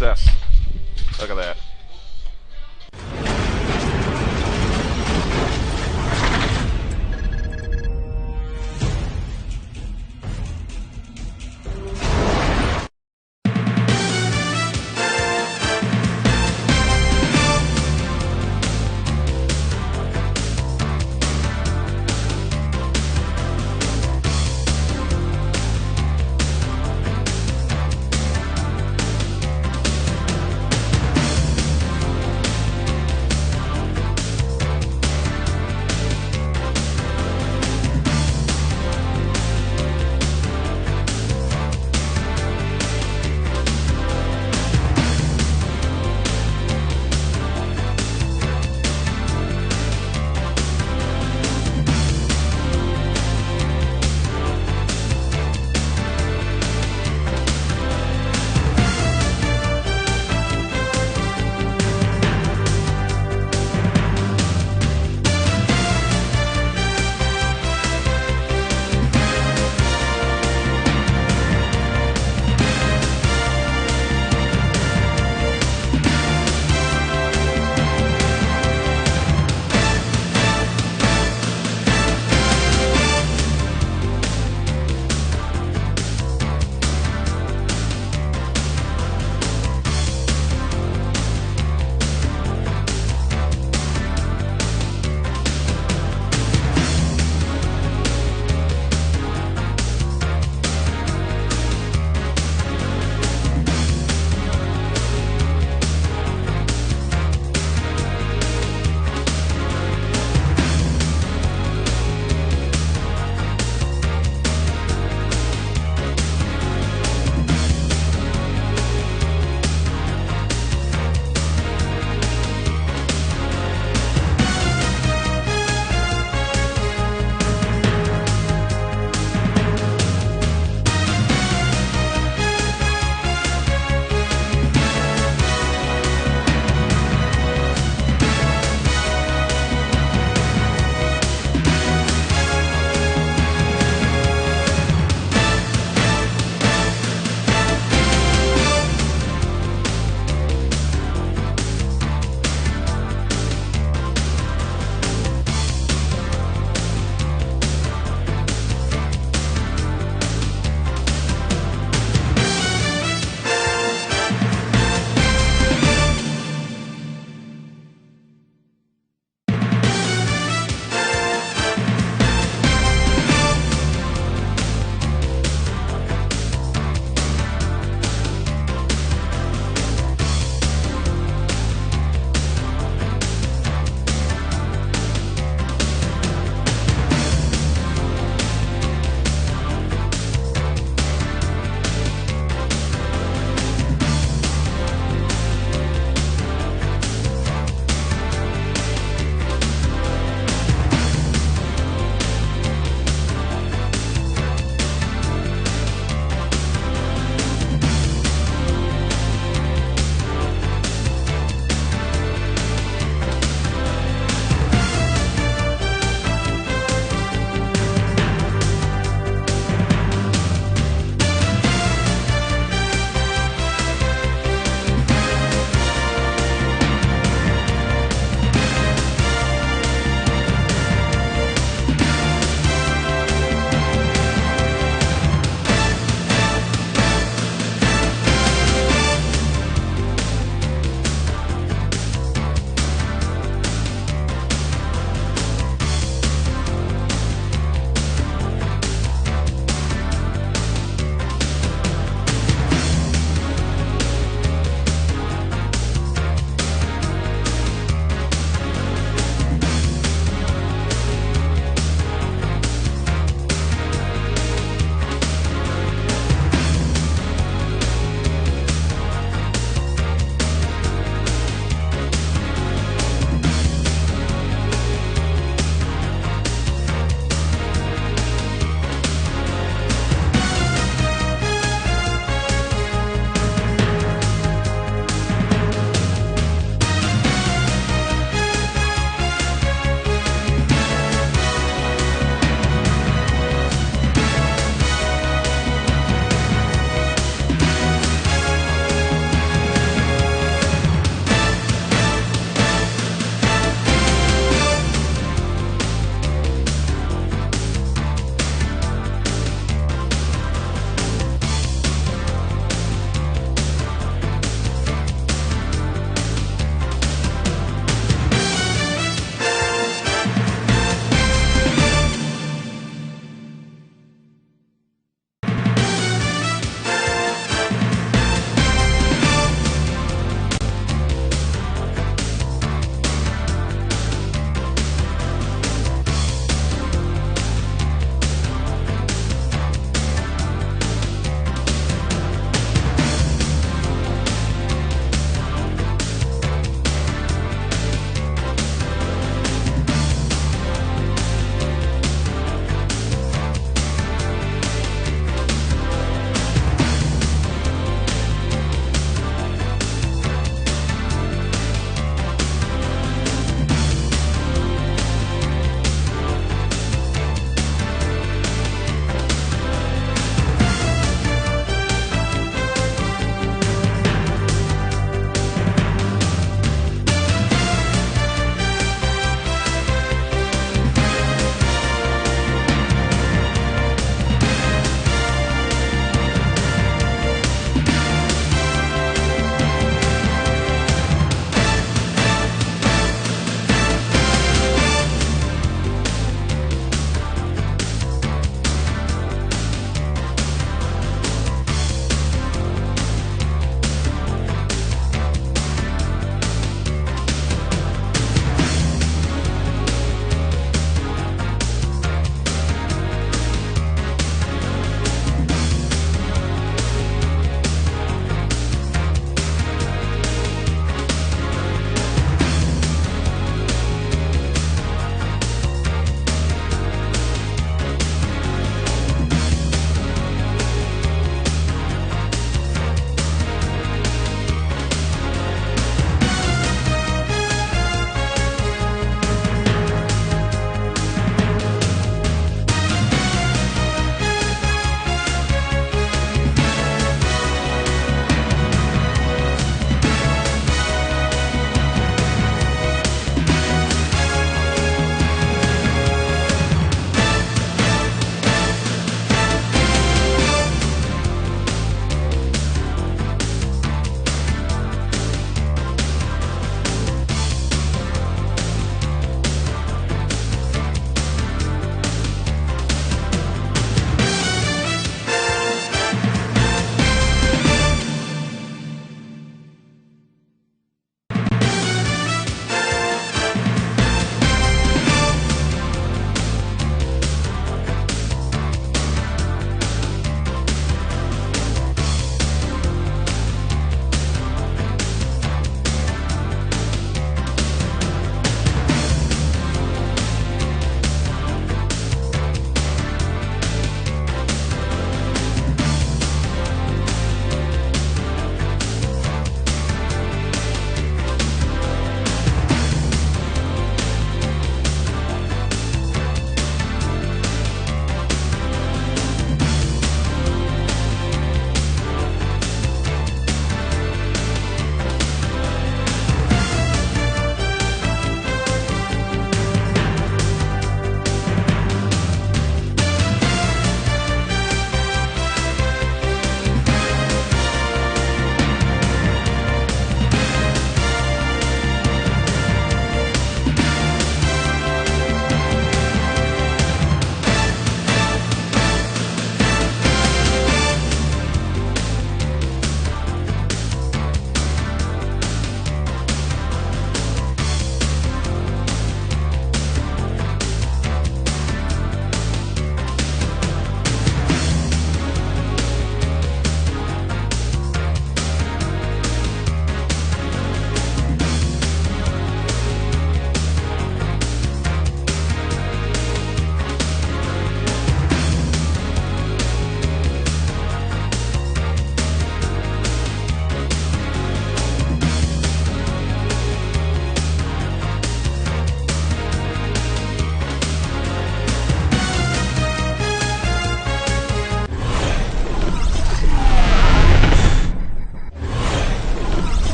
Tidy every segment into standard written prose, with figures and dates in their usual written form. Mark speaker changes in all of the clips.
Speaker 1: success. Look at that.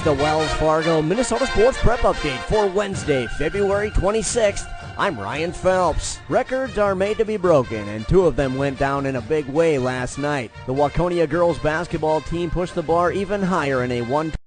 Speaker 2: the Wells Fargo Minnesota Sports Prep Update for Wednesday, February 26th. I'm Ryan Phelps. Records are made to be broken, and two of them went down in a big way last night. The Waconia girls basketball team pushed the bar even higher in a It's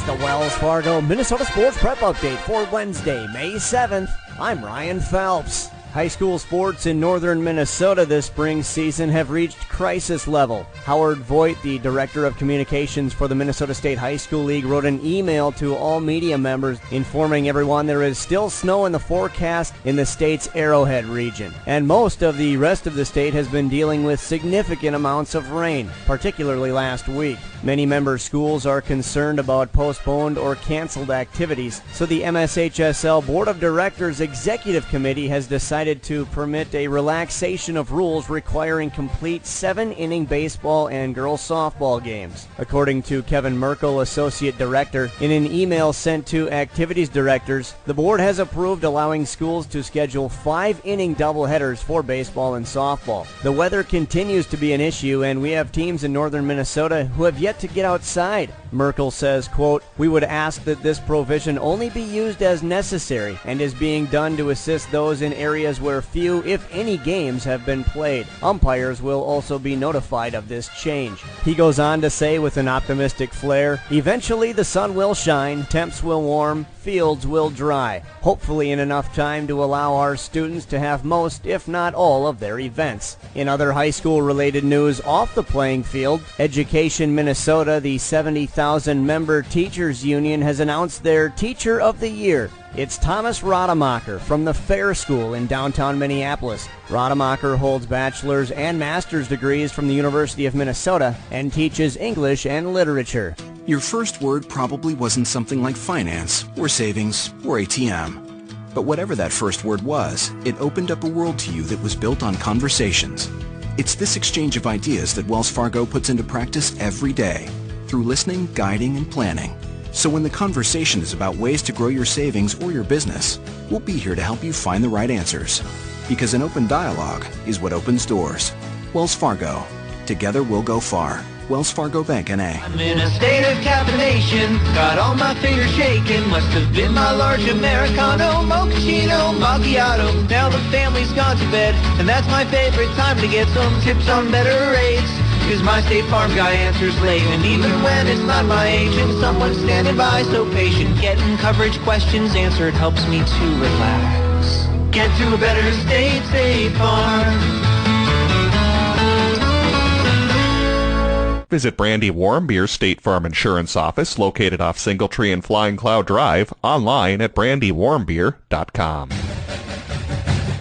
Speaker 2: the Wells Fargo Minnesota Sports Prep Update for Wednesday, May 7th. I'm Ryan Phelps. High school sports in northern Minnesota this spring season have reached crisis level. Howard Voigt, the Director of Communications for the Minnesota State High School League, wrote an email to all media members informing everyone there is still snow in the forecast in the state's Arrowhead region. And most of the rest of the state has been dealing with significant amounts of rain, particularly last week. Many member schools are concerned about postponed or canceled activities, so the MSHSL Board of Directors Executive Committee has decided to permit a relaxation of rules requiring complete 7-inning baseball and girls softball games. According to Kevin Merkel, Associate Director, in an email sent to activities directors, the board has approved allowing schools to schedule 5-inning doubleheaders for baseball and softball. The weather continues to be an issue, and we have teams in northern Minnesota who have yet to get outside. Merkel says, quote, "We would ask that this provision only be used as necessary and is being done to assist those in areas where few, if any, games have been played. Umpires will also be notified of this change." He goes on to say with an optimistic flair, "Eventually the sun will shine, temps will warm, fields will dry, hopefully in enough time to allow our students to have most, if not all, of their events." In other high school related news off the playing field, Education Minnesota, the 70,000 member teachers union, has announced their Teacher of the Year. It's Thomas Rademacher from the Fair School in downtown Minneapolis. Rademacher holds bachelor's and master's degrees from the University of Minnesota and teaches English and literature.
Speaker 3: Your first word probably wasn't something like finance, or savings, or ATM. But whatever that first word was, it opened up a world to you that was built on conversations. It's this exchange of ideas that Wells Fargo puts into practice every day, through listening, guiding, and planning. So when the conversation is about ways to grow your savings or your business, we'll be here to help you find the right answers. Because an open dialogue is what opens doors. Wells Fargo. Together we'll go far. Wells Fargo Bank, N.A.
Speaker 4: I'm in a state of caffeination, got all my fingers shaking. Must have been my large Americano, mochaccino, macchiato. Now the family's gone to bed, and that's my favorite time to get some tips on better rates. Cause my State Farm guy answers late, and even when it's not my agent, someone's standing by so patient. Getting coverage questions answered helps me to relax. Get to a better state, State Farm.
Speaker 5: Visit Brandy Warmbier State Farm Insurance Office, located off Singletree and Flying Cloud Drive, online at brandywarmbier.com.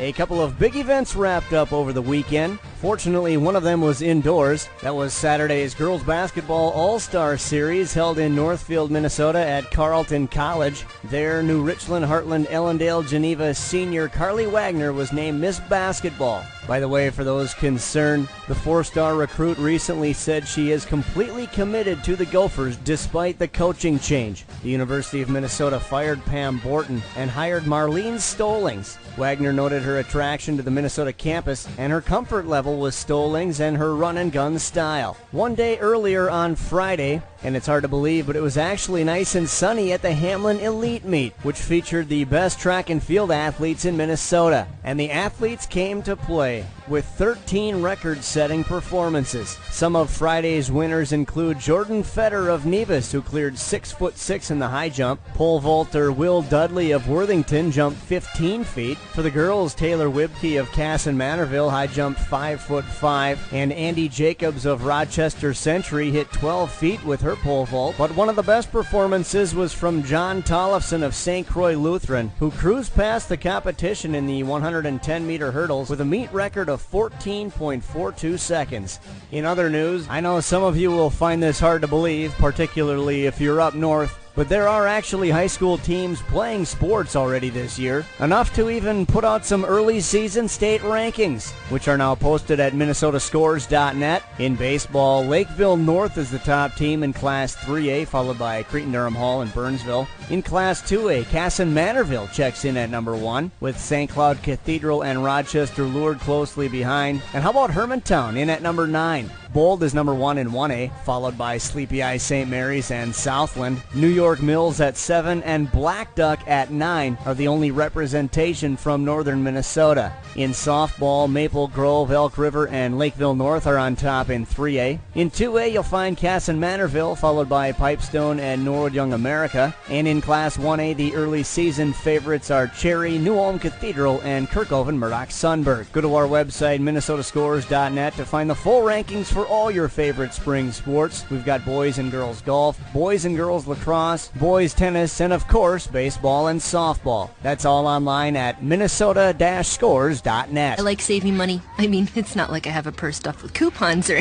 Speaker 2: A couple of big events wrapped up over the weekend. Fortunately, one of them was indoors. That was Saturday's Girls Basketball All-Star Series held in Northfield, Minnesota at Carleton College. There, New Richland, Heartland, Ellendale, Geneva senior Carly Wagner was named Miss Basketball. By the way, for those concerned, the four-star recruit recently said she is completely committed to the Gophers despite the coaching change. The University of Minnesota fired Pam Borton and hired Marlene Stolings. Wagner noted her attraction to the Minnesota campus and her comfort level with Stolings and her run-and-gun style. One day earlier on Friday, and it's hard to believe, but it was actually nice and sunny at the Hamlin Elite Meet, which featured the best track and field athletes in Minnesota. And the athletes came to play with 13 record-setting performances. Some of Friday's winners include Jordan Fetter of Nevis, who cleared 6'6" in the high jump. Pole vaulter Will Dudley of Worthington jumped 15 feet. For the girls, Taylor Wibke of Casson Manorville high jumped 5'5", and Andy Jacobs of Rochester Century hit 12 feet with her pole vault. But one of the best performances was from John Tollefson of St. Croix Lutheran, who cruised past the competition in the 110-meter hurdles with a meet record of 14.42 seconds. In other news, I know some of you will find this hard to believe, particularly if you're up north, but there are actually high school teams playing sports already this year, enough to even put out some early season state rankings, which are now posted at minnesotascores.net. In baseball, Lakeville North is the top team in Class 3A, followed by Cretin-Durham Hall and Burnsville. In Class 2A, Casson Manorville checks in at number 1, with St. Cloud Cathedral and Rochester lured closely behind. And how about Hermantown in at number 9? Bold is number 1 in 1A, followed by Sleepy Eye St. Mary's and Southland. New York Mills at 7 and Black Duck at 9 are the only representation from northern Minnesota. In softball, Maple Grove, Elk River, and Lakeville North are on top in 3A. In 2A, you'll find Casson Manorville, followed by Pipestone and Norwood Young America. And in Class 1A, the early season favorites are Cherry, New Ulm Cathedral, and Kirkhoven Murdoch Sunberg. Go to our website, minnesotascores.net, to find the full rankings for all your favorite spring sports. We've got boys and girls golf, boys and girls lacrosse, boys tennis, and of course, baseball and softball. That's all online at minnesota-scores.net.
Speaker 6: I like saving money. I mean, it's not like I have a purse stuffed with coupons or...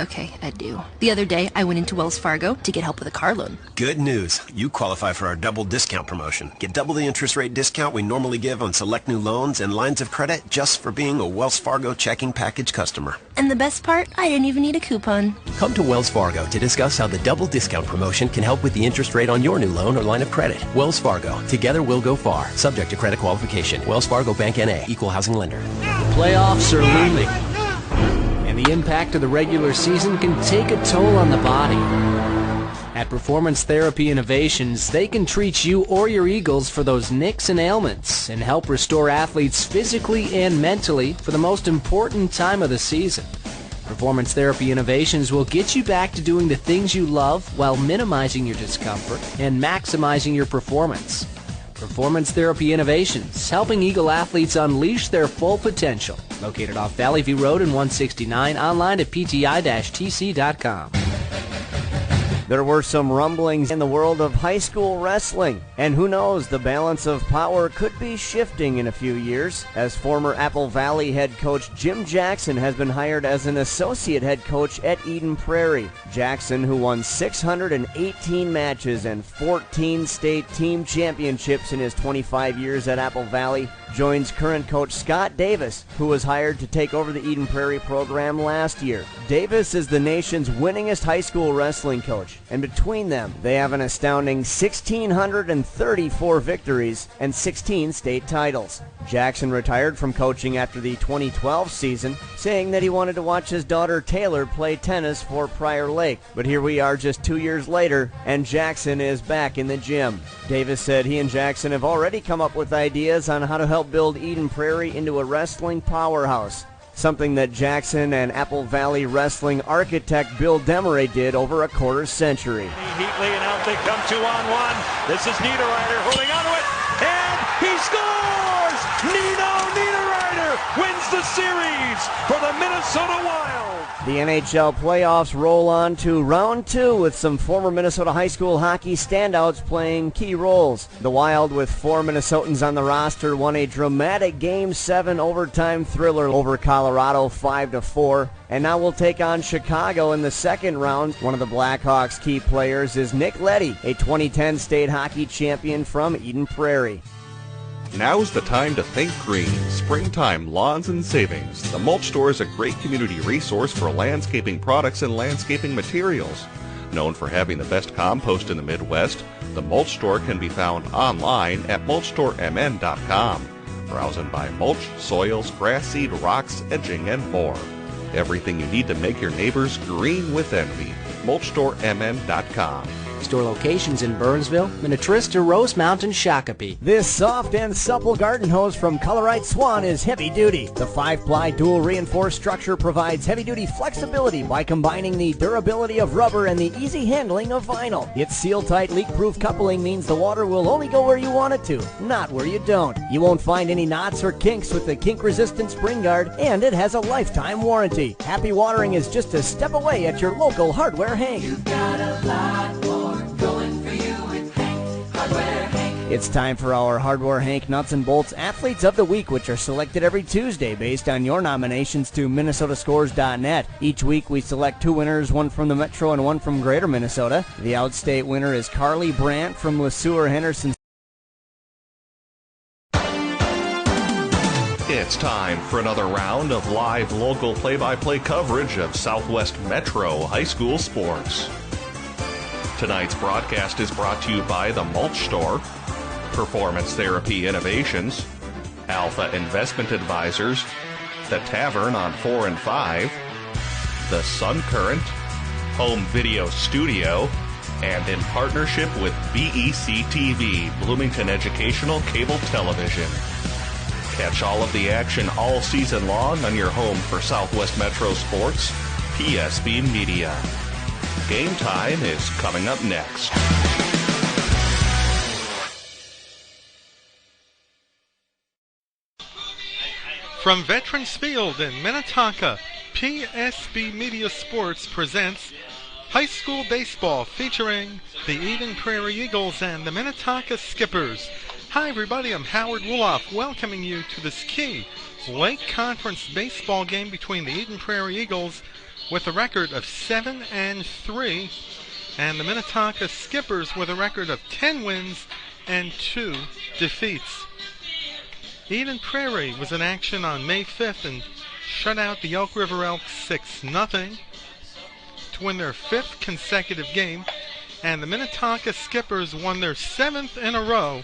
Speaker 6: Okay, I do. The other day, I went into Wells Fargo to get help with a car loan.
Speaker 7: Good news. You qualify for our double discount promotion. Get double the interest rate discount we normally give on select new loans and lines of credit just for being a Wells Fargo checking package customer.
Speaker 6: And the best part, I didn't even need a coupon.
Speaker 7: Come to Wells Fargo to discuss how the double discount promotion can help with the interest rate on your new loan or line of credit. Wells Fargo. Together we'll go far. Subject to credit qualification. Wells Fargo Bank N.A. Equal housing lender.
Speaker 8: Playoffs are looming, and the impact of the regular season can take a toll on the body. At Performance Therapy Innovations, they can treat you or your Eagles for those nicks and ailments and help restore athletes physically and mentally for the most important time of the season. Performance Therapy Innovations will get you back to doing the things you love while minimizing your discomfort and maximizing your performance. Performance Therapy Innovations, helping Eagle athletes unleash their full potential. Located off Valley View Road in 169, online at pti-tc.com.
Speaker 2: There were some rumblings in the world of high school wrestling, and who knows, the balance of power could be shifting in a few years, as former Apple Valley head coach Jim Jackson has been hired as an associate head coach at Eden Prairie. Jackson, who won 618 matches and 14 state team championships in his 25 years at Apple Valley, joins current coach Scott Davis, who was hired to take over the Eden Prairie program last year. Davis is the nation's winningest high school wrestling coach, and between them, they have an astounding 1,634 victories and 16 state titles. Jackson retired from coaching after the 2012 season, saying that he wanted to watch his daughter Taylor play tennis for Prior Lake. But here we are just 2 years later, and Jackson is back in the gym. Davis said he and Jackson have already come up with ideas on how to help build Eden Prairie into a wrestling powerhouse, something that Jackson and Apple Valley wrestling architect Bill Demeray did over a quarter century.
Speaker 9: Heatley and out they come 2-on-1. This is Niederreiter holding onto it, and he scores! Niederreiter wins the series for the Minnesota Wild.
Speaker 2: The NHL playoffs roll on to round 2 with some former Minnesota high school hockey standouts playing key roles. The Wild, with 4 Minnesotans on the roster, won a dramatic Game 7 overtime thriller over Colorado 5-4, and now will take on Chicago in the second round. One of the Blackhawks' key players is Nick Leddy, a 2010 state hockey champion from Eden Prairie.
Speaker 5: Now's the time to think green. Springtime lawns and savings. The Mulch Store is a great community resource for landscaping products and landscaping materials. Known for having the best compost in the Midwest, the Mulch Store can be found online at mulchstoremn.com. Browse and buy mulch, soils, grass seed, rocks, edging, and more. Everything you need to make your neighbors green with envy. mulchstoremn.com.
Speaker 8: Store locations in Burnsville, Minnetonka, Rosemount, and Shakopee.
Speaker 2: This soft and supple garden hose from Colorite Swan is heavy duty. The 5-ply dual reinforced structure provides heavy duty flexibility by combining the durability of rubber and the easy handling of vinyl. Its seal-tight leak-proof coupling means the water will only go where you want it to, not where you don't. You won't find any knots or kinks with the kink-resistant spring guard, and it has a lifetime warranty. Happy watering is just a step away at your local Hardware Hank.
Speaker 10: You've got a lot more going for you with Hank, Hardware Hank.
Speaker 2: It's time for our Hardware Hank Nuts and Bolts Athletes of the Week, which are selected every Tuesday based on your nominations to minnesotascores.net. Each week we select 2 winners, one from the Metro and one from Greater Minnesota. The outstate winner is Carly Brandt from LeSueur Henderson.
Speaker 5: It's time for another round of live local play-by-play coverage of Southwest Metro high school sports. Tonight's broadcast is brought to you by the Mulch Store, Performance Therapy Innovations, Alpha Investment Advisors, The Tavern on 4 and 5, The Sun Current, Home Video Studio, and in partnership with BEC TV, Bloomington Educational Cable Television. Catch all of the action all season long on your home for Southwest Metro Sports, PSB Media. Game time is coming up next.
Speaker 11: From Veterans Field in Minnetonka, PSB Media Sports presents high school baseball featuring the Eden Prairie Eagles and the Minnetonka Skippers. Hi everybody, I'm Howard Woloff, welcoming you to this key Lake Conference baseball game between the Eden Prairie Eagles with a record of 7-3 and the Minnetonka Skippers with a record of 10 wins and 2 defeats. Eden Prairie was in action on May 5th and shut out the Elk River Elks 6-0 to win their 5th consecutive game, and the Minnetonka Skippers won their 7th in a row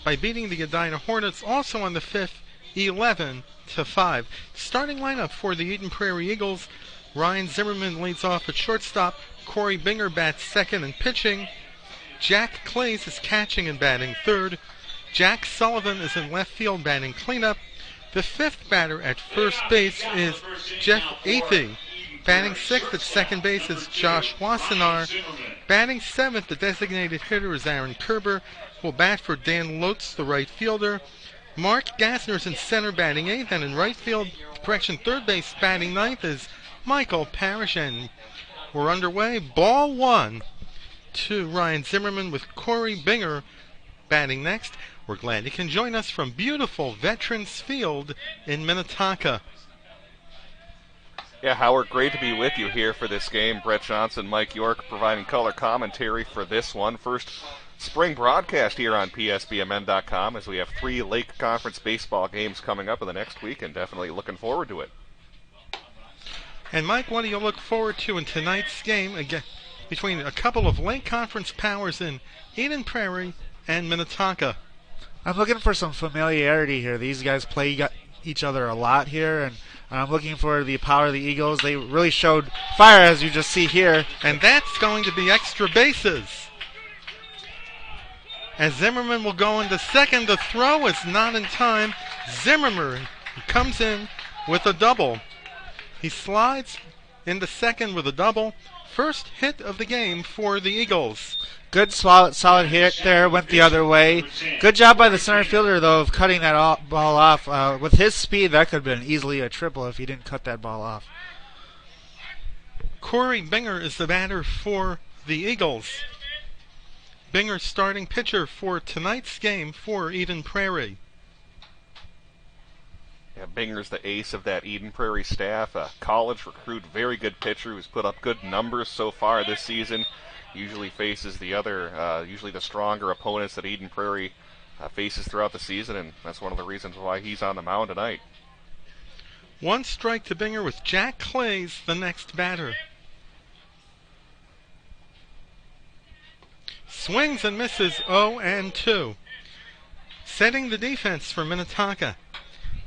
Speaker 11: by beating the Edina Hornets also on the 5th 11-5. Starting lineup for the Eden Prairie Eagles: Ryan Zimmerman leads off at shortstop, Corey Binger bats second and pitching, Jack Clays is catching and batting third, Jack Sullivan is in left field batting cleanup. The 5th batter at first base is Jeff Athey. Batting 6th at second base is Josh Wassenaar. Batting 7th, the designated hitter is Aaron Kerber, who will bat for Dan Lotz, the right fielder. Mark Gassner is in center batting 8th, and in right field, third base batting 9th is Michael Parrish, and we're underway. Ball 1 to Ryan Zimmerman with Corey Binger batting next. We're glad you can join us from beautiful Veterans Field in Minnetonka.
Speaker 1: Yeah, Howard, great to be with you here for this game. Brett Johnson, Mike York providing color commentary for this one. First spring broadcast here on PSBMN.com as we have 3 Lake Conference baseball games coming up in the next week, and definitely looking forward to it.
Speaker 11: And Mike, what do you look forward to in tonight's game again between a couple of Lake Conference powers in Eden Prairie and Minnetonka?
Speaker 12: I'm looking for some familiarity here. These guys play each other a lot here, and I'm looking for the power of the Eagles. They really showed fire, as you just see here.
Speaker 11: And that's going to be extra bases. As Zimmerman will go into second, the throw is not in time. Zimmerman comes in with a double. He slides into second with a double. First hit of the game for the Eagles.
Speaker 12: Good solid hit there, went the other way. Good job by the center fielder, though, of cutting that ball off. With his speed, that could have been easily a triple if he didn't cut that ball off.
Speaker 11: Corey Binger is the batter for the Eagles. Binger starting pitcher for tonight's game for Eden Prairie.
Speaker 1: Yeah, Binger's the ace of that Eden Prairie staff. A college recruit, very good pitcher who's put up good numbers so far this season. Usually faces usually the stronger opponents that Eden Prairie faces throughout the season, and that's one of the reasons why he's on the mound tonight.
Speaker 11: 1 strike to Binger with Jack Clays, the next batter. Swings and misses 0-2. Setting the defense for Minnetonka.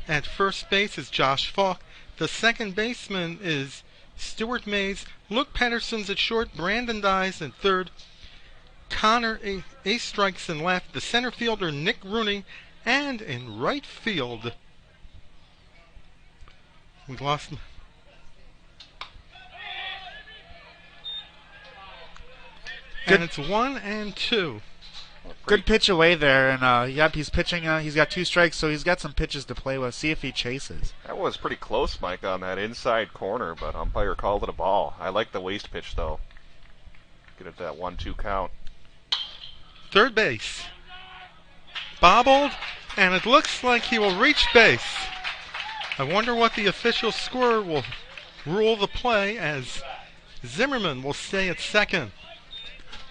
Speaker 11: At first base is Josh Falk. The second baseman is Stuart Mays. Luke Pedersen's at short. Brandon Dyes at third. Connor A. strikes in left. The center fielder Nick Rooney. And in right field, we lost. And it's 1-2.
Speaker 12: Good pitch away there, and he's pitching. He's got 2 strikes, so he's got some pitches to play with. See if he chases.
Speaker 1: That was pretty close, Mike, on that inside corner, but umpire called it a ball. I like the waist pitch, though. Get it that 1-2 count.
Speaker 11: Third base. Bobbled, and it looks like he will reach base. I wonder what the official scorer will rule the play, as Zimmerman will stay at second.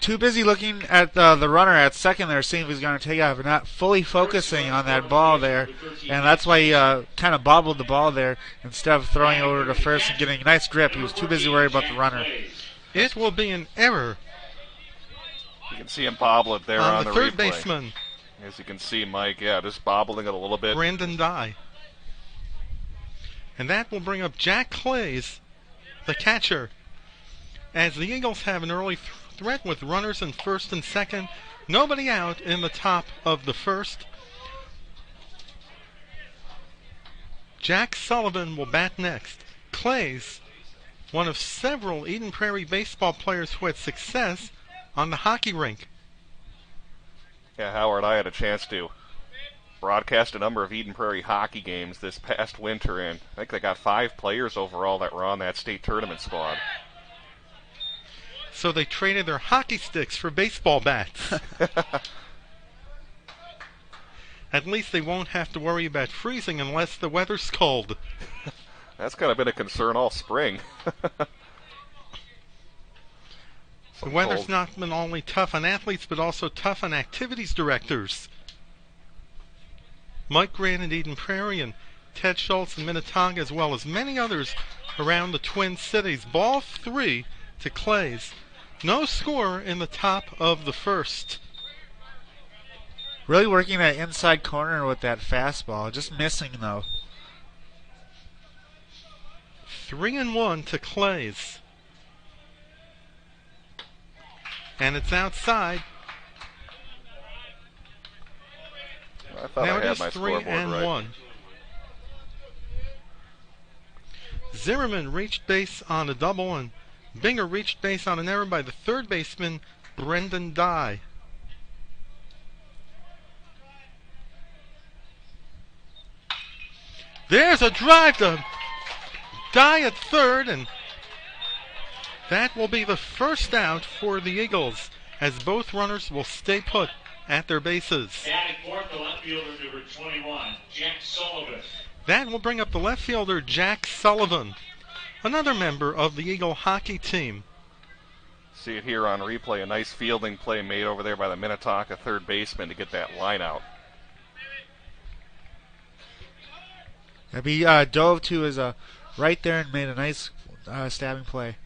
Speaker 12: Too busy looking at the runner at second there, seeing if he's going to take out, but not fully focusing on that ball there. And that's why he kind of bobbled the ball there instead of throwing it over to first and getting a nice grip. He was too busy worried about the runner.
Speaker 11: It will be an error
Speaker 1: can see him bobble it there on
Speaker 11: the
Speaker 1: the
Speaker 11: third
Speaker 1: replay.
Speaker 11: baseman.
Speaker 1: As you can see, Mike, just bobbling it a little bit.
Speaker 11: Brandon Dye. And that will bring up Jack Clays, the catcher. As the Eagles have an early threat with runners in first and second. Nobody out in the top of the first. Jack Sullivan will bat next. Clays, one of several Eden Prairie baseball players who had success on the hockey rink.
Speaker 1: Yeah, Howard, I had a chance to broadcast a number of Eden Prairie hockey games this past winter, and I think they got 5 players overall that were on that state tournament squad.
Speaker 11: So they traded their hockey sticks for baseball bats. At least they won't have to worry about freezing unless the weather's cold.
Speaker 1: That's kind of been a concern all spring.
Speaker 11: The weather's not been only tough on athletes, but also tough on activities directors. Mike Grant in Eden Prairie and Ted Schultz in Minnetonka, as well as many others around the Twin Cities. Ball 3 to Clays. No score in the top of the first.
Speaker 12: Really working that inside corner with that fastball. Just missing, though.
Speaker 11: 3-1 to Clays. And it's outside.
Speaker 1: I thought
Speaker 11: now
Speaker 1: I
Speaker 11: it
Speaker 1: had
Speaker 11: is
Speaker 1: my
Speaker 11: 3-1.
Speaker 1: scoreboard right.
Speaker 11: Zimmerman reached base on a double, and Binger reached base on an error by the third baseman, Brendan Dye. There's a drive to Dye at third, and that will be the first out for the Eagles, as both runners will stay put at their bases.
Speaker 9: Batting fourth, the left fielder, number 21, Jack Sullivan.
Speaker 11: That will bring up the left fielder, Jack Sullivan, another member of the Eagle hockey team.
Speaker 1: See it here on replay. A nice fielding play made over there by the Minnetonka third baseman to get that line out.
Speaker 12: He dove to his right there and made a nice stabbing play.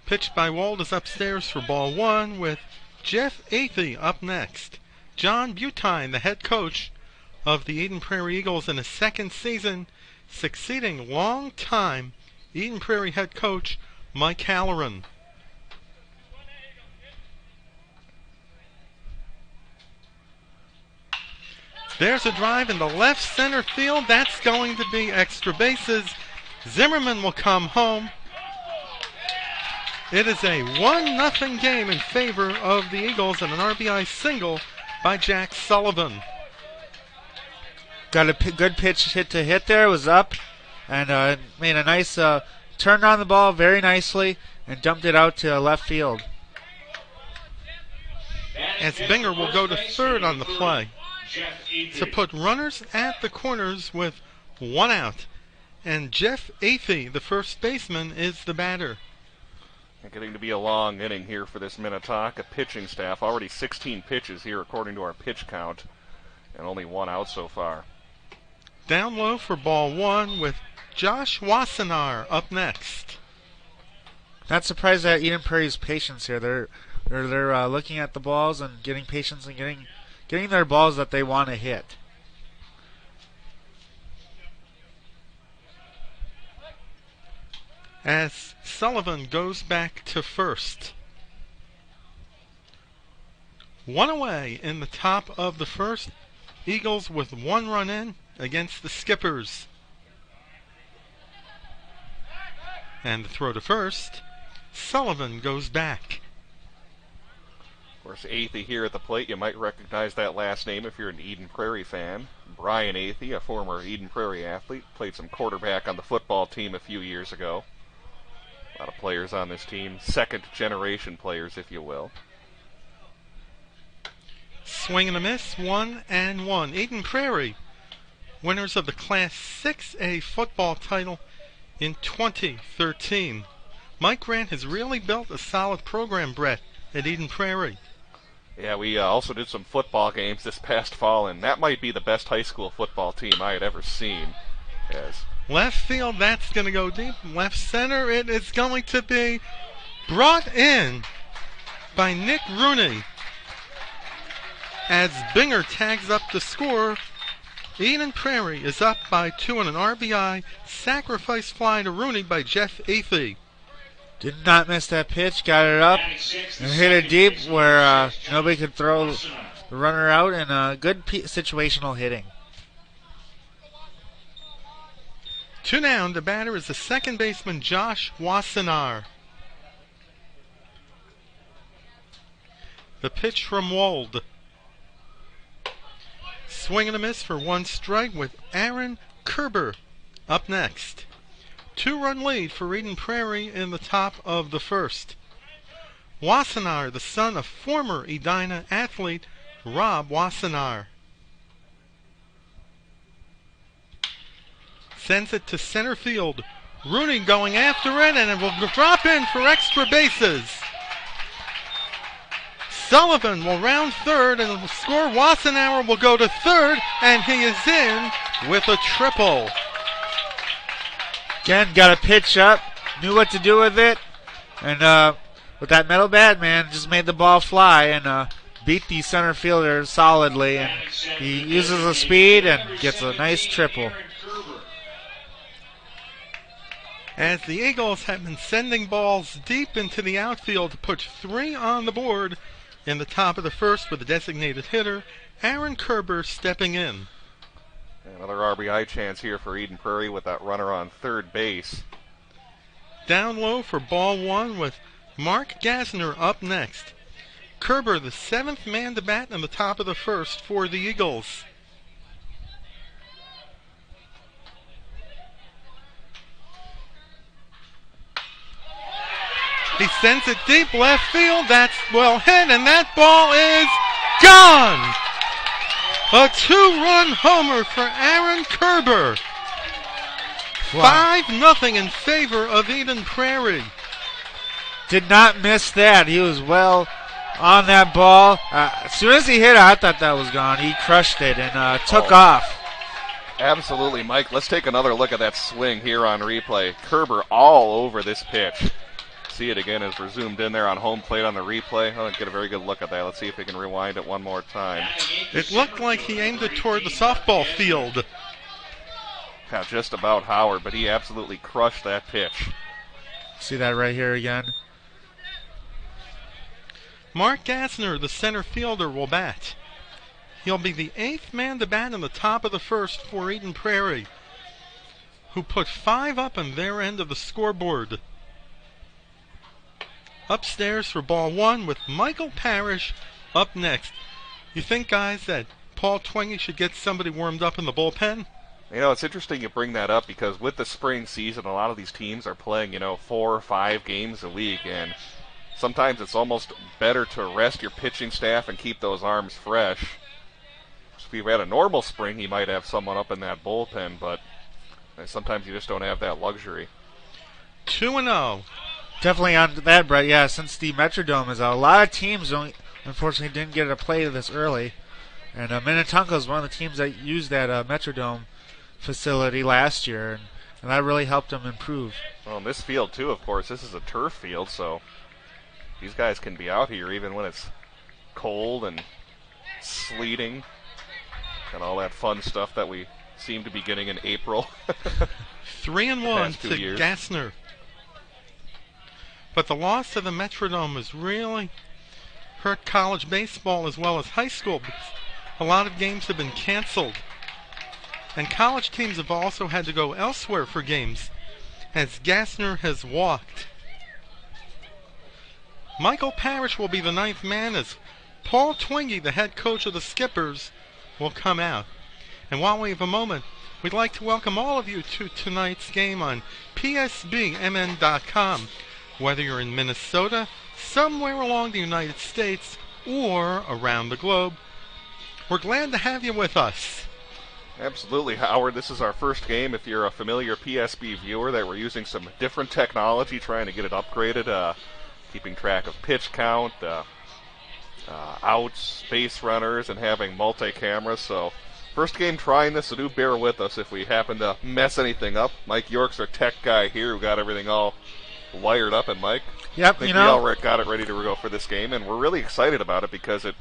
Speaker 11: Pitch by Wald is upstairs for ball 1 with Jeff Athey up next. John Butine, the head coach of the Eden Prairie Eagles in his second season, succeeding long-time Eden Prairie head coach Mike Halloran. There's a drive in the left center field. That's going to be extra bases. Zimmerman will come home. It is a 1-0 game in favor of the Eagles and an RBI single by Jack Sullivan.
Speaker 12: Got a good pitch hit to hit there. It was up and made a nice turn on the ball very nicely and dumped it out to left field.
Speaker 11: As Binger will go to third on the play to put runners at the corners with 1 out. And Jeff Athey, the first baseman, is the batter.
Speaker 1: Getting to be a long inning here for this Minnetonka pitching staff. Already 16 pitches here according to our pitch count, and only 1 out so far.
Speaker 11: Down low for ball 1 with Josh Wassenaar up next.
Speaker 12: Not surprised at Eden Prairie's patience here. They're looking at the balls and getting patience and getting their balls that they want to hit.
Speaker 11: As Sullivan goes back to first. 1 away in the top of the first. Eagles with 1 run in against the Skippers. And the throw to first. Sullivan goes back.
Speaker 1: Of course, Athey here at the plate. You might recognize that last name if you're an Eden Prairie fan. Brian Athey, a former Eden Prairie athlete, played some quarterback on the football team a few years ago. A lot of players on this team, second-generation players, if you will.
Speaker 11: Swing and a miss, 1-1. Eden Prairie, winners of the Class 6A football title in 2013. Mike Grant has really built a solid program, Brett, at Eden Prairie.
Speaker 1: Yeah, we also did some football games this past fall, and that might be the best high school football team I had ever seen. Yes.
Speaker 11: Left field, that's going to go deep. Left center, it is going to be brought in by Nick Rooney. As Binger tags up the score, Eden Prairie is up by 2 on an RBI sacrifice fly to Rooney by Jeff Athey.
Speaker 12: Did not miss that pitch, got it up, and hit it deep where nobody could throw the runner out, and good situational hitting.
Speaker 11: 2 down, the batter is the second baseman Josh Wassenaar. The pitch from Wold. Swing and a miss for 1 strike with Aaron Kerber up next. 2-run lead for Eden Prairie in the top of the first. Wassenaar, the son of former Edina athlete Rob Wassenaar. Sends it to center field. Rooney going after it, and it will drop in for extra bases. Sullivan will round third and will score. Wassenaar will go to third, and he is in with a triple.
Speaker 12: Again, got a pitch up, knew what to do with it, and with that metal bat, man, just made the ball fly and beat the center fielder solidly, and he uses the speed and gets a nice triple.
Speaker 11: As the Eagles have been sending balls deep into the outfield to put 3 on the board in the top of the first with the designated hitter, Aaron Kerber, stepping in.
Speaker 1: Another RBI chance here for Eden Prairie with that runner on third base.
Speaker 11: Down low for ball 1 with Mark Gassner up next. Kerber, the 7th man to bat in the top of the first for the Eagles. He sends it deep left field. That's well hit, and that ball is gone. A 2-run homer for Aaron Kerber.
Speaker 12: Wow.
Speaker 11: 5-0 in favor of Eden Prairie.
Speaker 12: Did not miss that. He was well on that ball. As soon as he hit it, I thought that was gone. He crushed it and took off.
Speaker 1: Absolutely, Mike. Let's take another look at that swing here on replay. Kerber all over this pitch. See it again as we're zoomed in there on home plate on the replay. I'll get a very good look at that. Let's see if we can rewind it one more time.
Speaker 11: It looked like he aimed it toward the softball field.
Speaker 1: Yeah, just about Howard, but he absolutely crushed that pitch.
Speaker 12: See that right here again.
Speaker 11: Mark Gassner, the center fielder, will bat. He'll be the 8th man to bat in the top of the first for Eden Prairie, who put 5 up on their end of the scoreboard. Upstairs for ball 1 with Michael Parrish up next. You think, guys, that Paul Twenge should get somebody warmed up in the bullpen?
Speaker 1: You know, it's interesting you bring that up because with the spring season, a lot of these teams are playing, 4 or 5 games a week, and sometimes it's almost better to rest your pitching staff and keep those arms fresh. If you had a normal spring, you might have someone up in that bullpen, but sometimes you just don't have that luxury.
Speaker 11: 2-0.
Speaker 12: Definitely on that, Brett. Yeah, since the Metrodome is out, a lot of teams unfortunately didn't get to play this early. And Minnetonka is one of the teams that used that Metrodome facility last year, and that really helped them improve.
Speaker 1: Well, in this field, too, of course, this is a turf field, so these guys can be out here even when it's cold and sleeting and all that fun stuff that we seem to be getting in April.
Speaker 11: 3-1 to Gassner. But the loss of the Metrodome has really hurt college baseball as well as high school because a lot of games have been canceled. And college teams have also had to go elsewhere for games as Gassner has walked. Michael Parrish will be the 9th man as Paul Twenge, the head coach of the Skippers, will come out. And while we have a moment, we'd like to welcome all of you to tonight's game on PSBMN.com. Whether you're in Minnesota, somewhere along the United States, or around the globe, we're glad to have you with us.
Speaker 1: Absolutely, Howard. This is our first game. If you're a familiar PSB viewer, that we're using some different technology trying to get it upgraded, keeping track of pitch count, outs, base runners, and having multi-cameras. So, first game trying this, so do bear with us if we happen to mess anything up. Mike York's our tech guy here who got everything all wired up, and Mike,
Speaker 12: Yep,
Speaker 1: I think we all got it ready to go for this game, and we're really excited about it because it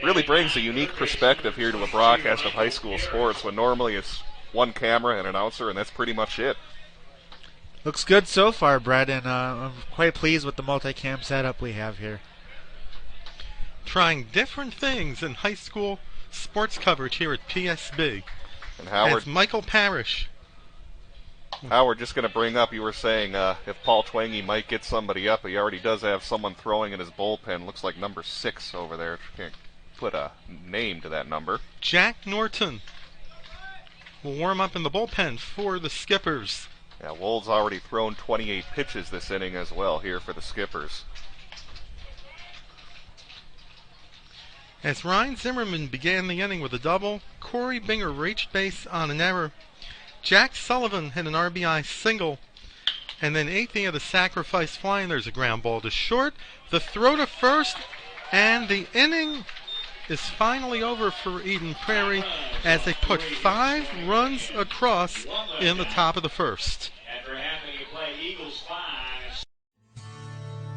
Speaker 1: really brings a unique perspective here to a broadcast of high school sports when normally it's one camera and announcer, and that's pretty much it.
Speaker 12: Looks good so far, Brett, and I'm quite pleased with the multicam setup we have here.
Speaker 11: Trying different things in high school sports coverage here at PSB.
Speaker 1: And Howard,
Speaker 11: it's Michael Parrish.
Speaker 1: Howard, just going to bring up, you were saying if Paul Twangy might get somebody up, he already does have someone throwing in his bullpen. Looks like number 6 over there. Can't put a name to that number.
Speaker 11: Jack Norton will warm up in the bullpen for the Skippers.
Speaker 1: Yeah, Wold's already thrown 28 pitches this inning as well here for the Skippers.
Speaker 11: As Ryan Zimmerman began the inning with a double, Corey Binger reached base on an error. Jack Sullivan hit an RBI single, and then 8th he had a sacrifice fly, and there's a ground ball to short. The throw to first, and the inning is finally over for Eden Prairie as they put 5 runs across in the top of the first.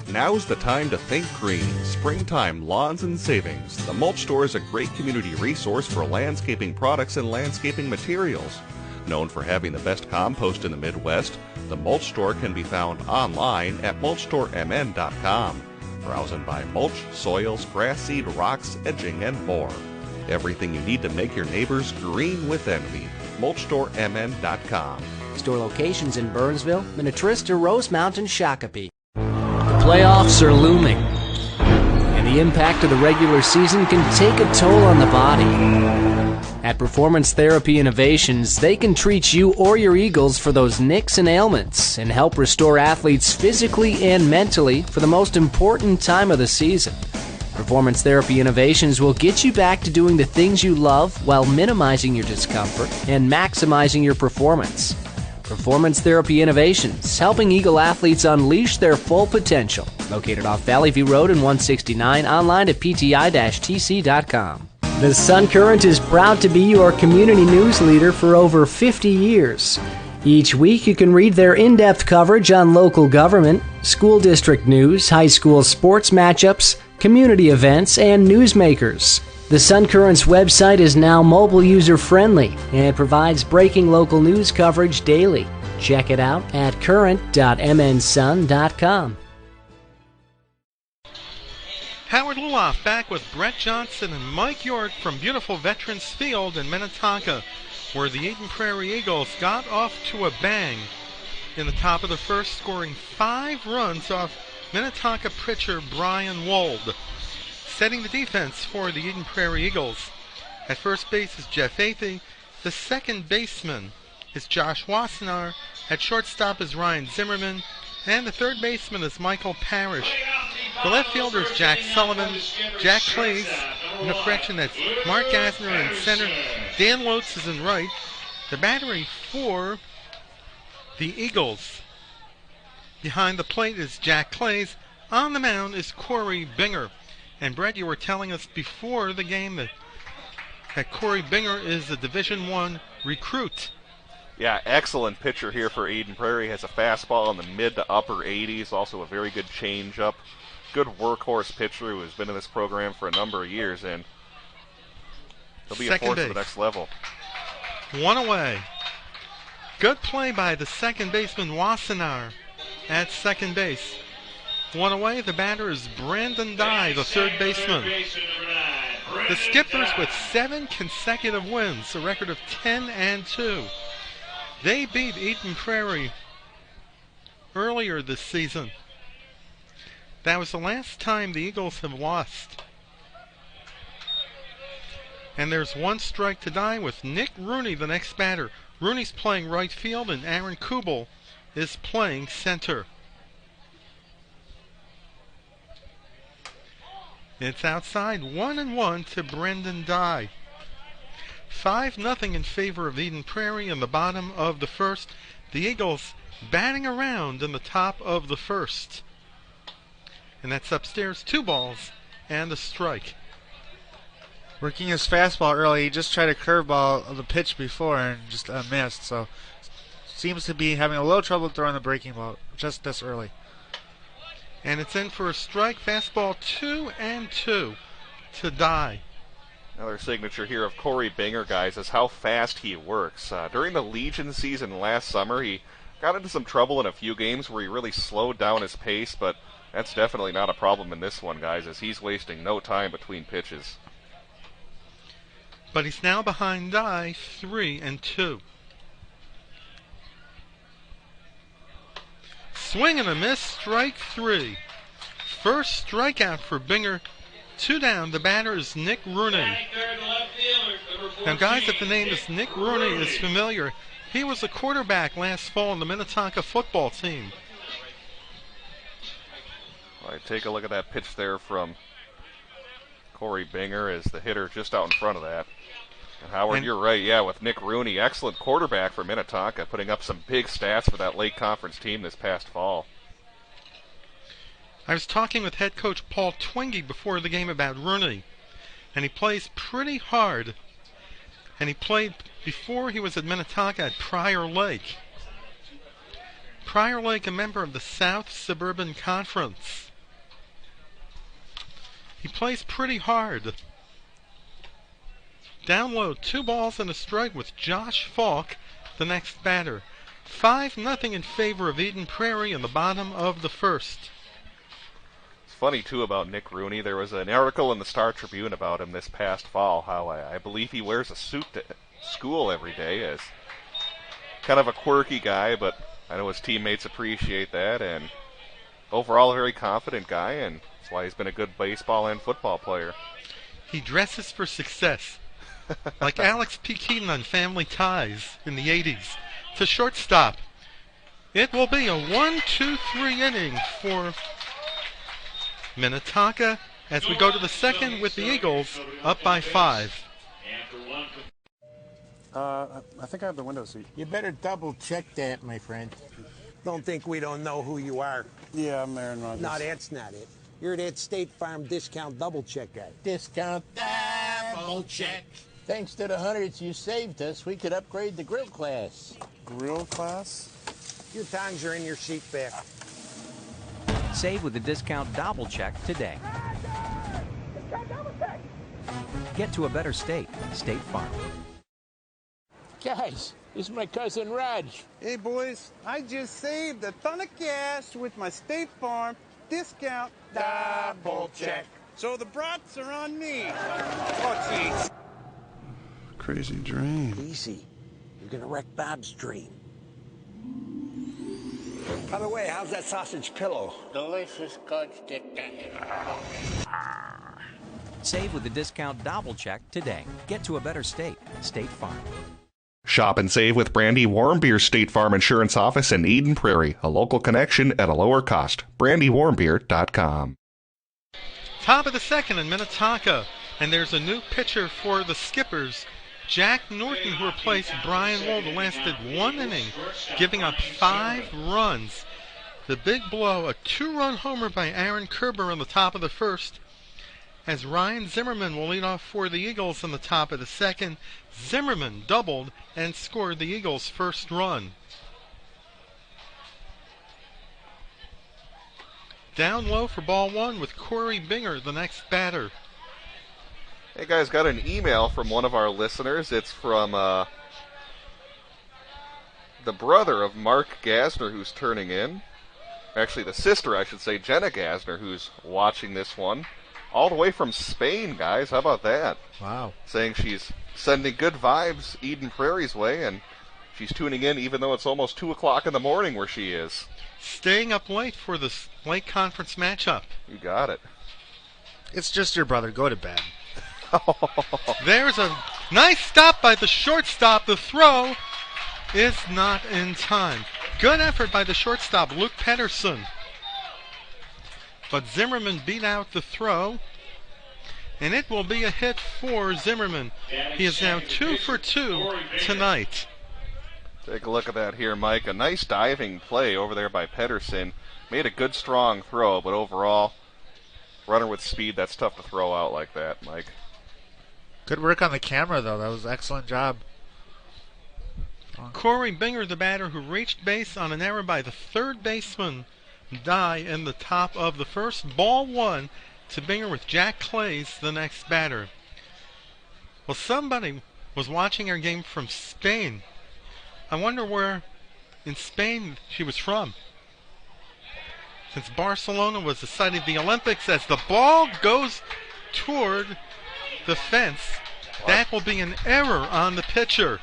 Speaker 5: Now's the time to think green. Springtime lawns and savings. The Mulch Store is a great community resource for landscaping products and landscaping materials. Known for having the best compost in the Midwest, the Mulch Store can be found online at mulchstoremn.com. Browse and buy mulch, soils, grass seed, rocks, edging, and more. Everything you need to make your neighbors green with envy. mulchstoremn.com.
Speaker 8: Store locations in Burnsville, Minnetonka, Rosemount, and Shakopee. The playoffs are looming, and the impact of the regular season can take a toll on the body. At Performance Therapy Innovations, they can treat you or your Eagles for those nicks and ailments and help restore athletes physically and mentally for the most important time of the season. Performance Therapy Innovations will get you back to doing the things you love while minimizing your discomfort and maximizing your performance. Performance Therapy Innovations, helping Eagle athletes unleash their full potential. Located off Valley View Road in 169, online at pti-tc.com. The Sun Current is proud to be your community news leader for over 50 years. Each week you can read their in-depth coverage on local government, school district news, high school sports matchups, community events, and newsmakers. The Sun Current's website is now mobile user-friendly and provides breaking local news coverage daily. Check it out at current.mnsun.com.
Speaker 11: Howard Luloff back with Brett Johnson and Mike York from beautiful Veterans Field in Minnetonka, where the Eden Prairie Eagles got off to a bang in the top of the first, scoring 5 runs off Minnetonka pitcher Brian Wold. Setting the defense for the Eden Prairie Eagles. At first base is Jeff Athey. The second baseman is Josh Wassenaar. At shortstop is Ryan Zimmerman. And the third baseman is Michael Parrish. The left fielder is Jack Sullivan. Jack Clays, no correction, that's Mark Gasner in center. Dan Lotz is in right. The battery for the Eagles. Behind the plate is Jack Clays. On the mound is Corey Binger. And Brett, you were telling us before the game that Corey Binger is a Division I recruit.
Speaker 1: Yeah, excellent pitcher here for Eden Prairie. Has a fastball in the mid to upper 80s. Also a very good changeup. Good workhorse pitcher who has been in this program for a number of years, and he'll be a force at the next level.
Speaker 11: One away. Good play by the second baseman Wassenaar at second base. One away, the batter is Brandon Dye, the third baseman. The Skippers with 7 consecutive wins, a record of 10-2. They beat Eden Prairie earlier this season. That was the last time the Eagles have lost. And there's 1 strike to Dye with Nick Rooney, the next batter. Rooney's playing right field, and Aaron Kubel is playing center. It's outside, 1-1 to Brendan Dye. 5-0 in favor of Eden Prairie in the bottom of the first. The Eagles batting around in the top of the first. And that's upstairs, 2 balls and a strike.
Speaker 12: Working his fastball early, he just tried a curveball of the pitch before and just missed. So seems to be having a little trouble throwing the breaking ball just this early.
Speaker 11: And it's in for a strike. Fastball 2-2 to die.
Speaker 1: Another signature here of Corey Binger, guys, is how fast he works. During the Legion season last summer, he got into some trouble in a few games where he really slowed down his pace, but that's definitely not a problem in this one, guys, as he's wasting no time between pitches.
Speaker 11: But he's now behind Die, 3-2. Swing and a miss, strike 3. First strikeout for Binger. 2 down. The batter is Nick Rooney. Now, guys, if the name is Nick Rooney is familiar, he was a quarterback last fall on the Minnetonka football team.
Speaker 1: All right, take a look at that pitch there from Corey Binger as the hitter just out in front of that. And Howard, you're right, yeah, with Nick Rooney, excellent quarterback for Minnetonka, putting up some big stats for that Lake Conference team this past fall.
Speaker 11: I was talking with head coach Paul Twenge before the game about Rooney, and he plays pretty hard. And he played before he was at Minnetonka at Prairie Lake. Prairie Lake, a member of the South Suburban Conference. He plays pretty hard. Down low, 2 balls and a strike with Josh Falk, the next batter. 5-0 in favor of Eden Prairie in the bottom of the first.
Speaker 1: It's funny, too, about Nick Rooney. There was an article in the Star Tribune about him this past fall, how I believe he wears a suit to school every day. As kind of a quirky guy, but I know his teammates appreciate that, and overall a very confident guy, and that's why he's been a good baseball and football player.
Speaker 11: He dresses for success. Like Alex P. Keaton on Family Ties in the 80s. To shortstop. It will be a 1-2-3 inning for Minnetonka as we go to the second with the Eagles up by 5.
Speaker 13: I think I have the window seat.
Speaker 14: You better double check that, my friend. Don't think we don't know who you are.
Speaker 13: Yeah, I'm Aaron Rodgers.
Speaker 14: No, that's not it. You're that State Farm discount double check guy. Discount double check. Thanks to the hundreds you saved us, we could upgrade the grill class.
Speaker 13: Grill class?
Speaker 14: Your tongs are in your seat back.
Speaker 15: Save with the discount double check today. Get to a better state. State Farm.
Speaker 14: Guys, this is my cousin Raj.
Speaker 13: Hey, boys, I just saved a ton of cash with my State Farm discount double check. So the brats are on me. Oh, jeez. Crazy dream.
Speaker 14: Easy. You're gonna wreck Bob's dream. By the way, how's that sausage pillow? Delicious, good stick.
Speaker 15: Save with the discount double check today. Get to a better state. State Farm.
Speaker 5: Shop and save with Brandy Warmbier State Farm Insurance Office in Eden Prairie. A local connection at a lower cost. BrandyWarmbier.com.
Speaker 11: Top of the second in Minnetonka. And there's a new pitcher for the Skippers. Jack Norton, who replaced Brian Wold, who lasted 1 inning, giving up 5 runs. The big blow, a 2-run homer by Aaron Kerber in the top of the first, as Ryan Zimmerman will lead off for the Eagles in the top of the second. Zimmerman doubled and scored the Eagles' first run. Down low for ball 1 with Corey Binger, the next batter.
Speaker 1: Hey guys, got an email from one of our listeners. It's from the brother of Mark Gasner, who's turning in. Actually, the sister, I should say, Jenna Gasner, who's watching this one. All the way from Spain, guys. How about that?
Speaker 12: Wow.
Speaker 1: Saying she's sending good vibes Eden Prairie's way, and she's tuning in even though it's almost 2 o'clock in the morning where she is.
Speaker 11: Staying up late for this Lake Conference matchup.
Speaker 1: You got it.
Speaker 12: It's just your brother. Go to bed.
Speaker 11: There's a nice stop by the shortstop. The throw is not in time. Good effort by the shortstop, Luke Pedersen. But Zimmerman beat out the throw, and it will be a hit for Zimmerman. He is now 2 for 2 tonight.
Speaker 1: Take a look at that here, Mike. A nice diving play over there by Pedersen. Made a good, strong throw, but overall, runner with speed, that's tough to throw out like that, Mike.
Speaker 12: Good work on the camera, though. That was an excellent job.
Speaker 11: Corey Binger, the batter, who reached base on an error by the third baseman, die in the top of the first. Ball 1 to Binger with Jack Clays, the next batter. Well, somebody was watching our game from Spain. I wonder where in Spain she was from, since Barcelona was the site of the Olympics. As the ball goes toward the fence, that will be an error on the pitcher.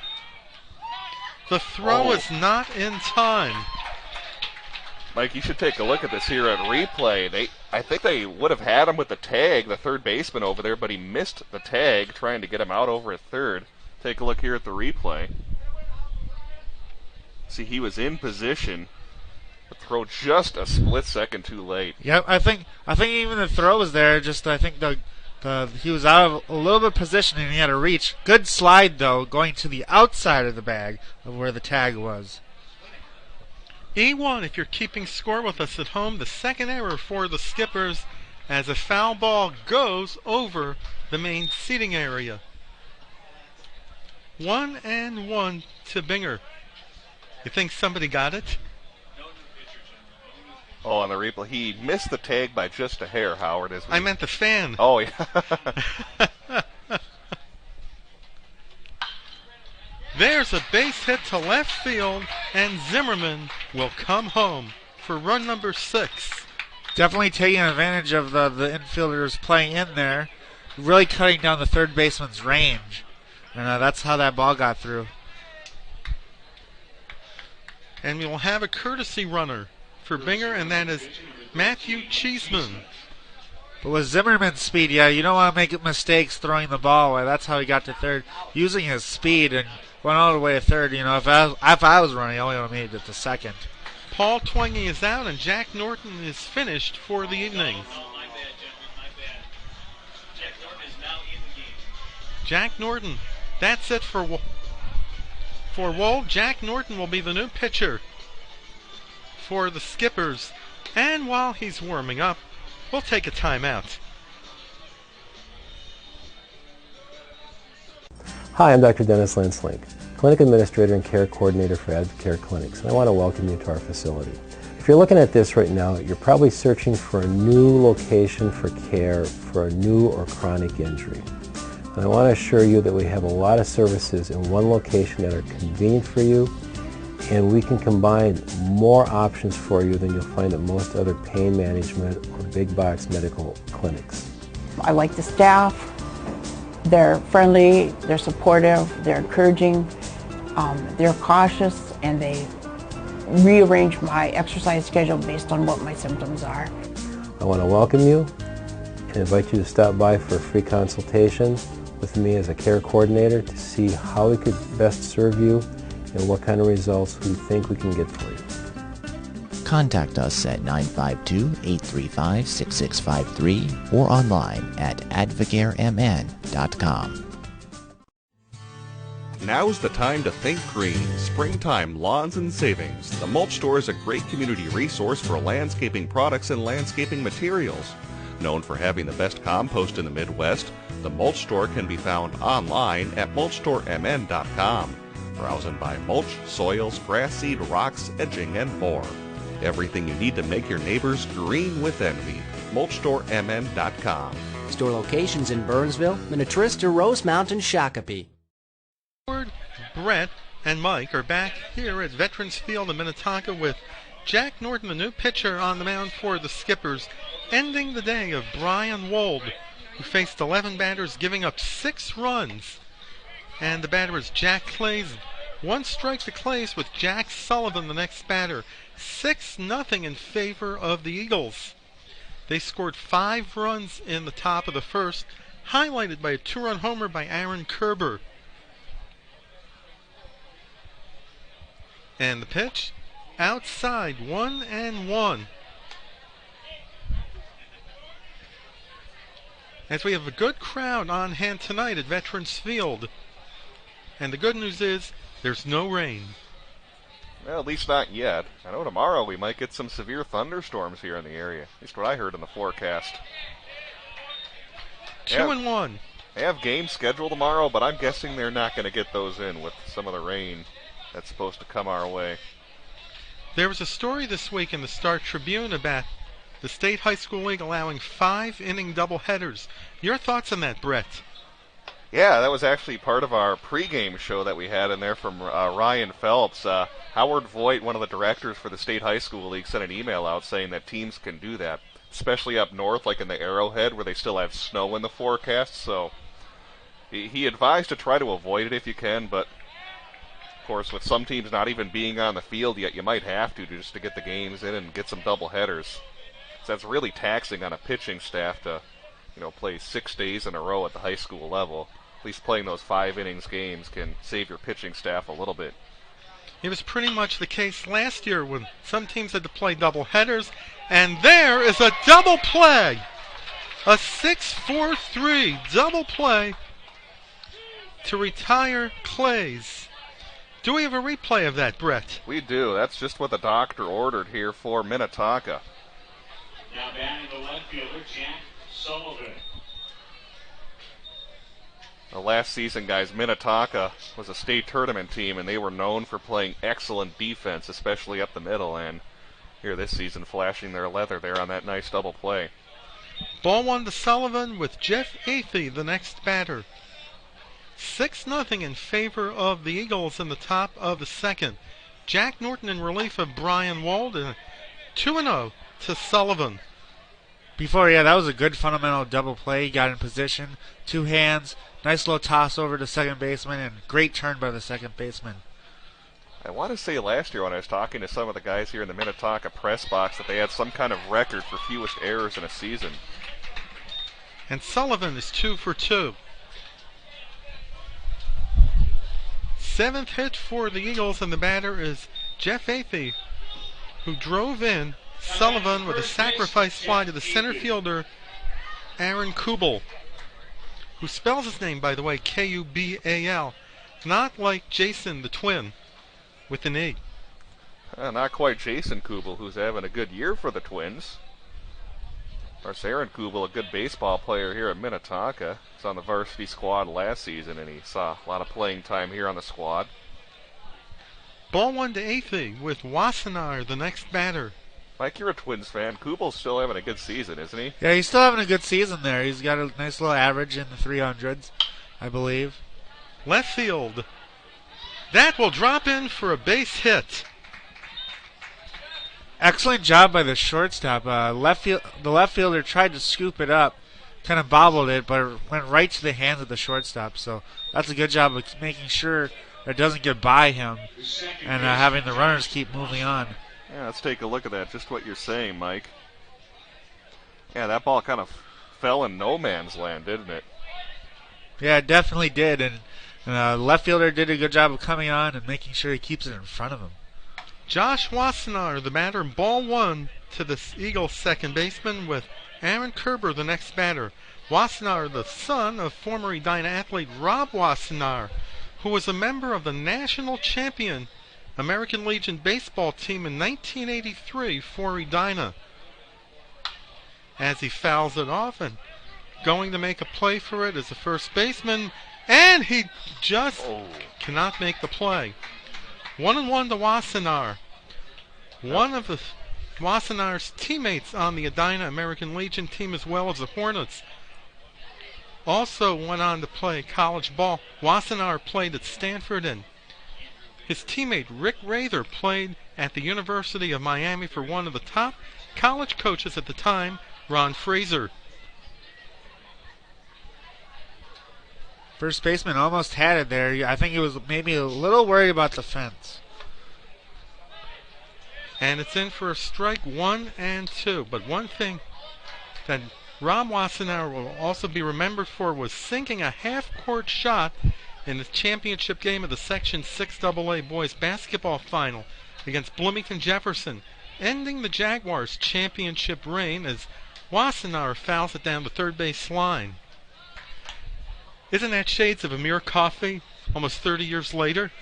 Speaker 11: The throw is not in time.
Speaker 1: Mike, you should take a look at this here at replay. I think they would have had him with the tag, the third baseman over there, but he missed the tag trying to get him out over at third. Take a look here at the replay. See, he was in position. The throw just a split second too late.
Speaker 12: Yep, I think even the throw was there. Just I think he was out of a little bit of position and he had to reach. Good slide though, going to the outside of the bag of where the tag was.
Speaker 11: E1, if you're keeping score with us at home, the second error for the Skippers as a foul ball goes over the main seating area. 1-1 to Binger. You think somebody got it?
Speaker 1: Oh, on the replay, he missed the tag by just a hair, Howard.
Speaker 11: I meant the fan.
Speaker 1: Oh, yeah.
Speaker 11: There's a base hit to left field, and Zimmerman will come home for run number 6.
Speaker 12: Definitely taking advantage of the infielders playing in there, really cutting down the third baseman's range. And that's how that ball got through.
Speaker 11: And we will have a courtesy runner for Binger, and that is Matthew Cheeseman.
Speaker 12: But with Zimmerman's speed, yeah, you don't want to make mistakes throwing the ball away. That's how he got to third, using his speed and went all the way to third. You know, if I was running, I only would have made it to second.
Speaker 11: Paul Twenge is out, and Jack Norton is finished for the evening. Jack Norton, that's it for Wold. Jack Norton will be the new pitcher for the Skippers. And while he's warming up, we'll take a timeout.
Speaker 16: Hi, I'm Dr. Dennis Lenslink, Clinic Administrator and Care Coordinator for Advocare Clinics, and I want to welcome you to our facility. If you're looking at this right now, you're probably searching for a new location for care for a new or chronic injury. And I want to assure you that we have a lot of services in one location that are convenient for you, and we can combine more options for you than you'll find at most other pain management or big box medical clinics.
Speaker 17: I like the staff. They're friendly, they're supportive, they're encouraging, they're cautious, and they rearrange my exercise schedule based on what my symptoms are.
Speaker 16: I want to welcome you and invite you to stop by for a free consultation with me as a care coordinator to see how we could best serve you and what kind of results we think we can get for you.
Speaker 18: Contact us at 952-835-6653 or online at advocaremn.com.
Speaker 5: Now's the time to think green. Springtime lawns and savings. The Mulch Store is a great community resource for landscaping products and landscaping materials. Known for having the best compost in the Midwest, the Mulch Store can be found online at mulchstoremn.com. Browse and buy mulch, soils, grass seed, rocks, edging, and more. Everything you need to make your neighbors green with envy. mulchstoremn.com.
Speaker 8: Store locations in Burnsville, Minnetonka, Rosemount, and Shakopee.
Speaker 11: Brett and Mike are back here at Veterans Field in Minnetonka with Jack Norton, the new pitcher, on the mound for the Skippers, ending the day of Brian Wold, who faced 11 batters, giving up 6 runs. And the batter is Jack Clays. 1 strike to Clays with Jack Sullivan, the next batter. 6-0 in favor of the Eagles. They scored 5 runs in the top of the first, highlighted by a 2-run homer by Aaron Kerber. And the pitch, outside, 1-1. As we have a good crowd on hand tonight at Veterans Field. And the good news is, there's no rain.
Speaker 1: Well, at least not yet. I know tomorrow we might get some severe thunderstorms here in the area. At least what I heard in the forecast.
Speaker 11: 2-1.
Speaker 1: They have games scheduled tomorrow, but I'm guessing they're not going to get those in with some of the rain that's supposed to come our way.
Speaker 11: There was a story this week in the Star Tribune about the State High School League allowing 5-inning doubleheaders. Your thoughts on that, Brett?
Speaker 1: Yeah, that was actually part of our pregame show that we had in there from Ryan Phelps. Howard Voigt, one of the directors for the State High School League, sent an email out saying that teams can do that, especially up north, like in the Arrowhead, where they still have snow in the forecast. So he advised to try to avoid it if you can, but of course, with some teams not even being on the field yet, you might have to just to get the games in and get some double headers. So that's really taxing on a pitching staff to, play 6 days in a row at the high school level. At least playing those 5 innings games can save your pitching staff a little bit.
Speaker 11: It was pretty much the case last year when some teams had to play double headers, and there is a double play. A 6-4-3 double play to retire Clays. Do we have a replay of that, Brett?
Speaker 1: We do. That's just what the doctor ordered here for Minnetonka.
Speaker 9: Now batting the left fielder, Jack Sullivan.
Speaker 1: Last season, guys, Minnetonka was a state tournament team, and they were known for playing excellent defense, especially up the middle. And here this season, flashing their leather there on that nice double play.
Speaker 11: Ball 1 to Sullivan with Jeff Athey, the next batter. 6-0 in favor of the Eagles in the top of the second. Jack Norton in relief of Brian Wald, and 2-0 to Sullivan.
Speaker 12: That was a good fundamental double play. He got in position, 2 hands, nice little toss over to second baseman, and great turn by the second baseman.
Speaker 1: I want to say last year when I was talking to some of the guys here in the Minnetonka press box that they had some kind of record for fewest errors in a season.
Speaker 11: And Sullivan is 2 for 2. 7th hit for the Eagles, and the batter is Jeff Athey, who drove in Sullivan with a sacrifice fly to the center fielder, Aaron Kubel, who spells his name, by the way, K-U-B-A-L, not like Jason the twin with an E.
Speaker 1: Not quite Jason Kubel, who's having a good year for the Twins. Of course, Aaron Kubel, a good baseball player here at Minnetonka. He's on the varsity squad last season, and he saw a lot of playing time here on the squad.
Speaker 11: Ball 1 to Athey with Wassenaar, the next batter.
Speaker 1: Mike, you're a Twins fan. Kubel's still having a good season, isn't he?
Speaker 12: Yeah, he's still having a good season there. He's got a nice little average in the 300s, I believe.
Speaker 11: Left field. That will drop in for a base hit.
Speaker 12: Excellent job by the shortstop. The left fielder tried to scoop it up, kind of bobbled it, but it went right to the hands of the shortstop. So that's a good job of making sure it doesn't get by him and having the runners keep moving on.
Speaker 1: Yeah, let's take a look at that, just what you're saying, Mike. Yeah, that ball kind of fell in no man's land, didn't it?
Speaker 12: Yeah, it definitely did, and left fielder did a good job of coming on and making sure he keeps it in front of him.
Speaker 11: Josh Wassenaar, the batter, ball 1 to the Eagles second baseman with Aaron Kerber, the next batter. Wassenaar, the son of former Edina athlete Rob Wassenaar, who was a member of the national champion American Legion baseball team in 1983 for Edina. As he fouls it off and going to make a play for it is the first baseman, and he just cannot make the play. 1-1 to Wassenaar. One of the Wassenaar's teammates on the Edina American Legion team, as well as the Hornets, also went on to play college ball. Wassenaar played at Stanford, and his teammate Rick Rather played at the University of Miami for one of the top college coaches at the time, Ron Fraser.
Speaker 12: First baseman almost had it there. I think he was maybe a little worried about the fence.
Speaker 11: And it's in for a strike 1 and 2. But one thing that Rob Wassenaar will also be remembered for was sinking a half-court shot in the championship game of the Section 6 AA boys basketball final against Bloomington Jefferson, ending the Jaguars' championship reign as Wassenaar fouls it down the third base line. Isn't that shades of Amir Coffey almost 30 years later?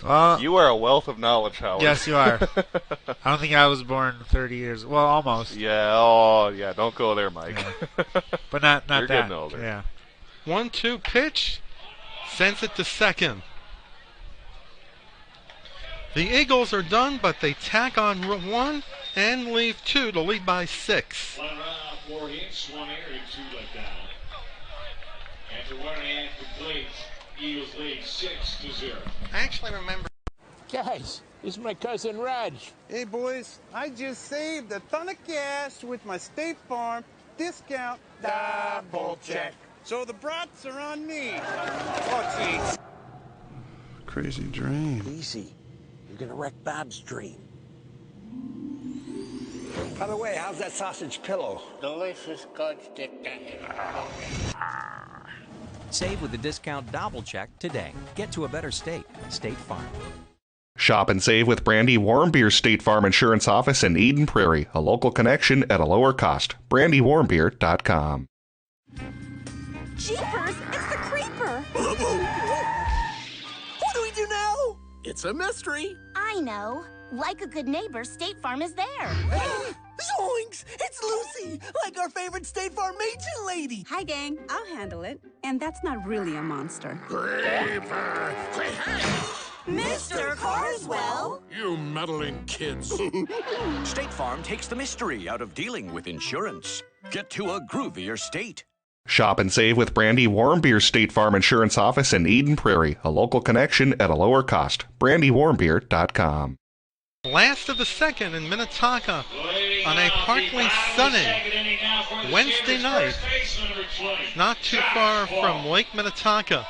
Speaker 1: You are a wealth of knowledge, Howard.
Speaker 12: Yes, you are. I don't think I was born 30 years. Well, almost.
Speaker 1: Yeah, don't go there, Mike.
Speaker 12: Yeah. But not
Speaker 1: You're
Speaker 12: that.
Speaker 1: getting older.
Speaker 12: Yeah.
Speaker 11: 1-2 pitch. Sends it to second. The Eagles are done, but they tack on one and leave two to lead by 6.
Speaker 9: 1 run, 4 hits, 1 error, 2 let down. After 1.5 complete, Eagles lead 6-0.
Speaker 11: I actually remember.
Speaker 14: Guys, this is my cousin Raj.
Speaker 13: Hey, boys, I just saved a ton of cash with my State Farm discount double check. So the brats are on me. Oh, geez.
Speaker 19: Crazy dream.
Speaker 14: Easy. You're gonna wreck Bob's dream. By the way, how's that sausage pillow? Delicious, good stick.
Speaker 15: Save with the discount double check today. Get to a better state. State Farm.
Speaker 5: Shop and save with Brandy Warmbeer State Farm Insurance Office in Eden Prairie. A local connection at a lower cost. BrandyWarmbeer.com.
Speaker 20: Jeepers, it's the creeper!
Speaker 21: What do we do now? It's a mystery.
Speaker 20: I know. Like a good neighbor, State Farm is there.
Speaker 21: Zoinks! It's Lucy, like our favorite State Farm agent lady.
Speaker 22: Hi, gang. I'll handle it. And that's not really a monster.
Speaker 21: Creeper!
Speaker 20: Mr. Carswell!
Speaker 21: You meddling kids.
Speaker 23: State Farm takes the mystery out of dealing with insurance. Get to a groovier state.
Speaker 5: Shop and save with Brandy Warmbeer State Farm Insurance Office in Eden Prairie. A local connection at a lower cost. BrandyWarmbeer.com.
Speaker 11: Last of the second in Minnetonka on a partly sunny Wednesday night, not too far from Lake Minnetonka.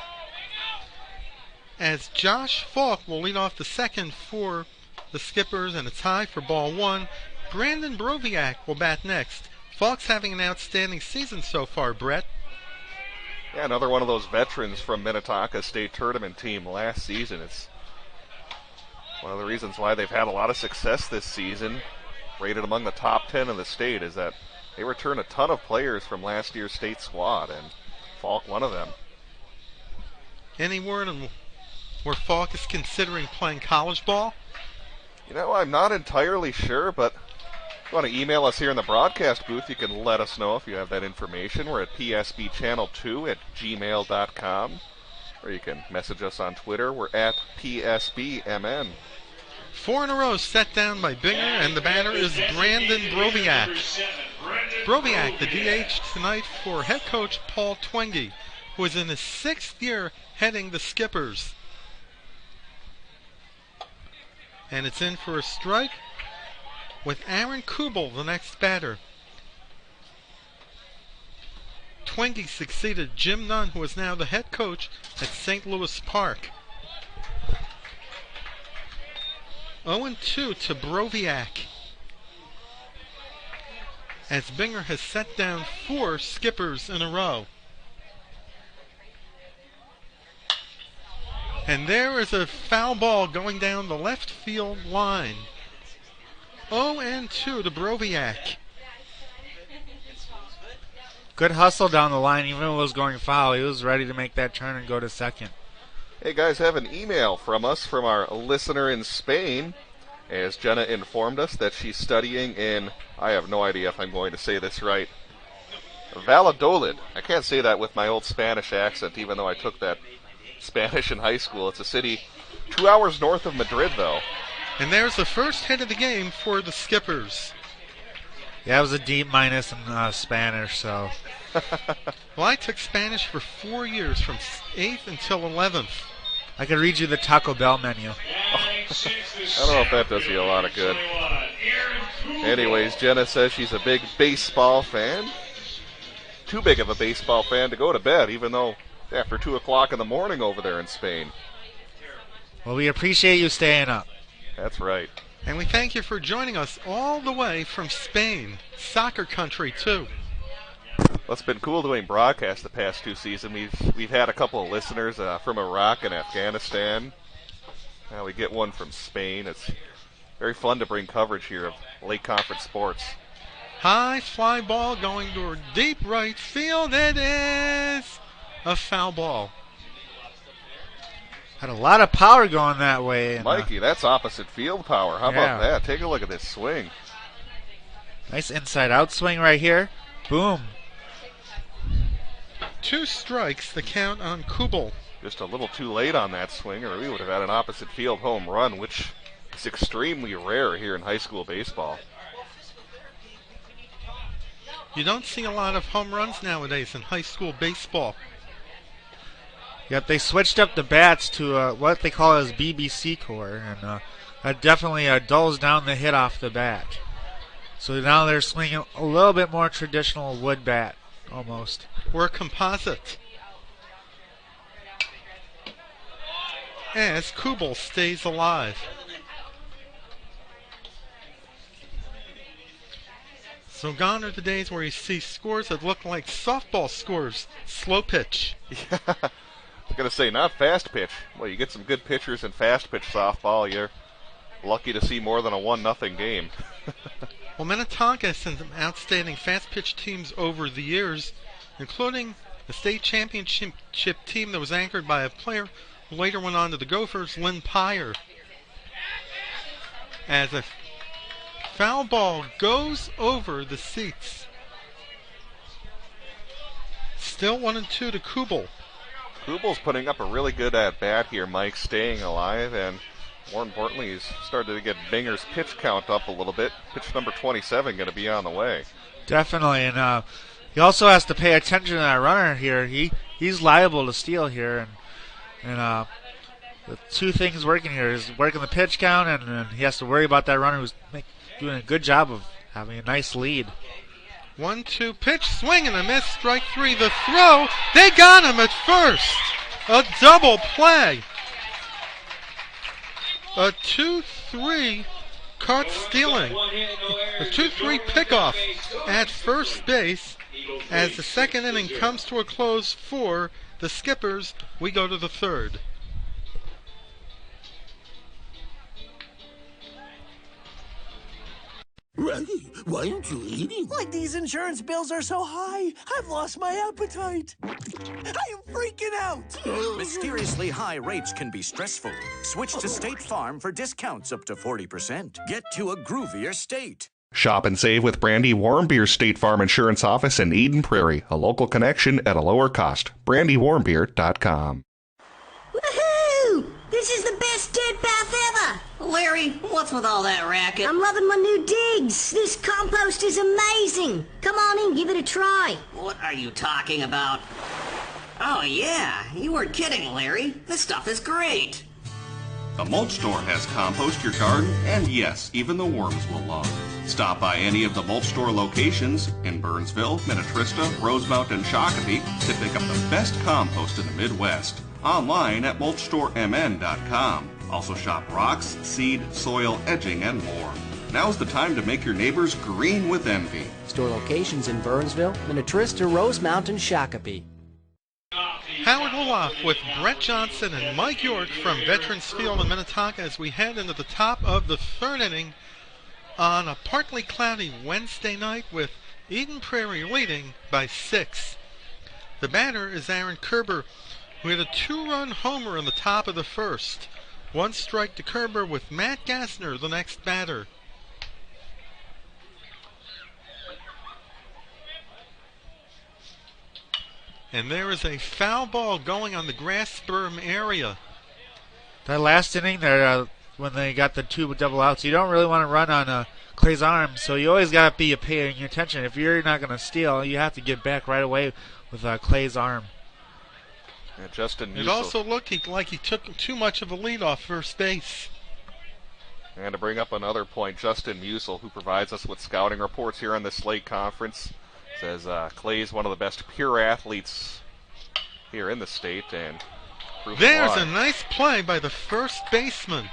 Speaker 11: As Josh Falk will lead off the second for the Skippers and a tie for ball 1. Brandon Broviak will bat next. Falk's having an outstanding season so far, Brett.
Speaker 1: Yeah, another one of those veterans from Minnetonka State Tournament team last season. It's one of the reasons why they've had a lot of success this season, rated among the top 10 in the state, is that they return a ton of players from last year's state squad, and Falk one of them.
Speaker 11: Any word on where Falk is considering playing college ball?
Speaker 1: You know, I'm not entirely sure, but if you want to email us here in the broadcast booth, you can let us know if you have that information. We're at psbchannel2@gmail.com, or you can message us on Twitter. We're at PSBMN.
Speaker 11: 4 in a row set down by Binger, and the batter is Brandon Broviak. Broviak, the DH tonight for head coach Paul Twenge, who is in his 6th year heading the Skippers. And it's in for a strike with Aaron Kubel, the next batter. Twenge succeeded Jim Nunn, who is now the head coach at St. Louis Park. 0-2 to Broviak, as Binger has set down 4 Skippers in a row. And there is a foul ball going down the left field line. 0-2 to Broviak.
Speaker 12: Good hustle down the line, even though it was going foul. He was ready to make that turn and go to second.
Speaker 1: Hey guys, have an email from us from our listener in Spain, as Jenna informed us that she's studying in, I have no idea if I'm going to say this right, Valladolid. I can't say that with my old Spanish accent, even though I took that Spanish in high school. It's a city 2 hours north of Madrid, though.
Speaker 11: And there's the first hit of the game for the Skippers.
Speaker 12: Yeah, it was a deep minus in Spanish, so.
Speaker 11: Well, I took Spanish for 4 years, from 8th until 11th.
Speaker 12: I could read you the Taco Bell menu.
Speaker 1: I don't know if that does you a lot of good. Anyways, Jenna says she's a big baseball fan. Too big of a baseball fan to go to bed, even though after 2 o'clock in the morning over there in Spain.
Speaker 12: Well, we appreciate you staying up.
Speaker 1: That's right.
Speaker 11: And we thank you for joining us all the way from Spain, soccer country too.
Speaker 1: Well, it's been cool doing broadcasts the past 2 seasons. We've had a couple of listeners from Iraq and Afghanistan. Now we get one from Spain. It's very fun to bring coverage here of Lake Conference sports.
Speaker 11: High fly ball going to deep right field. It is a foul ball.
Speaker 12: Had a lot of power going that way.
Speaker 1: Mikey, that's opposite field power. How about that? Take a look at this swing.
Speaker 12: Nice inside-out swing right here. Boom.
Speaker 11: 2 strikes, the count on Kubel.
Speaker 1: Just a little too late on that swing, or we would have had an opposite field home run, which It's extremely rare here in high school baseball.
Speaker 11: You don't see a lot of home runs nowadays in high school baseball.
Speaker 12: Yep, they switched up the bats to what they call as BBC core, and that definitely dulls down the hit off the bat. So now they're swinging a little bit more traditional wood bat, almost.
Speaker 11: Or composite. As Kubel stays alive. So gone are the days where you see scores that look like softball scores. Slow pitch.
Speaker 1: Yeah. I was going to say, not fast pitch. Well, you get some good pitchers in fast pitch softball. You're lucky to see more than a 1-0 game.
Speaker 11: Well, Minnetonka has some outstanding fast pitch teams over the years, including the state championship team that was anchored by a player who later went on to the Gophers, Lynn Pyer. As a foul ball goes over the seats. Still 1-2 to Kubel.
Speaker 1: Kubel's putting up a really good at-bat here, Mike, staying alive, and more importantly, he's started to get Binger's pitch count up a little bit. Pitch number 27 going to be on the way.
Speaker 12: Definitely, and he also has to pay attention to that runner here. He's liable to steal here, and the two things working here is working the pitch count, and he has to worry about that runner who's doing a good job of having a nice lead.
Speaker 11: 1-2 pitch, swing and a miss, strike three. The throw, they got him at first. A double play. A 2-3 caught stealing. A 2-3 pickoff at first base. As the second inning comes to a close for the Skippers, we go to the third.
Speaker 21: Reggie, why aren't you eating? Like these insurance bills are so high, I've lost my appetite. I am freaking out.
Speaker 23: Mysteriously high rates can be stressful. Switch to State Farm for discounts up to 40%. Get to a groovier state.
Speaker 5: Shop and save with Brandy Warmbier State Farm Insurance Office in Eden Prairie, a local connection at a lower cost. BrandyWarmbier.com.
Speaker 3: Woohoo! This is the best dirt bath ever! Larry, what's with all that racket? I'm loving my new digs. This compost is amazing. Come on in, give it a try. What are you talking about? Oh yeah, you weren't kidding, Larry. This stuff is great.
Speaker 5: The Mulch Store has compost your garden, and yes, even the worms will love. Stop by any of the Mulch Store locations in Burnsville, Minnetonka, Rosemount, and Shakopee to pick up the best compost in the Midwest. Online at mulchstoremn.com. Also shop rocks, seed, soil, edging, and more. Now's the time to make your neighbors green with envy.
Speaker 8: Store locations in Burnsville, Minnetonka, Rosemount, and Shakopee.
Speaker 11: Howard Olaf with Brett Johnson and Mike York from Veterans Field in Minnetonka as we head into the top of the third inning on a partly cloudy Wednesday night with Eden Prairie leading by 6. The batter is Aaron Kerber, who had a 2-run homer in the top of the first. 1 strike to Kerber with Matt Gassner, the next batter. And there is a foul ball going on the grass berm area.
Speaker 12: That last inning there, when they got the 2 double outs, you don't really want to run on Clay's arm, so you always got to be paying attention. If you're not going to steal, you have to get back right away with Clay's arm.
Speaker 1: Yeah, Justin
Speaker 11: It also looked like he took too much of a lead off first base.
Speaker 1: And to bring up another point, Justin Musil, who provides us with scouting reports here on the Slate Conference, says Clay's one of the best pure athletes here in the state, and
Speaker 11: there's a nice play by the first baseman,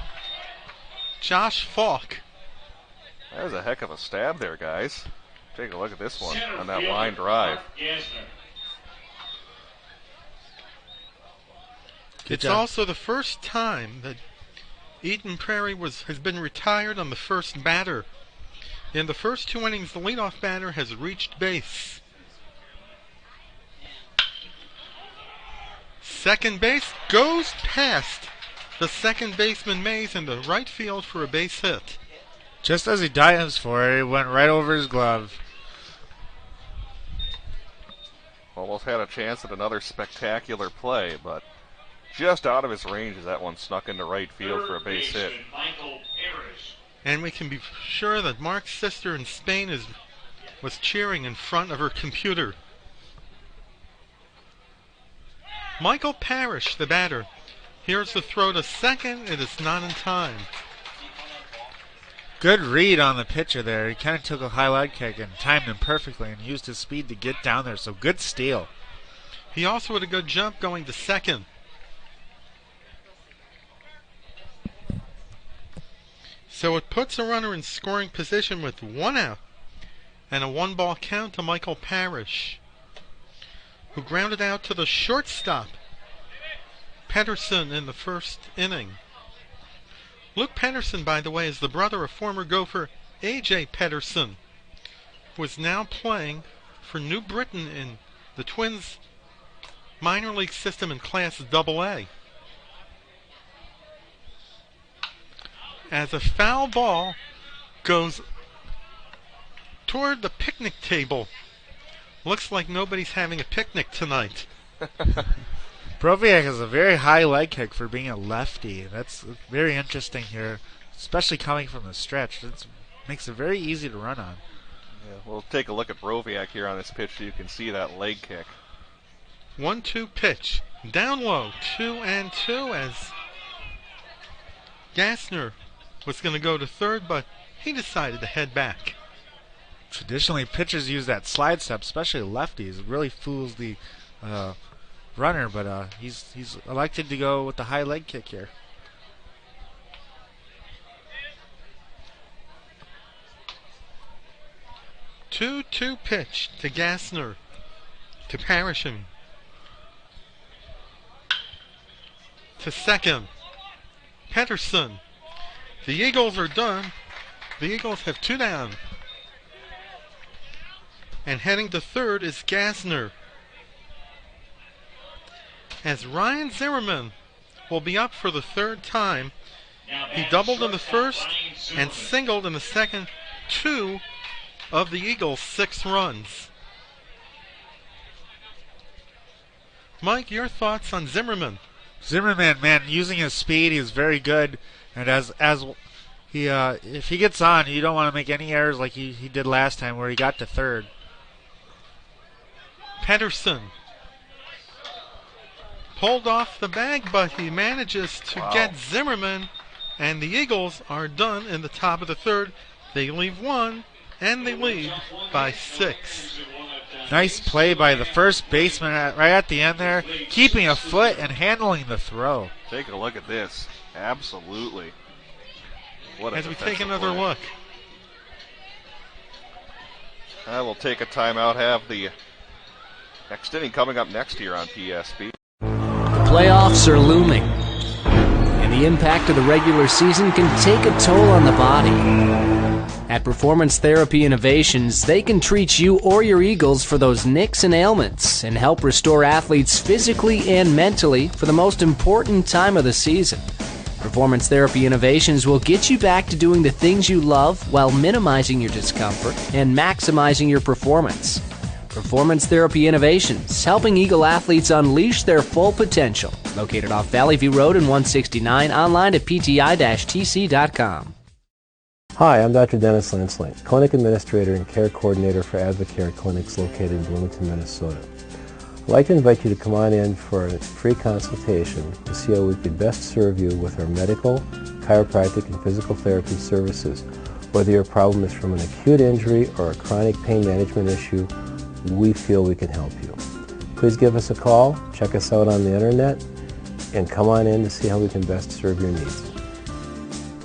Speaker 11: Josh Falk.
Speaker 1: That was a heck of a stab there, guys. Take a look at this one on that line drive.
Speaker 11: It's also the first time that Eden Prairie has been retired on the first batter. In the first 2 innings, the leadoff batter has reached base. Second base goes past the second baseman Mays into right field for a base hit.
Speaker 12: Just as he dives for it, it went right over his glove.
Speaker 1: Almost had a chance at another spectacular play, but just out of his range as that one snuck into right field for a base hit.
Speaker 11: And we can be sure that Mark's sister in Spain was cheering in front of her computer. Michael Parrish, the batter. Here's the throw to second. It is not in time.
Speaker 12: Good read on the pitcher there. He kind of took a high leg kick and timed him perfectly and used his speed to get down there. So good steal.
Speaker 11: He also had a good jump going to second. So it puts a runner in scoring position with 1 out and a 1-ball count to Michael Parrish, who grounded out to the shortstop, Pedersen, in the first inning. Luke Pedersen, by the way, is the brother of former Gopher A.J. Pedersen, who is now playing for New Britain in the Twins minor league system in Class AA. As a foul ball goes toward the picnic table. Looks like nobody's having a picnic tonight.
Speaker 12: Broviak has a very high leg kick for being a lefty. That's very interesting here, especially coming from the stretch. It makes it very easy to run on.
Speaker 1: Yeah, we'll take a look at Broviak here on this pitch so you can see that leg kick.
Speaker 11: 1-2 pitch. Down low. 2-2 as Gassner was going to go to third, but he decided to head back.
Speaker 12: Traditionally, pitchers use that slide step, especially lefties. It really fools the runner, but he's elected to go with the high leg kick here.
Speaker 11: Two pitch to Gassner, to Parisham, to second, Pedersen. The Eagles are done. The Eagles have 2 down. And heading to third is Gassner, as Ryan Zimmerman will be up for the 3rd time. He doubled in the first and singled in the second 2 of the Eagles' 6 runs. Mike, your thoughts on Zimmerman?
Speaker 12: Zimmerman, man, using his speed, he's very good. And as he if he gets on, you don't want to make any errors like he did last time where he got to third.
Speaker 11: Pedersen pulled off the bag, but he manages to get Zimmerman, and the Eagles are done in the top of the 3rd. They leave 1, and they lead by 6.
Speaker 12: Nice play by the first baseman right at the end there, keeping a foot and handling the throw.
Speaker 1: Take a look at this. Absolutely. What a
Speaker 11: As we take
Speaker 1: defensive
Speaker 11: another
Speaker 1: play.
Speaker 11: look.
Speaker 1: I will take a timeout, have the next inning coming up next here on PSP.
Speaker 8: The playoffs are looming, and the impact of the regular season can take a toll on the body. At Performance Therapy Innovations, they can treat you or your Eagles for those nicks and ailments and help restore athletes physically and mentally for the most important time of the season. Performance Therapy Innovations will get you back to doing the things you love while minimizing your discomfort and maximizing your performance. Performance Therapy Innovations, helping Eagle athletes unleash their full potential. Located off Valley View Road and 169, online at pti-tc.com.
Speaker 16: Hi, I'm Dr. Dennis Lanslink, Clinic Administrator and Care Coordinator for Advocare Clinics located in Bloomington, Minnesota. I'd like to invite you to come on in for a free consultation to see how we could best serve you with our medical, chiropractic, and physical therapy services. Whether your problem is from an acute injury or a chronic pain management issue, we feel we can help you. Please give us a call, check us out on the internet, and come on in to see how we can best serve your needs.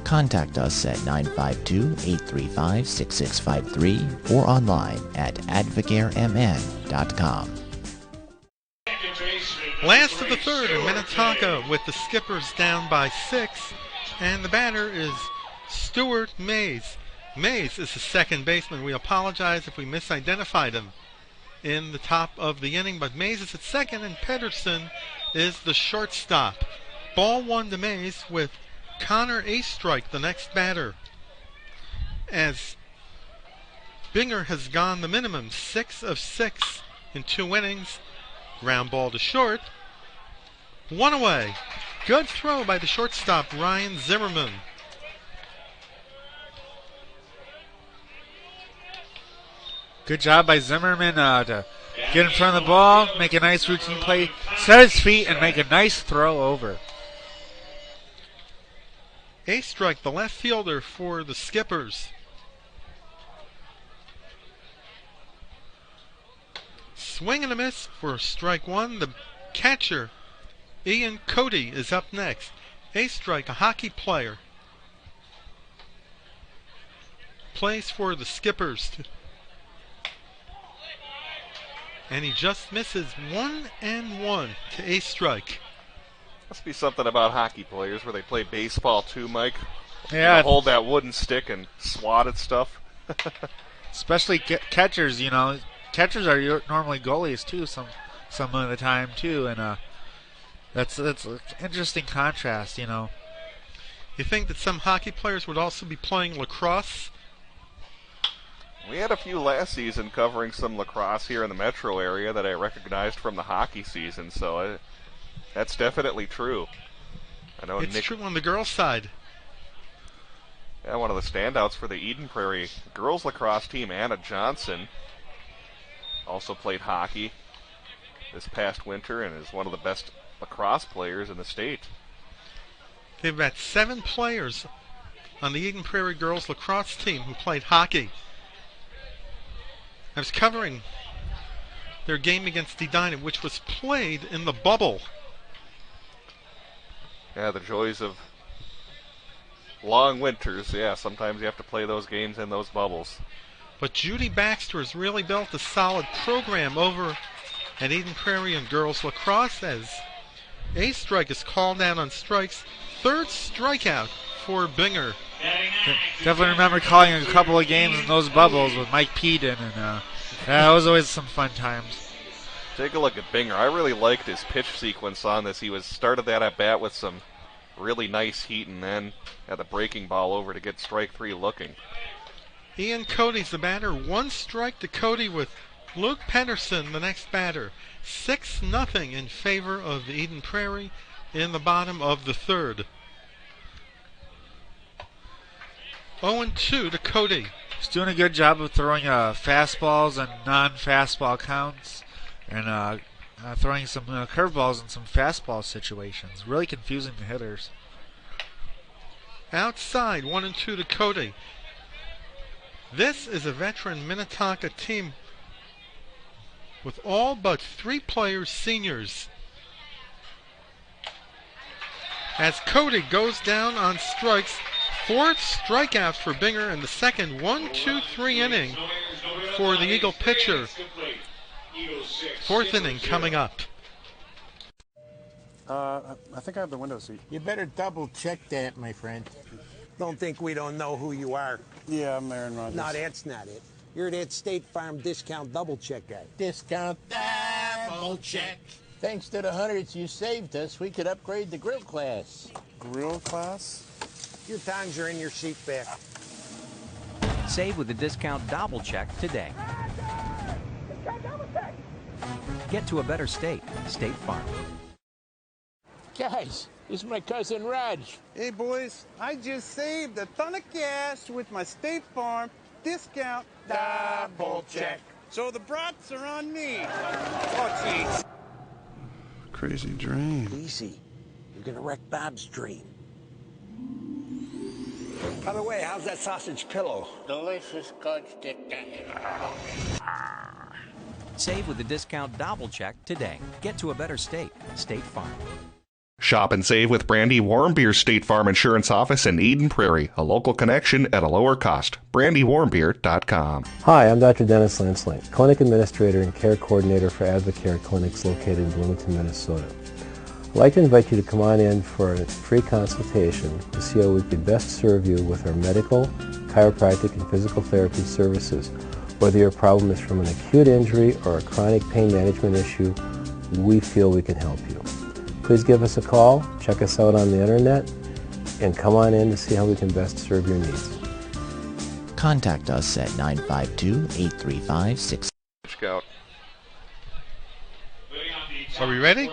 Speaker 18: Contact us at 952-835-6653 or online at advocaremn.com.
Speaker 11: Last of the 3rd in Minnetonka with the Skippers down by 6, and the batter is Stuart Mays. Mays is the second baseman. We apologize if we misidentified him in the top of the inning, but Mays is at second and Pedersen is the shortstop. Ball 1 to Mays with Connor Astrike, the next batter, as Binger has gone the minimum, 6 of 6 in 2 innings. Ground ball to short. 1 away. Good throw by the shortstop, Ryan Zimmerman.
Speaker 12: Good job by Zimmerman to get in front of the ball, make a nice routine play, set his feet, and make a nice throw over.
Speaker 11: A strike, the left fielder for the Skippers. Swing and a miss for strike one. The catcher, Ian Cody, is up next. A strike, a hockey player. Plays for the Skippers. And he just misses 1-1 to a strike.
Speaker 1: Must be something about hockey players where they play baseball too, Mike.
Speaker 12: Yeah.
Speaker 1: You know, hold that wooden stick and swat at stuff.
Speaker 12: Especially catchers, you know. Catchers are normally goalies too, some of the time too, and that's an interesting contrast, you know.
Speaker 11: You think that some hockey players would also be playing lacrosse?
Speaker 1: We had a few last season covering some lacrosse here in the metro area that I recognized from the hockey season, so that's definitely true. I know
Speaker 11: it's
Speaker 1: Nick,
Speaker 11: true on the girls' side.
Speaker 1: Yeah, one of the standouts for the Eden Prairie girls lacrosse team, Anna Johnson, also played hockey this past winter and is one of the best lacrosse players in the state.
Speaker 11: They've got 7 players on the Eden Prairie girls lacrosse team who played hockey. I was covering their game against Edina, which was played in the bubble.
Speaker 1: Yeah, the joys of long winters. Yeah, sometimes you have to play those games in those bubbles.
Speaker 11: But Judy Baxter has really built a solid program over at Eden Prairie in girls lacrosse as a strike is called out on strikes. 3rd strikeout for Binger.
Speaker 12: Definitely remember calling a couple of games in those bubbles with Mike Peden, and that was always some fun times.
Speaker 1: Take a look at Binger. I really liked his pitch sequence on this. He started that at bat with some really nice heat and then had the breaking ball over to get strike 3 looking.
Speaker 11: Ian Cody's the batter. 1 strike to Cody with Luke Pedersen, the next batter. 6-0 in favor of Eden Prairie in the bottom of the 3rd. 0-2 to Cody.
Speaker 12: He's doing a good job of throwing fastballs and non-fastball counts, and throwing some curveballs in some fastball situations. Really confusing the hitters.
Speaker 11: Outside, 1-2 to Cody. This is a veteran Minnetonka team with all but 3 players seniors. As Cody goes down on strikes, 4th strikeout for Binger in the second 1-2-3 inning for the Eagle pitcher. 4th inning coming up.
Speaker 19: I think I have the window seat.
Speaker 14: You better double check that, my friend.
Speaker 4: Don't think we don't know who you are.
Speaker 19: Yeah, I'm Aaron Rodgers.
Speaker 4: No, that's not it. You're that State Farm discount double check guy.
Speaker 14: Discount double check. Thanks to the hundreds you saved us, we could upgrade the grill class.
Speaker 19: Grill class?
Speaker 4: Your tongs are in your seat back.
Speaker 15: Save with the discount double check today. Get to a better state. State Farm.
Speaker 14: Guys, this is my cousin Raj.
Speaker 13: Hey, boys, I just saved a ton of cash with my State Farm discount double check. So the brats are on me. Oh, jeez.
Speaker 19: Crazy dream.
Speaker 4: Easy. You're going to wreck Bob's dream. By the way, how's that sausage pillow?
Speaker 14: Delicious, good stick.
Speaker 15: Save with the discount double check today. Get to a better state. State Farm.
Speaker 5: Shop and save with Brandy Warmbeer's State Farm Insurance Office in Eden Prairie, a local connection at a lower cost. BrandyWarmbeer.com.
Speaker 16: Hi, I'm Dr. Dennis Lansley, Clinic Administrator and Care Coordinator for Advocare Clinics located in Bloomington, Minnesota. I'd like to invite you to come on in for a free consultation to see how we could best serve you with our medical, chiropractic, and physical therapy services. Whether your problem is from an acute injury or a chronic pain management issue, we feel we can help you. Please give us a call, check us out on the internet, and come on in to see how we can best serve your needs.
Speaker 18: Contact us at 952-835-6.
Speaker 11: Are we ready?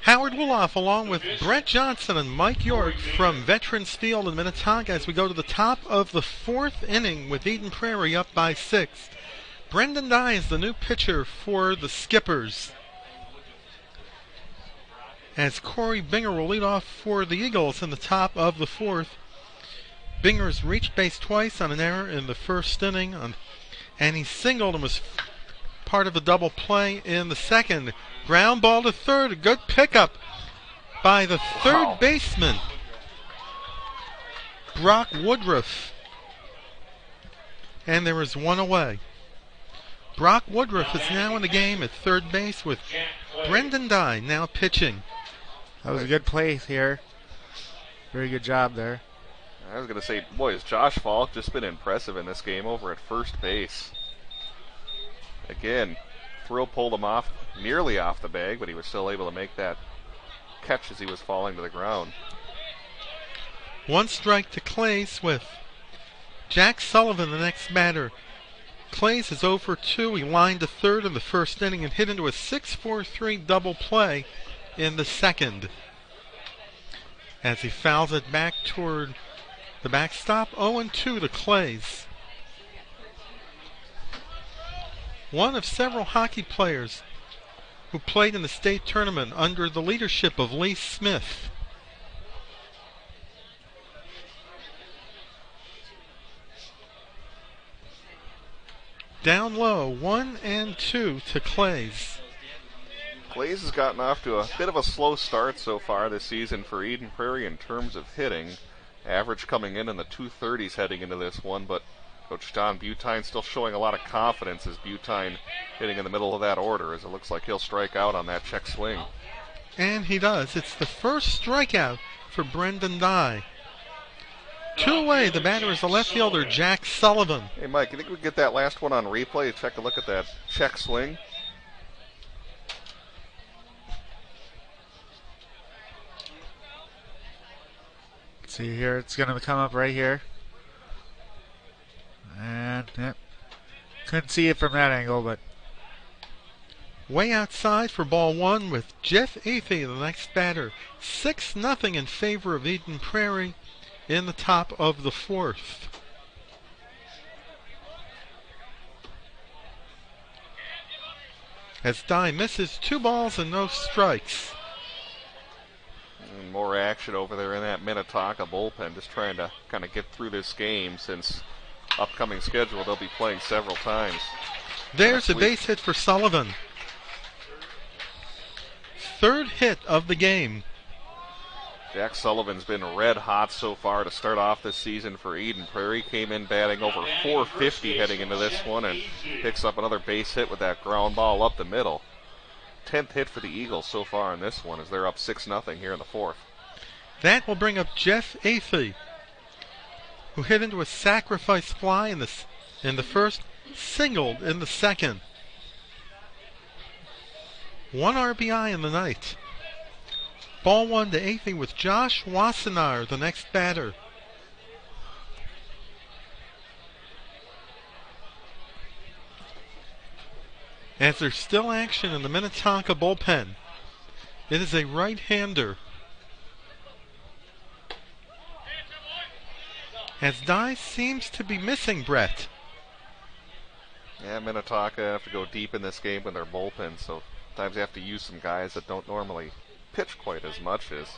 Speaker 11: Howard Willoff along with Brett Johnson and Mike York from Veterans Field in Minnetonka as we go to the top of the 4th inning with Eden Prairie up by 6. Brendan Dye is the new pitcher for the Skippers, as Corey Binger will lead off for the Eagles in the top of the 4th. Binger's reached base twice on an error in the first inning, and he singled and was part of a double play in the second. Ground ball to third, a good pickup by the third baseman, Brock Woodruff. And there is one away. Brock Woodruff is now in the game at third base with Brendan Dye now pitching.
Speaker 12: That was a good play here. Very good job there.
Speaker 1: I was going to say, boy, has Josh Falk just been impressive in this game over at first base. Again, Thrill pulled him off, nearly off the bag, but he was still able to make that catch as he was falling to the ground.
Speaker 11: One strike to Clays with Jack Sullivan, the next batter. Clays is 0 for 2. He lined to third in the first inning and hit into a 6-4-3 double play in the second. As he fouls it back toward the backstop, 0-2 to Clays. One of several hockey players who played in the state tournament under the leadership of Lee Smith. Down low, 1-2 to Clays.
Speaker 1: Clays has gotten off to a bit of a slow start so far this season for Eden Prairie in terms of hitting. Average coming in the 230s heading into this one, but Coach Don Butine still showing a lot of confidence as Butine hitting in the middle of that order, as it looks like he'll strike out on that check swing.
Speaker 11: And he does. It's the first strikeout for Brendan Dye. 2 away, the batter is the left fielder, Jack Sullivan.
Speaker 1: Hey, Mike, you think we can get that last one on replay? Check a look at that check swing.
Speaker 12: Let's see here, it's going to come up right here. And yep. Couldn't see it from that angle, but
Speaker 11: way outside for ball 1 with Jeff Athey, the next batter. 6-0 in favor of Eden Prairie in the top of the 4th. As Dye misses 2 balls and no strikes.
Speaker 1: And more action over there in that Minnetonka bullpen, just trying to kind of get through this game since upcoming schedule they'll be playing several times.
Speaker 11: There's a base hit for Sullivan. 3rd hit of the game.
Speaker 1: Jack Sullivan's been red hot so far to start off this season for Eden Prairie. Came in batting over 450 heading into this one and picks up another base hit with that ground ball up the middle. 10th hit for the Eagles so far in this one as they're up 6-0 here in the 4th.
Speaker 11: That will bring up Jeff Athey, who hit into a sacrifice fly in the first, singled in the second. 1 RBI in the night. Ball 1 to Athey with Josh Wassenaar, the next batter. As there's still action in the Minnetonka bullpen, it is a right-hander. As Dye seems to be missing Brett.
Speaker 1: Yeah, Minnetonka have to go deep in this game with their bullpen, so sometimes they have to use some guys that don't normally pitch quite as much as.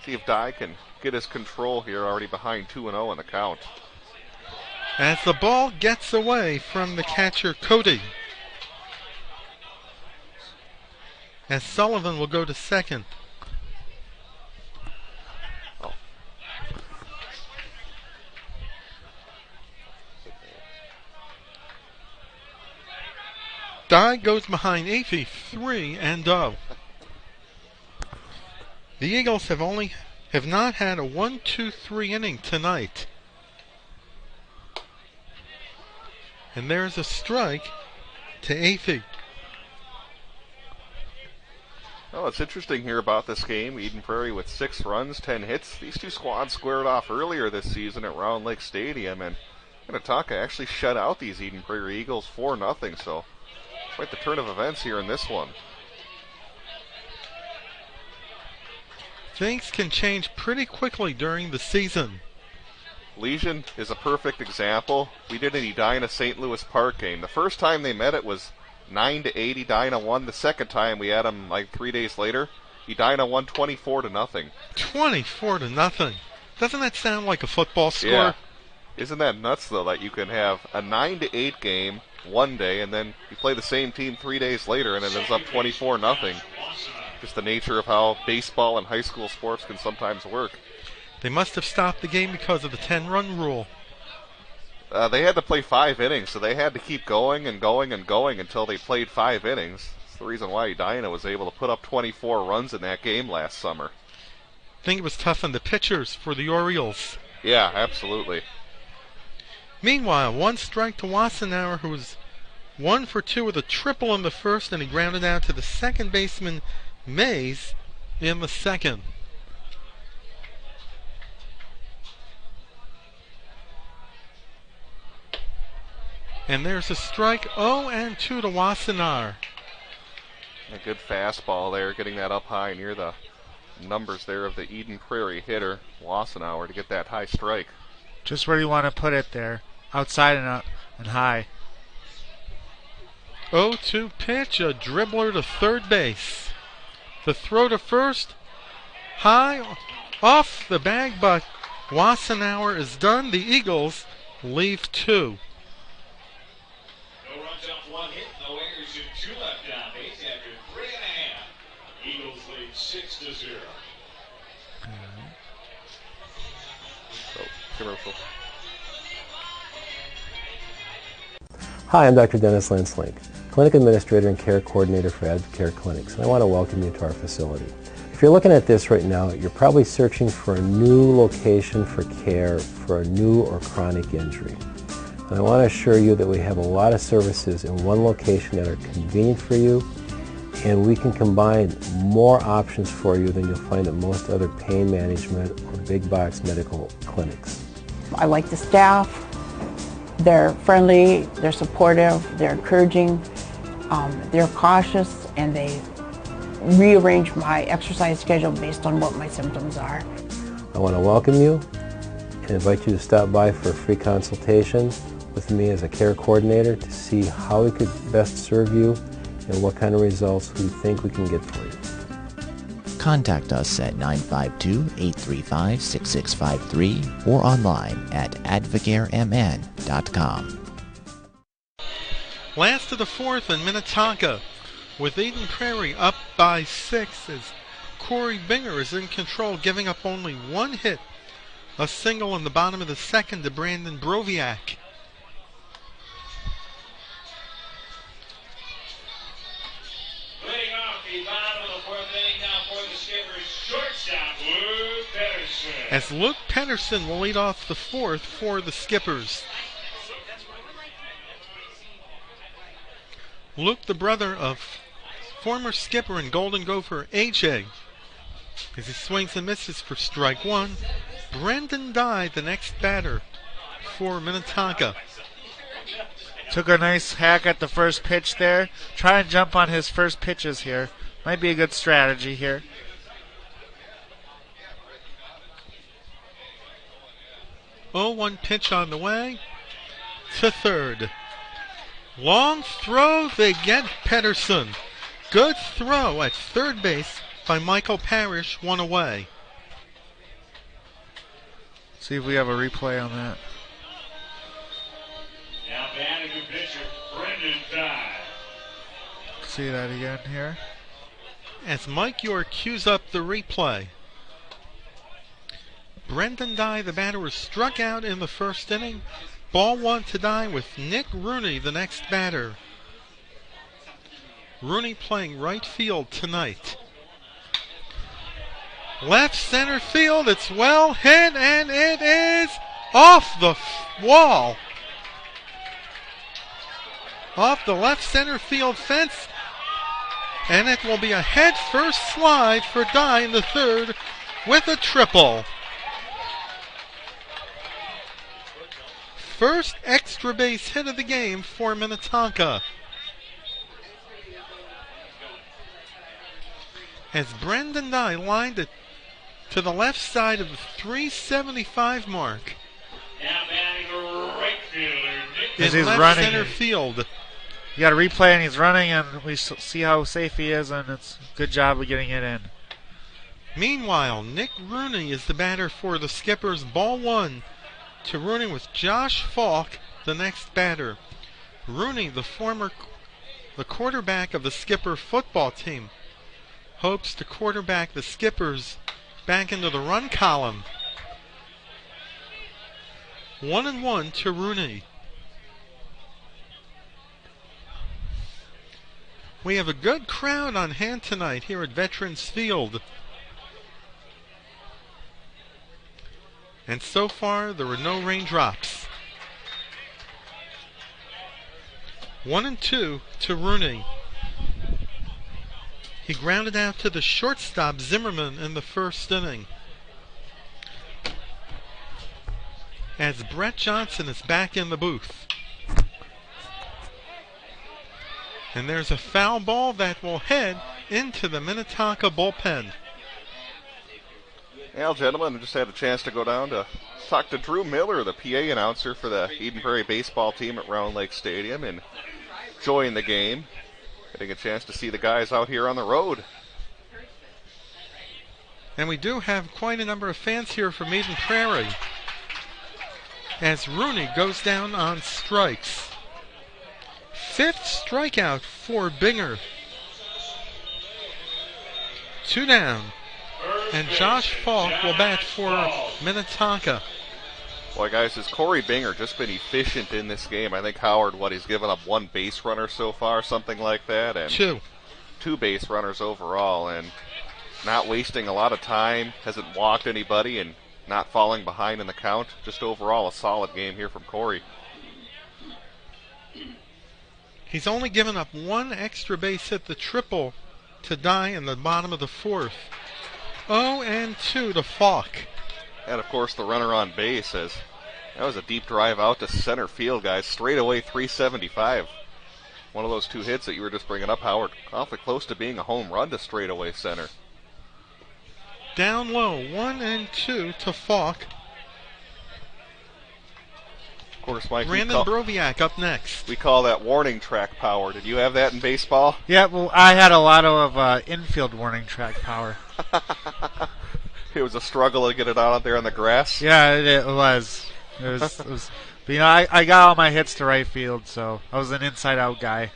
Speaker 1: See if Dye can get his control here, already behind 2-0 in the count.
Speaker 11: As the ball gets away from the catcher Cody. As Sullivan will go to second. Dye goes behind Athey, 3-0. The Eagles have not had a 1-2-3 inning tonight. And there's a strike to Athey.
Speaker 1: Well, it's interesting here about this game. Eden Prairie with 6 runs, 10 hits. These two squads squared off earlier this season at Round Lake Stadium, and Minnetonka actually shut out these Eden Prairie Eagles 4-0, so quite the turn of events here in this one.
Speaker 11: Things can change pretty quickly during the season.
Speaker 1: Legion is a perfect example. We did an Edina St. Louis Park game. The first time they met it was 9-8. Edina won. The second time we had them like 3 days later. Edina won 24-0.
Speaker 11: 24-0. Doesn't that sound like a football score?
Speaker 1: Yeah. Isn't that nuts though that you can have a 9-8 game one day and then you play the same team 3 days later and it ends up 24-0. Just the nature of how baseball and high school sports can sometimes work.
Speaker 11: They must have stopped the game because of the 10-run rule.
Speaker 1: They had to play 5 innings, so they had to keep going and going and going until they played 5 innings. That's the reason why Edina was able to put up 24 runs in that game last summer.
Speaker 11: I think it was tough on the pitchers for the Orioles.
Speaker 1: Yeah, absolutely.
Speaker 11: Meanwhile, 1 strike to Wassenaar, who was 1 for 2 with a triple in the first, and he grounded out to the second baseman, Mays, in the second. And there's a strike, 0-2 to Wassenaar.
Speaker 1: A good fastball there, getting that up high near the numbers there of the Eden Prairie hitter, Wassenaar, to get that high strike.
Speaker 12: Just where you want to put it there, outside and high.
Speaker 11: 0-2 pitch, a dribbler to third base. The throw to first, high, off the bag, but Wassenaar is done. The Eagles leave 2.
Speaker 9: No runs off 1 hit, no errors and 2 left on base after 3.5. Eagles lead 6-0.
Speaker 1: Commercial.
Speaker 16: Hi, I'm Dr. Dennis Lenslink, Clinic Administrator and Care Coordinator for Advocare Clinics, and I want to welcome you to our facility. If you're looking at this right now, you're probably searching for a new location for care for a new or chronic injury. And I want to assure you that we have a lot of services in one location that are convenient for you, and we can combine more options for you than you'll find at most other pain management or big box medical clinics.
Speaker 17: I like the staff. They're friendly, they're supportive, they're encouraging, they're cautious, and they rearrange my exercise schedule based on what my symptoms are.
Speaker 16: I want to welcome you and invite you to stop by for a free consultation with me as a care coordinator to see how we could best serve you and what kind of results we think we can get for you.
Speaker 18: Contact us at 952-835-6653 or online at advocaremn.com.
Speaker 11: Last of the fourth in Minnetonka, with Eden Prairie up by 6 as Corey Binger is in control, giving up only 1 hit. A single in the bottom of the second to Brandon Broviak.
Speaker 9: Leading off the bottom of the 4th inning now for the Skippers, shortstop Luke Pedersen.
Speaker 11: As Luke Pedersen will lead off the 4th for the Skippers. Luke, the brother of former Skipper and Golden Gopher AJ, as he swings and misses for strike 1. Brendan Dye, the next batter for Minnetonka.
Speaker 12: Took a nice hack at the first pitch there. Try and jump on his first pitches here. Might be a good strategy here.
Speaker 11: Oh, 1 pitch on the way to third. Long throw, they get Pedersen. Good throw at third base by Michael Parrish, 1 away.
Speaker 12: See if we have a replay on that.
Speaker 9: Now batting the pitcher, Brendan Dye.
Speaker 12: See that again here.
Speaker 11: As Mike York cues up the replay. Brendan Dye, the batter, was struck out in the first inning. Ball 1 to Dye with Nick Rooney, the next batter. Rooney playing right field tonight. Left center field, it's well hit, and it is off the wall. Off the left center field fence, and it will be a head first slide for Dye in the third with a triple. First extra base hit of the game for Minnetonka. As Brendan Dye lined it to the left side of the 375 mark.
Speaker 12: As
Speaker 11: In
Speaker 12: he's
Speaker 11: left
Speaker 12: running,
Speaker 11: center field.
Speaker 12: You got a replay, and he's running, and we see how safe he is, and it's a good job of getting it in.
Speaker 11: Meanwhile, Nick Rooney is the batter for the Skippers. Ball one to Rooney with Josh Falk, the next batter. Rooney, the quarterback of the Skipper football team, hopes to quarterback the Skippers back into the run column. 1-1 to Rooney. We have a good crowd on hand tonight here at Veterans Field. And so far, there were no raindrops. 1-2 to Rooney. He grounded out to the shortstop Zimmerman in the first inning. As Brett Johnson is back in the booth. And there's a foul ball that will head into the Minnetonka bullpen.
Speaker 1: Well, gentlemen, I just had a chance to go down to talk to Drew Miller, the PA announcer for the Eden Prairie baseball team at Round Lake Stadium, and enjoying the game. Getting a chance to see the guys out here on the road.
Speaker 11: And we do have quite a number of fans here from Eden Prairie. As Rooney goes down on strikes. 5th strikeout for Binger. 2 down. And Josh Falk will bat for Minnetonka.
Speaker 1: Boy, guys, has Corey Binger just been efficient in this game? I think Howard, he's given up 1 base runner so far, something like that. And
Speaker 11: 2.
Speaker 1: 2 base runners overall, and not wasting a lot of time, hasn't walked anybody, and not falling behind in the count. Just overall a solid game here from Corey.
Speaker 11: He's only given up 1 extra base hit, the triple to die in the bottom of the 4th. 0-2 to Falk.
Speaker 1: And, of course, the runner on base that was a deep drive out to center field, guys. Straight away 375. One of those 2 hits that you were just bringing up, Howard. Awfully close to being a home run to straightaway center.
Speaker 11: Down low, 1-2 to Falk.
Speaker 1: Of course, Mike,
Speaker 11: Brandon Broviak up next.
Speaker 1: We call that warning track power. Did you have that in baseball?
Speaker 12: Yeah, well, I had a lot of infield warning track power.
Speaker 1: It was a struggle to get it out there on the grass.
Speaker 12: Yeah, it was. It was. But, you know, I got all my hits to right field, so I was an inside-out guy.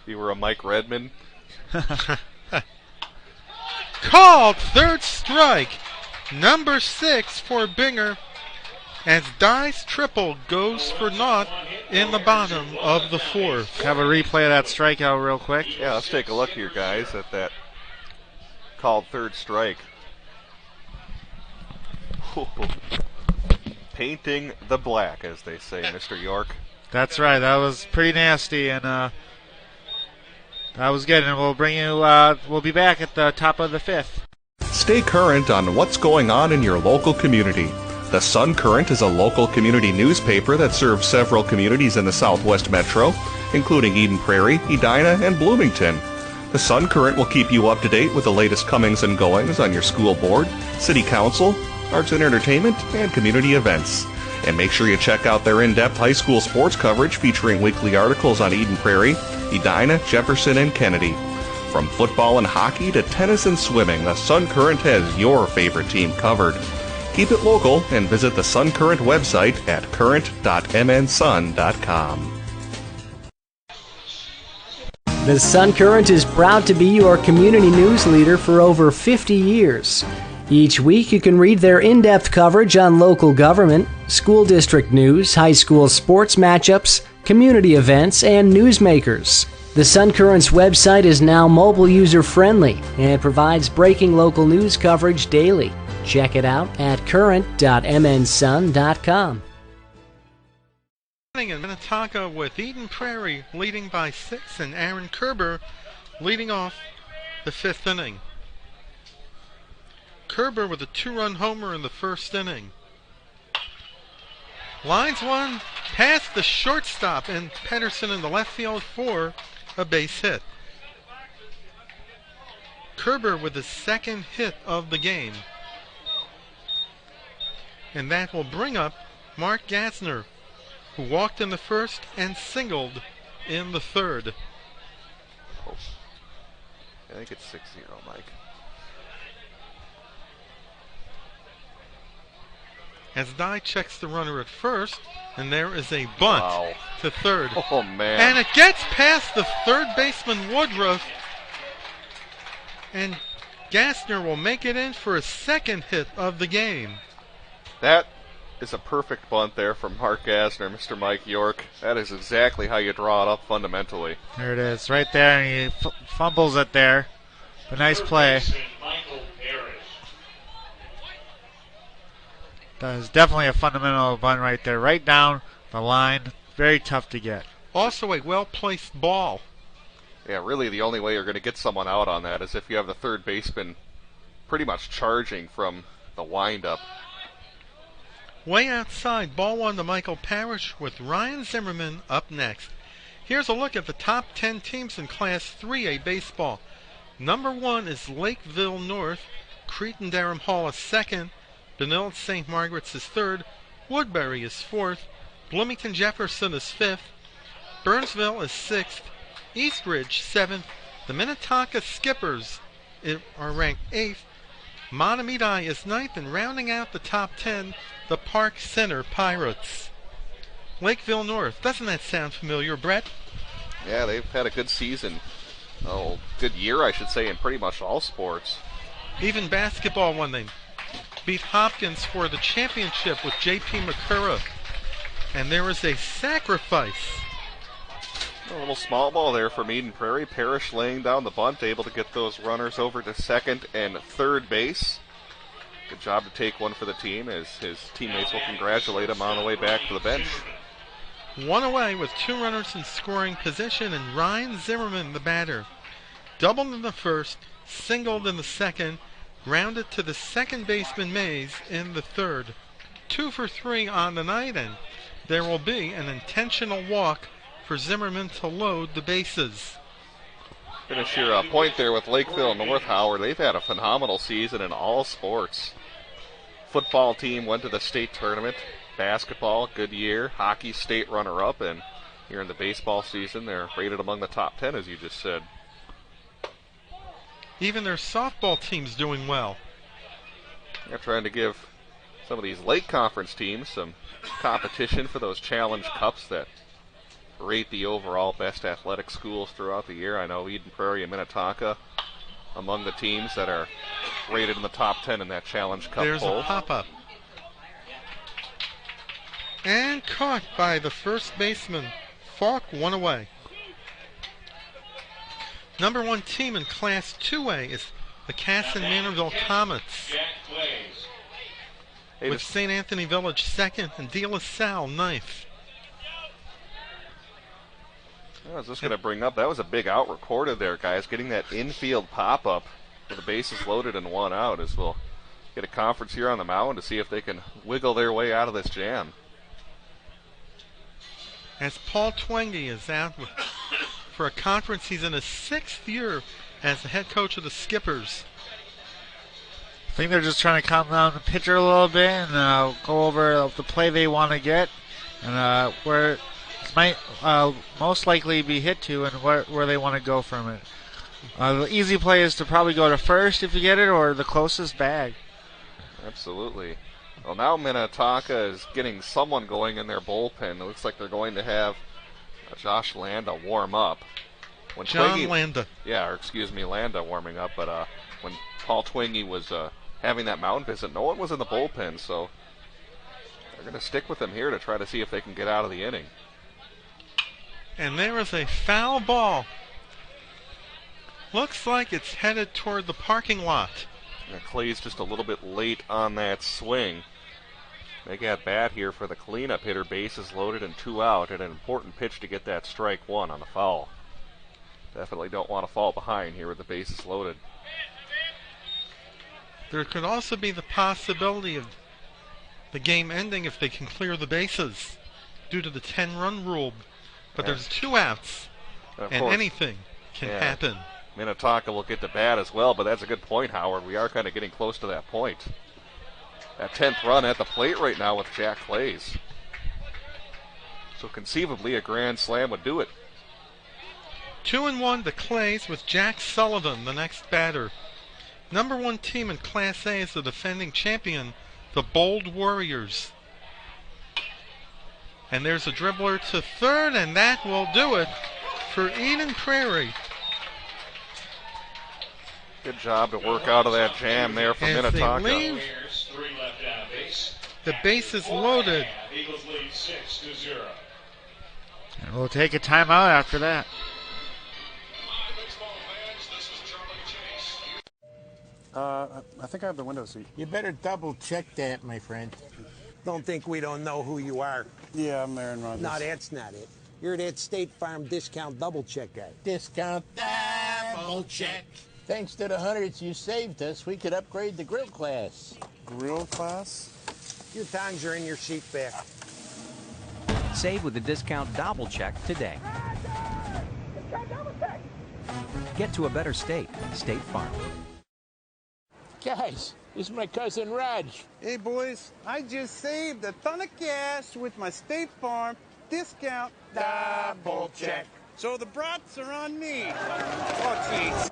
Speaker 1: You were a Mike Redmond.
Speaker 11: Called 3rd strike. Number 6 for Binger. As Dye's triple goes for naught in the bottom of the 4th.
Speaker 12: Have a replay of that strikeout real quick.
Speaker 1: Yeah, let's take a look here, guys, at that called 3rd strike. Painting the black, as they say, Mr. York.
Speaker 12: That's right. That was pretty nasty, and that was good. And we'll bring you. We'll be back at the top of the 5th.
Speaker 5: Stay current on what's going on in your local community. The Sun Current is a local community newspaper that serves several communities in the Southwest Metro, including Eden Prairie, Edina, and Bloomington. The Sun Current will keep you up to date with the latest comings and goings on your school board, city council, arts and entertainment, and community events. And make sure you check out their in-depth high school sports coverage featuring weekly articles on Eden Prairie, Edina, Jefferson, and Kennedy. From football and hockey to tennis and swimming, the Sun Current has your favorite team covered. Keep it local and visit the Sun Current website at current.mnsun.com.
Speaker 8: The Sun Current is proud to be your community news leader for over 50 years. Each week you can read their in-depth coverage on local government, school district news, high school sports matchups, community events, and newsmakers. The Sun Current's website is now mobile user-friendly and provides breaking local news coverage daily. Check it out at current.mnsun.com.
Speaker 11: In Minnetonka with Eden Prairie leading by 6 and Aaron Kerber leading off the 5th inning. Kerber with a 2-run homer in the first inning. Lines one past the shortstop and Pedersen in the left field for a base hit. Kerber with the 2nd hit of the game. And that will bring up Mark Gassner, who walked in the first and singled in the third.
Speaker 1: Oh. I think it's 6-0, Mike.
Speaker 11: As Dye checks the runner at first, and there is a bunt to third.
Speaker 1: Oh, man.
Speaker 11: And it gets past the third baseman Woodruff, and Gassner will make it in for his second hit of the game.
Speaker 1: That is a perfect bunt there from Mark Gassner, Mr. Mike York. That is exactly how you draw it up fundamentally.
Speaker 12: There it is, right there, and he fumbles it there. A nice play. That is definitely a fundamental bunt right there, right down the line. Very tough to get.
Speaker 11: Also a well-placed ball.
Speaker 1: Yeah, really the only way you're going to get someone out on that is if you have the third baseman pretty much charging from the windup.
Speaker 11: Way outside, ball one to Michael Parrish with Ryan Zimmerman up next. Here's a look at the top 10 teams in Class 3A baseball. Number 1 is Lakeville North. Cretin-Durham Hall is second. Benilde St. Margaret's is third. Woodbury is fourth. Bloomington Jefferson is fifth. Burnsville is sixth. Eastridge seventh. The Minnetonka Skippers are ranked eighth. Mahtomedi is ninth, and rounding out the top 10, the Park Center Pirates. Lakeville North, doesn't that sound familiar, Brett?
Speaker 1: Yeah, they've had a good season. Oh, good year, I should say, in pretty much all sports.
Speaker 11: Even basketball when they beat Hopkins for the championship with J.P. McCurra. And there was a sacrifice.
Speaker 1: A little small ball there from Eden Prairie. Parrish laying down the bunt, able to get those runners over to second and third base. Good job to take one for the team as his teammates will congratulate him on the way back to the bench.
Speaker 11: One away with 2 runners in scoring position, and Ryan Zimmerman, the batter. Doubled in the first, singled in the second, grounded to the second baseman Mays in the third. 2 for 3 on the night, and there will be an intentional walk for Zimmerman to load the bases.
Speaker 1: Finish your point there with Lakeville North, Howard. They've had a phenomenal season in all sports. Football team went to the state tournament. Basketball, good year. Hockey, state runner-up. And here in the baseball season, they're rated among the top 10, as you just said.
Speaker 11: Even their softball team's doing well.
Speaker 1: They're trying to give some of these Lake Conference teams some competition for those challenge cups that rate the overall best athletic schools throughout the year. I know Eden Prairie and Minnetonka among the teams that are rated in the top 10 in that challenge cup
Speaker 11: There's
Speaker 1: poll.
Speaker 11: A pop-up. And caught by the first baseman. Falk, one away. Number 1 team in Class 2A is the Casson-Manorville Comets. With St. Anthony Village second and De La Salle ninth.
Speaker 1: I was just going to bring up, that was a big out recorded there, guys. Getting that infield pop-up with the bases loaded and 1 out, as we'll get a conference here on the mound to see if they can wiggle their way out of this jam.
Speaker 11: As Paul Twenge is out for a conference, he's in his 6th year as the head coach of the Skippers.
Speaker 12: I think they're just trying to calm down the pitcher a little bit and go over the play they want to get and where it might most likely be hit to and where they want to go from it. The easy play is to probably go to first if you get it, or the closest bag.
Speaker 1: Absolutely. Well, now Minnetonka is getting someone going in their bullpen. It looks like they're going to have Josh Landa warm up. When
Speaker 11: Landa.
Speaker 1: Yeah, or excuse me, Landa warming up. But when Paul Twenge was having that mound visit, no one was in the bullpen, so they're going to stick with him here to try to see if they can get out of the inning.
Speaker 11: And there is a foul ball. Looks like it's headed toward the parking lot.
Speaker 1: And Clay's just a little bit late on that swing. Big at bat here for the cleanup hitter. Bases loaded and 2 out, and an important pitch to get that strike 1 on the foul. Definitely don't want to fall behind here with the bases loaded.
Speaker 11: There could also be the possibility of the game ending if they can clear the bases due to the 10-run rule. But there's 2 outs, and anything can happen.
Speaker 1: Minnetonka will get to bat as well, but that's a good point, Howard. We are kind of getting close to that point. that 10th run at the plate right now with Jack Clays. So conceivably a grand slam would do it.
Speaker 11: 2-1 to Clays with Jack Sullivan, the next batter. Number 1 team in Class A is the defending champion, the Bold Warriors. And there's a dribbler to third, and that will do it for Eden Prairie.
Speaker 1: Good job to work out of that jam there for
Speaker 11: As
Speaker 1: Minnetonka.
Speaker 11: they leave, the base is loaded.
Speaker 12: And we'll take a timeout after that.
Speaker 19: I think I have the window seat.
Speaker 14: You better double check that, my friend.
Speaker 4: Don't think we don't know who you are.
Speaker 19: Yeah, I'm Aaron Rodgers.
Speaker 4: No, that's not it. You're that State Farm discount double check guy.
Speaker 14: Discount double check. Thanks to the hundreds you saved us, we could upgrade the grill class.
Speaker 19: Grill class?
Speaker 4: Your tongs are in your seat back.
Speaker 15: Save with the discount double check today. Get to a better state. State Farm.
Speaker 14: Guys, this is my cousin Raj.
Speaker 13: Hey, boys, I just saved a ton of cash with my State Farm discount double check. So the brats are on me. Oh, jeez.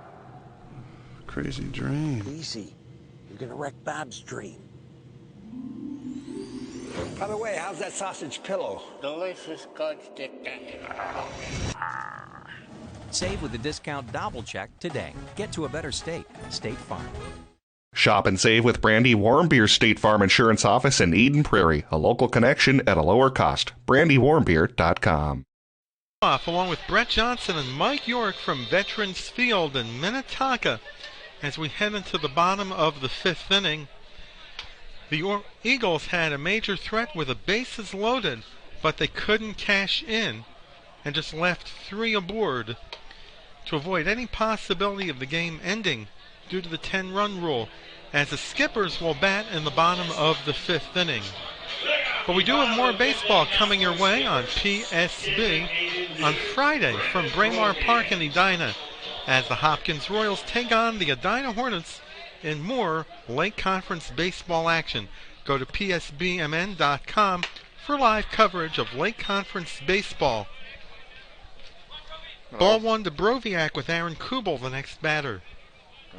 Speaker 19: Crazy dream.
Speaker 4: Easy. You're gonna wreck Bob's dream. By the way, how's that sausage pillow?
Speaker 14: Delicious good stick.
Speaker 15: Save with the discount double check today. Get to a better state. State Farm.
Speaker 5: Shop and save with Brandy Warmbeer's State Farm Insurance Office in Eden Prairie. A local connection at a lower cost. BrandyWarmbeer.com.
Speaker 11: Off along with Brett Johnson and Mike York from Veterans Field in Minnetonka as we head into the bottom of the 5th inning. The Eagles had a major threat with the bases loaded, but they couldn't cash in and just left 3 aboard to avoid any possibility of the game ending due to the 10-run rule, as the Skippers will bat in the bottom of the 5th inning. But we do have more baseball coming your way on PSB on Friday from Braemar Park in Edina as the Hopkins Royals take on the Edina Hornets in more Lake Conference baseball action. Go to psbmn.com for live coverage of Lake Conference baseball. Ball 1 to Broviac with Aaron Kubel, the next batter.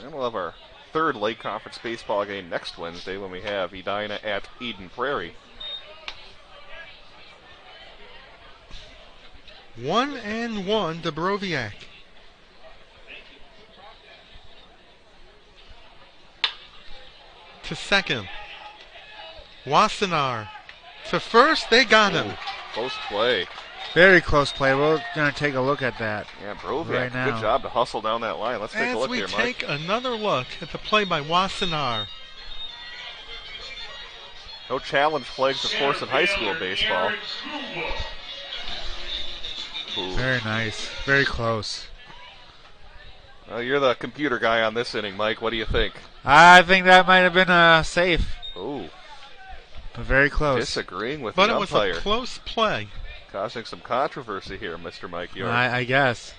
Speaker 1: And we'll have our 3rd Lake Conference baseball game next Wednesday when we have Edina at Eden Prairie.
Speaker 11: 1-1 to Broviac. To second. Wassenaar. To first, they got him.
Speaker 1: Close play.
Speaker 12: Very close play. We're going to take a look at that.
Speaker 1: Yeah, Broviac,
Speaker 12: right now.
Speaker 1: Good job to hustle down that line. Let's take a look here, Mike.
Speaker 11: As we take another look at the play by Wassenaar.
Speaker 1: No challenge flags, of course, in high school baseball. Ooh.
Speaker 12: Very nice. Very close.
Speaker 1: Well, you're the computer guy on this inning, Mike. What do you think?
Speaker 12: I think that might have been safe.
Speaker 1: Ooh.
Speaker 12: But very close.
Speaker 1: Disagreeing with
Speaker 11: but
Speaker 1: the umpire.
Speaker 11: But it was a close play.
Speaker 1: Causing some controversy here, Mr. Mike York.
Speaker 12: I guess.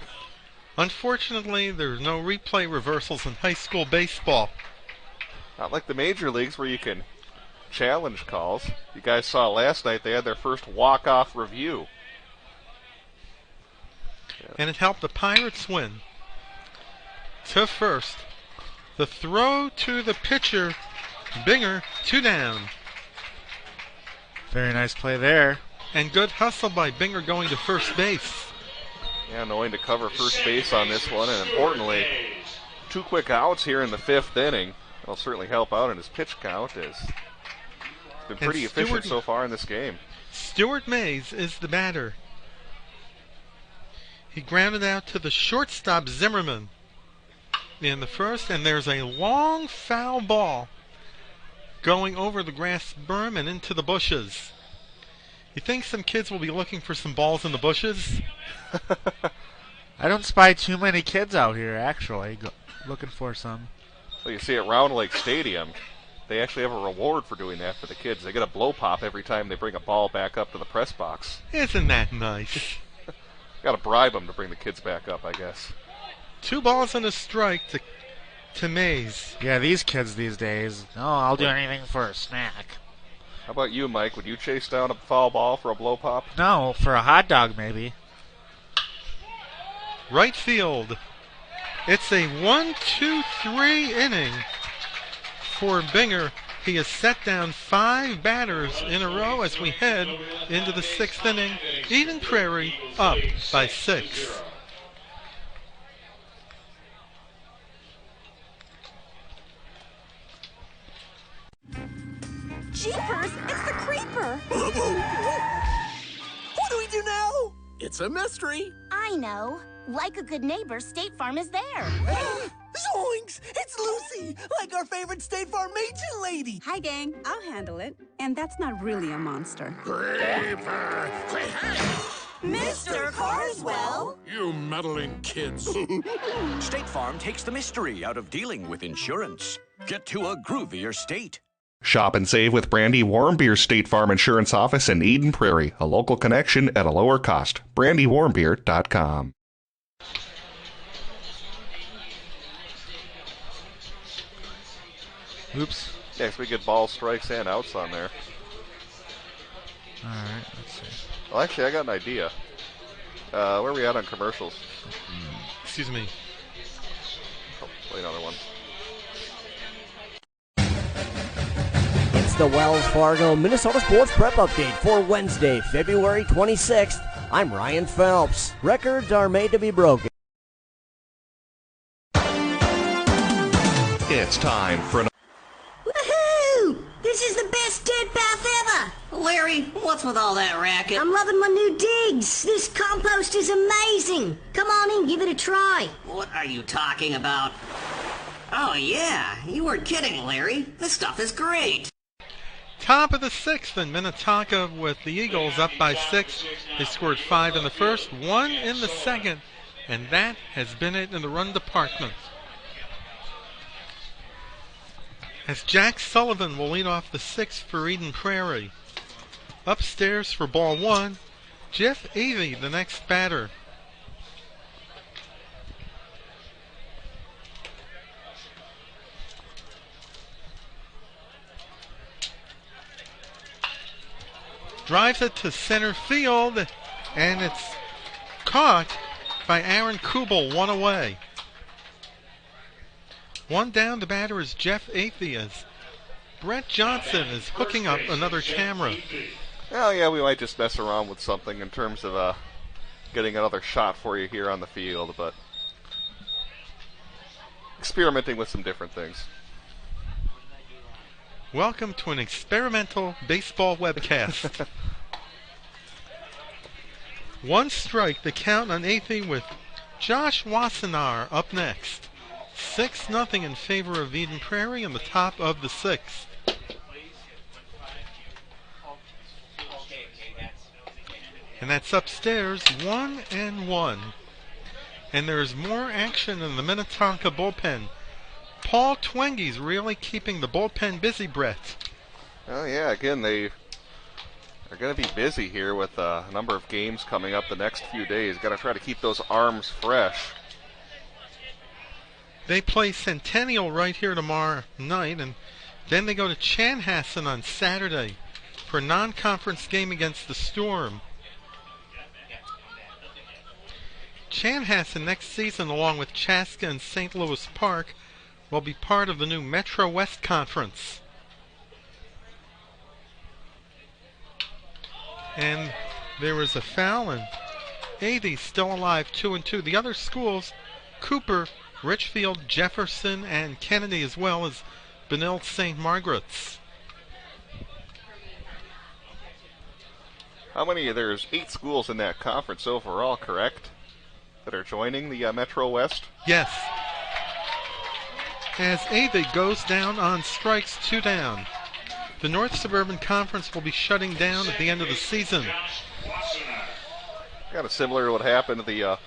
Speaker 11: Unfortunately, there's no replay reversals in high school baseball.
Speaker 1: Not like the major leagues where you can challenge calls. You guys saw last night they had their first walk-off review.
Speaker 11: And it helped the Pirates win. To first. The throw to the pitcher, Binger, 2 down.
Speaker 12: Very nice play there.
Speaker 11: And good hustle by Binger going to first base.
Speaker 1: Yeah, knowing to cover first base on this one, and importantly, 2 quick outs here in the 5th inning. That'll certainly help out in his pitch count, as he's been pretty efficient so far in this game.
Speaker 11: Stuart Mays is the batter. He grounded out to the shortstop Zimmerman in the first, and there's a long foul ball going over the grass berm and into the bushes. You think some kids will be looking for some balls in the bushes?
Speaker 12: I don't spy too many kids out here, actually, looking for some.
Speaker 1: Well, you see at Round Lake Stadium, they actually have a reward for doing that for the kids. They get a blow pop every time they bring a ball back up to the press box.
Speaker 11: Isn't that nice?
Speaker 1: Got to bribe them to bring the kids back up, I guess.
Speaker 11: 2 balls and a strike to to Mays.
Speaker 12: Yeah, these kids these days. Oh, I'll do anything for a snack.
Speaker 1: How about you, Mike? Would you chase down a foul ball for a blow pop?
Speaker 12: No, for a hot dog maybe.
Speaker 11: Right field. It's a 1-2-3 inning for Binger. He has set down 5 batters in a row as we head into the 6th inning. Eden Prairie up by 6.
Speaker 20: Jeepers, it's the creeper.
Speaker 21: What do we do now? It's a mystery.
Speaker 20: I know. Like a good neighbor, State Farm is there.
Speaker 21: Zoinks! It's Lucy, like our favorite State Farm agent lady.
Speaker 22: Hi, gang. I'll handle it. And that's not really a monster.
Speaker 20: Mr. Carswell.
Speaker 21: You meddling kids.
Speaker 23: State Farm takes the mystery out of dealing with insurance. Get to a groovier state.
Speaker 5: Shop and save with Brandy Warmbeer's State Farm Insurance Office in Eden Prairie, a local connection at a lower cost. BrandyWarmbeer.com.
Speaker 12: Oops.
Speaker 1: Yeah, so we get balls, strikes, and outs on there.
Speaker 12: Alright, let's see.
Speaker 1: Well, actually, I got an idea. Where are we at on commercials?
Speaker 11: Excuse me.
Speaker 1: Oh, play another one.
Speaker 2: It's the Wells Fargo Minnesota Sports Prep Update for Wednesday, February 26th. I'm Ryan Phelps. Records are made to be broken.
Speaker 5: It's time for an
Speaker 3: Woohoo! This is the best dead bath ever! Larry, what's with all that racket? I'm loving my new digs. This compost is amazing. Come on in, give it a try. What are you talking about? Oh yeah, you weren't kidding, Larry. This stuff is great.
Speaker 11: Top of the 6th in Minnetonka with the Eagles up by 6. They scored 5 in the first, 1 in the second, and that has been it in the run department. As Jack Sullivan will lead off the 6th for Eden Prairie. Upstairs for ball 1, Jeff Avey, the next batter. Drives it to center field, and it's caught by Aaron Kubel, 1 away. 1 down, the batter is Jeff Atheas. Brett Johnson is hooking up another camera.
Speaker 1: Oh yeah, we might just mess around with something in terms of getting another shot for you here on the field, but experimenting with some different things.
Speaker 11: Welcome to an experimental baseball webcast. 1 strike, the count on Athey with Josh Wassenaar up next. 6-0 in favor of Eden Prairie in the top of the 6th. And that's upstairs, 1-1. And there's more action in the Minnetonka bullpen. Paul Twenge's really keeping the bullpen busy, Brett.
Speaker 1: Oh yeah, again, they are going to be busy here with a number of games coming up the next few days. Got to try to keep those arms fresh.
Speaker 11: They play Centennial right here tomorrow night, and then they go to Chanhassen on Saturday for a non-conference game against the Storm. Chanhassen next season, along with Chaska and St. Louis Park, will be part of the new Metro West Conference. And there was a foul, and Athey's still alive, 2-2. The other schools, Cooper, Richfield, Jefferson, and Kennedy, as well as Benilde St. Margaret's.
Speaker 1: How many? There's 8 schools in that conference overall, correct? That are joining the Metro West?
Speaker 11: Yes. As Athey goes down on strikes, 2 down. The North Suburban Conference will be shutting down at the end of the season.
Speaker 1: Kind of similar to what happened to the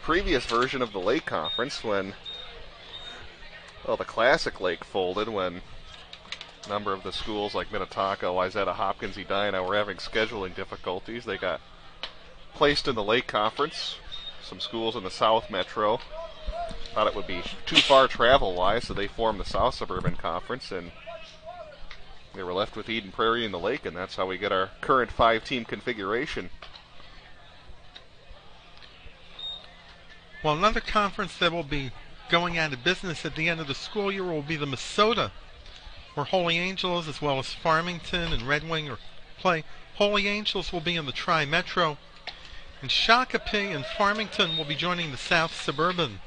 Speaker 1: previous version of the Lake Conference when, well, the Classic Lake folded when a number of the schools like Minnetonka, Wayzata, Hopkins, Edina were having scheduling difficulties. They got placed in the Lake Conference. Some schools in the South Metro thought it would be too far travel-wise, so they formed the South Suburban Conference, and they were left with Eden Prairie and the Lake, and that's how we get our current 5-team configuration.
Speaker 11: Well, another conference that will be going out of business at the end of the school year will be the Minnesota, where Holy Angels as well as Farmington and Red Wing play. Holy Angels will be in the Tri-Metro, and Shakopee and Farmington will be joining the South Suburban.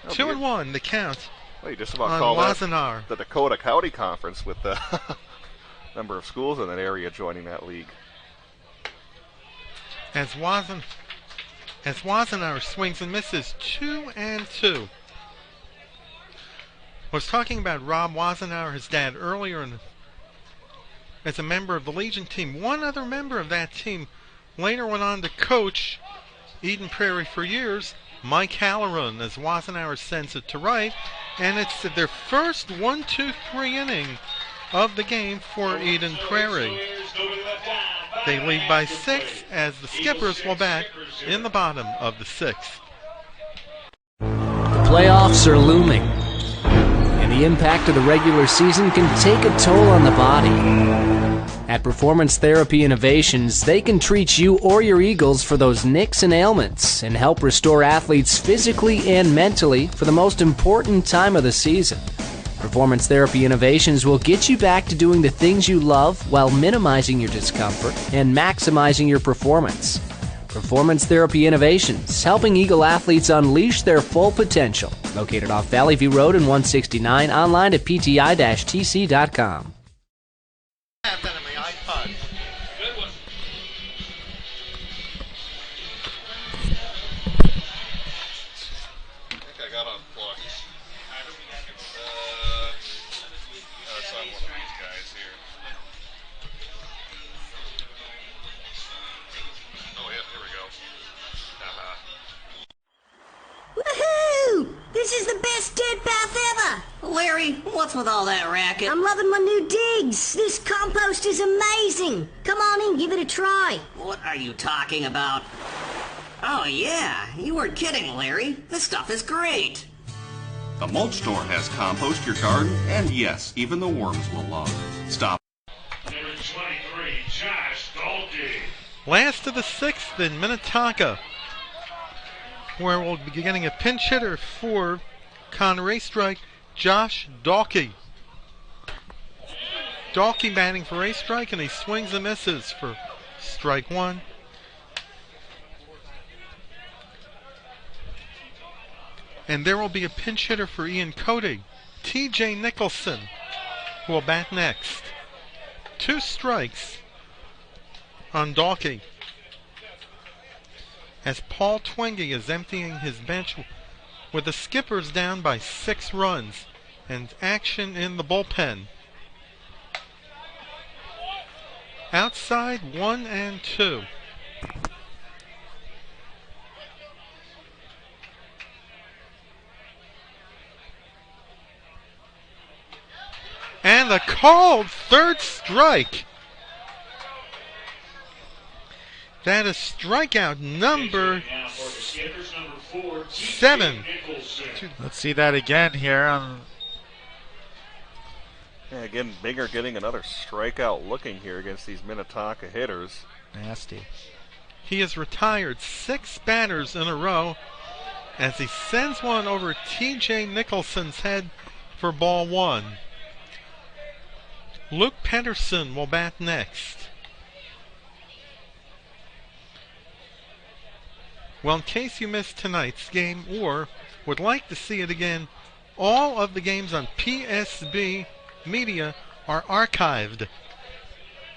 Speaker 11: 2-1 the count.
Speaker 1: Well, you just about
Speaker 11: on
Speaker 1: call
Speaker 11: Wassenaar.
Speaker 1: that the Dakota County Conference with the number of schools in that area joining that league.
Speaker 11: As Wassenaar swings and misses 2-2. Was talking about Rob Wassenaar, his dad, earlier as a member of the Legion team. One other member of that team later went on to coach Eden Prairie for years, Mike Halloran, as Wassenaar sends it to right. And it's their first 1-2-3 inning of the game for Eden Prairie. They lead by 6 as the Skippers will bat in the bottom of the 6th.
Speaker 8: The playoffs are looming, and the impact of the regular season can take a toll on the body. At Performance Therapy Innovations, they can treat you or your Eagles for those nicks and ailments and help restore athletes physically and mentally for the most important time of the season. Performance Therapy Innovations will get you back to doing the things you love while minimizing your discomfort and maximizing your performance. Performance Therapy Innovations, helping Eagle athletes unleash their full potential. Located off Valley View Road and 169, online at pti-tc.com.
Speaker 3: Woohoo! This is the best dead bath ever! Larry, what's with all that racket? I'm loving my new digs. This compost is amazing. Come on in, give it a try. What are you talking about? Oh yeah, you weren't kidding, Larry. This stuff is great.
Speaker 5: The Mulch Store has compost your garden, and yes, even the worms will love. Stop.
Speaker 9: Number 23, Josh Dalkey.
Speaker 11: Last of the 6th in Minnetonka, where we'll be getting a pinch hitter for Connery strike, Josh Dalkey. Dalkey batting for a strike, and he swings and misses for strike 1. And there will be a pinch hitter for Ian Cody, TJ Nicholson, who will bat next. 2 strikes on Dalkey, as Paul Twenge is emptying his bench with the Skippers down by 6 runs and action in the bullpen. Outside 1-2. And the called third strike. That is strikeout number 7.
Speaker 12: Let's see that again here.
Speaker 1: Yeah, again, Binger getting another strikeout looking here against these Minnetonka hitters.
Speaker 12: Nasty.
Speaker 11: He has retired 6 batters in a row as he sends one over TJ Nicholson's head for ball 1. Luke Pedersen will bat next. Well, in case you missed tonight's game or would like to see it again, all of the games on PSB Media are archived.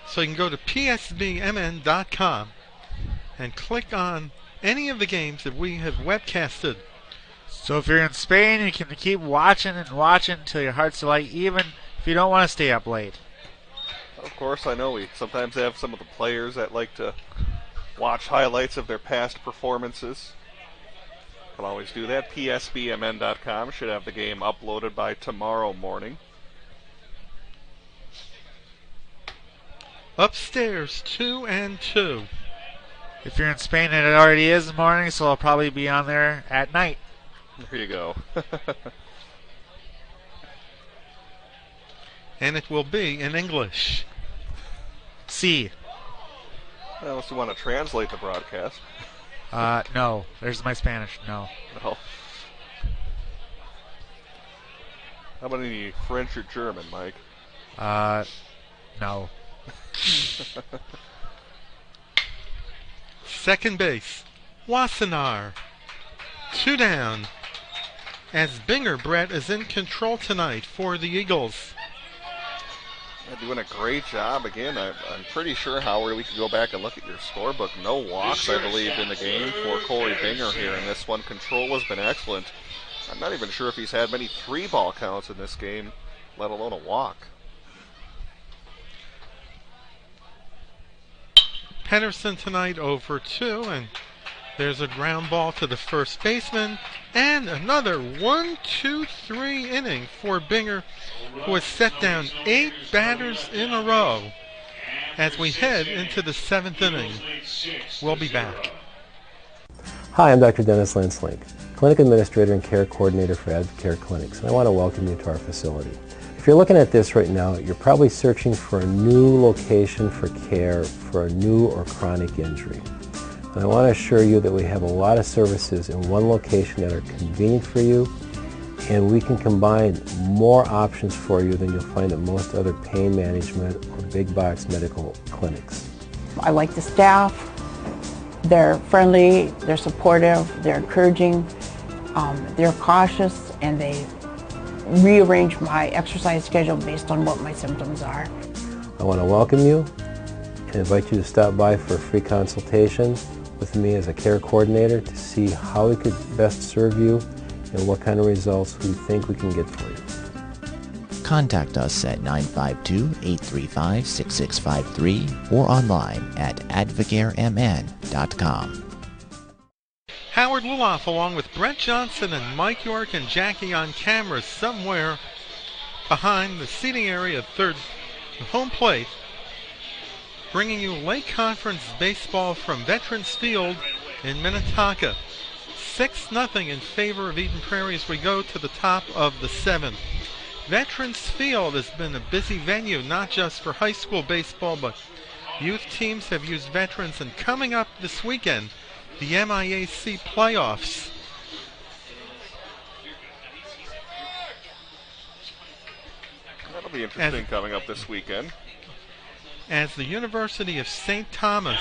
Speaker 11: So you can go to psbmn.com and click on any of the games that we have webcasted.
Speaker 12: So if you're in Spain, you can keep watching and watching until your heart's delight, even if you don't want to stay up late.
Speaker 1: Of course, I know we sometimes have some of the players that like to watch highlights of their past performances. Can always do that. psbmn.com should have the game uploaded by tomorrow morning.
Speaker 11: Upstairs, 2-2.
Speaker 12: If you're in Spain, it already is in the morning, so I'll probably be on there at night.
Speaker 1: There you go.
Speaker 11: And it will be in English.
Speaker 12: See.
Speaker 1: Unless you want to translate the broadcast.
Speaker 12: No. There's my Spanish. No.
Speaker 1: No. How about any French or German, Mike?
Speaker 12: No.
Speaker 11: Second base, Wassenaar. 2 down. As Binger Brett is in control tonight for the Eagles.
Speaker 1: They're doing a great job again. I'm pretty sure, Howard, we could go back and look at your scorebook. No walks, I believe, in the game for Corey Binger here in this one. Control has been excellent. I'm not even sure if he's had many 3-ball counts in this game, let alone a walk.
Speaker 11: Pedersen tonight over 2, and there's a ground ball to the first baseman, and another 1-2-3 inning for Binger, who has set down 8 batters in a row as we head into the 7th inning. We'll be back.
Speaker 16: Hi, I'm Dr. Dennis Lenslink, Clinic Administrator and Care Coordinator for Advocare Clinics, and I want to welcome you to our facility. If you're looking at this right now, you're probably searching for a new location for care for a new or chronic injury. And I want to assure you that we have a lot of services in one location that are convenient for you, and we can combine more options for you than you'll find at most other pain management or big box medical clinics.
Speaker 17: I like the staff. They're friendly, they're supportive, they're encouraging, they're cautious, and they rearrange my exercise schedule based on what my symptoms are.
Speaker 16: I want to welcome you and invite you to stop by for a free consultation with me as a care coordinator to see how we could best serve you and what kind of results we think we can get for you.
Speaker 18: Contact us at 952-835-6653 or online at advocaremn.com.
Speaker 11: Howard Luloff along with Brett Johnson and Mike York and Jackie on camera somewhere behind the seating area at third home plate, bringing you Lake Conference baseball from Veterans Field in Minnetonka. 6-0 in favor of Eden Prairie as we go to the top of the 7th. Veterans Field has been a busy venue, not just for high school baseball, but youth teams have used veterans, and coming up this weekend, the MIAC playoffs.
Speaker 1: That'll be interesting coming up this weekend.
Speaker 11: As the University of St. Thomas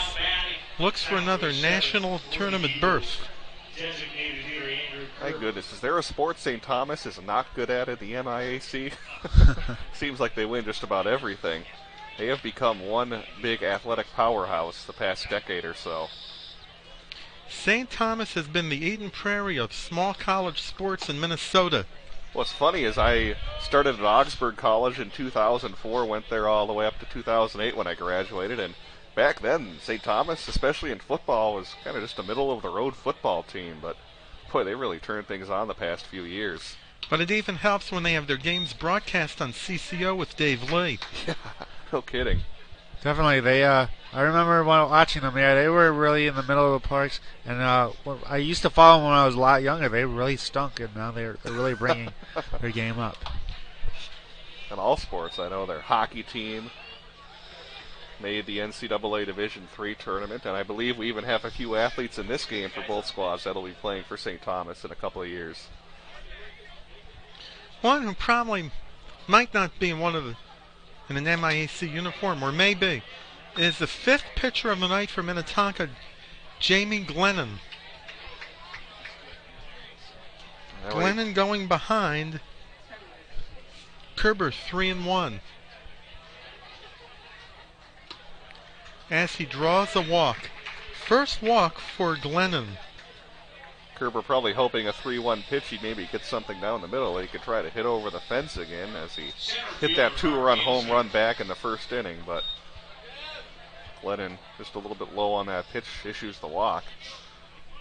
Speaker 11: looks for another national tournament berth.
Speaker 1: My goodness, is there a sport St. Thomas is not good at the MIAC? Seems like they win just about everything. They have become one big athletic powerhouse the past decade or so.
Speaker 11: St. Thomas has been the Eden Prairie of small college sports in Minnesota.
Speaker 1: What's funny is I started at Augsburg College in 2004, went there all the way up to 2008 when I graduated, and back then, St. Thomas, especially in football, was kind of just a middle-of-the-road football team, but boy, they really turned things on the past few years.
Speaker 11: But it even helps when they have their games broadcast on CCO with Dave Lee.
Speaker 1: Yeah, no kidding.
Speaker 12: Definitely, I remember when watching them. Yeah, they were really in the middle of the parks, and I used to follow them when I was a lot younger. They really stunk, and now they're really bringing their game up.
Speaker 1: In all sports, I know their hockey team made the NCAA Division III tournament, and I believe we even have a few athletes in this game for both squads that'll be playing for St. Thomas in a couple of years.
Speaker 11: One who probably might not be in an MIAC uniform, or maybe, is the 5th pitcher of the night for Minnetonka, Jamie Glennon. Glennon going behind Kerber 3-1. As he draws a walk. First walk for Glennon.
Speaker 1: Kerber probably hoping a 3-1 pitch, he'd maybe get something down the middle that he could try to hit over the fence again as he hit that 2-run home run back in the first inning, but Glennon just a little bit low on that pitch, issues the walk.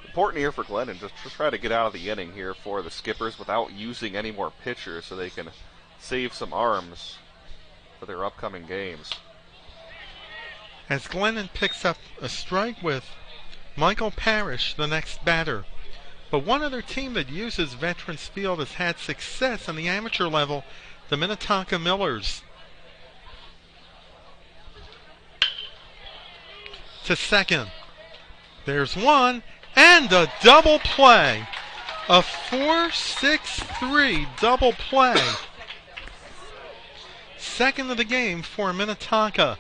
Speaker 1: Important here for Glennon, just to try to get out of the inning here for the Skippers without using any more pitchers so they can save some arms for their upcoming games.
Speaker 11: As Glennon picks up a strike with Michael Parrish, the next batter. But one other team that uses Veterans Field has had success on the amateur level, the Minnetonka Millers. To second. There's one, and a double play. A 4-6-3 double play. Second of the game for Minnetonka.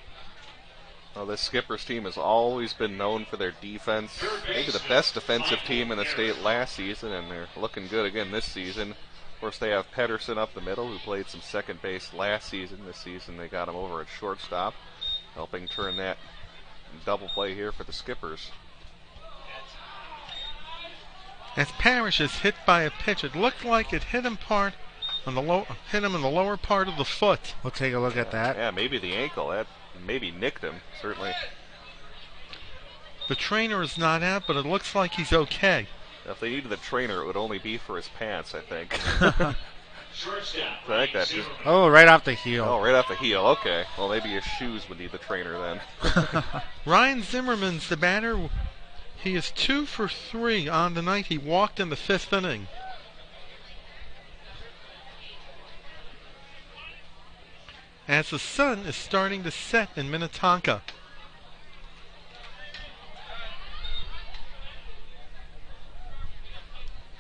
Speaker 1: Well, this Skippers team has always been known for their defense. Maybe the best defensive team in the state last season, and they're looking good again this season. Of course, they have Pedersen up the middle, who played some second base last season. This season they got him over at shortstop, helping turn that double play here for the Skippers.
Speaker 11: As Parrish is hit by a pitch, it looked like it hit him in the lower part of the foot.
Speaker 12: We'll take a look at that.
Speaker 1: Yeah, maybe the ankle. That maybe nicked him, certainly.
Speaker 11: The trainer is not out, but it looks like he's okay.
Speaker 1: If they needed the trainer, it would only be for his pants, I think.
Speaker 12: Oh, right off the heel.
Speaker 1: Oh, right off the heel. Okay. Well, maybe his shoes would need the trainer then.
Speaker 11: Ryan Zimmerman's the batter. He is 2 for 3 on the night. He walked in the 5th inning. As the sun is starting to set in Minnetonka.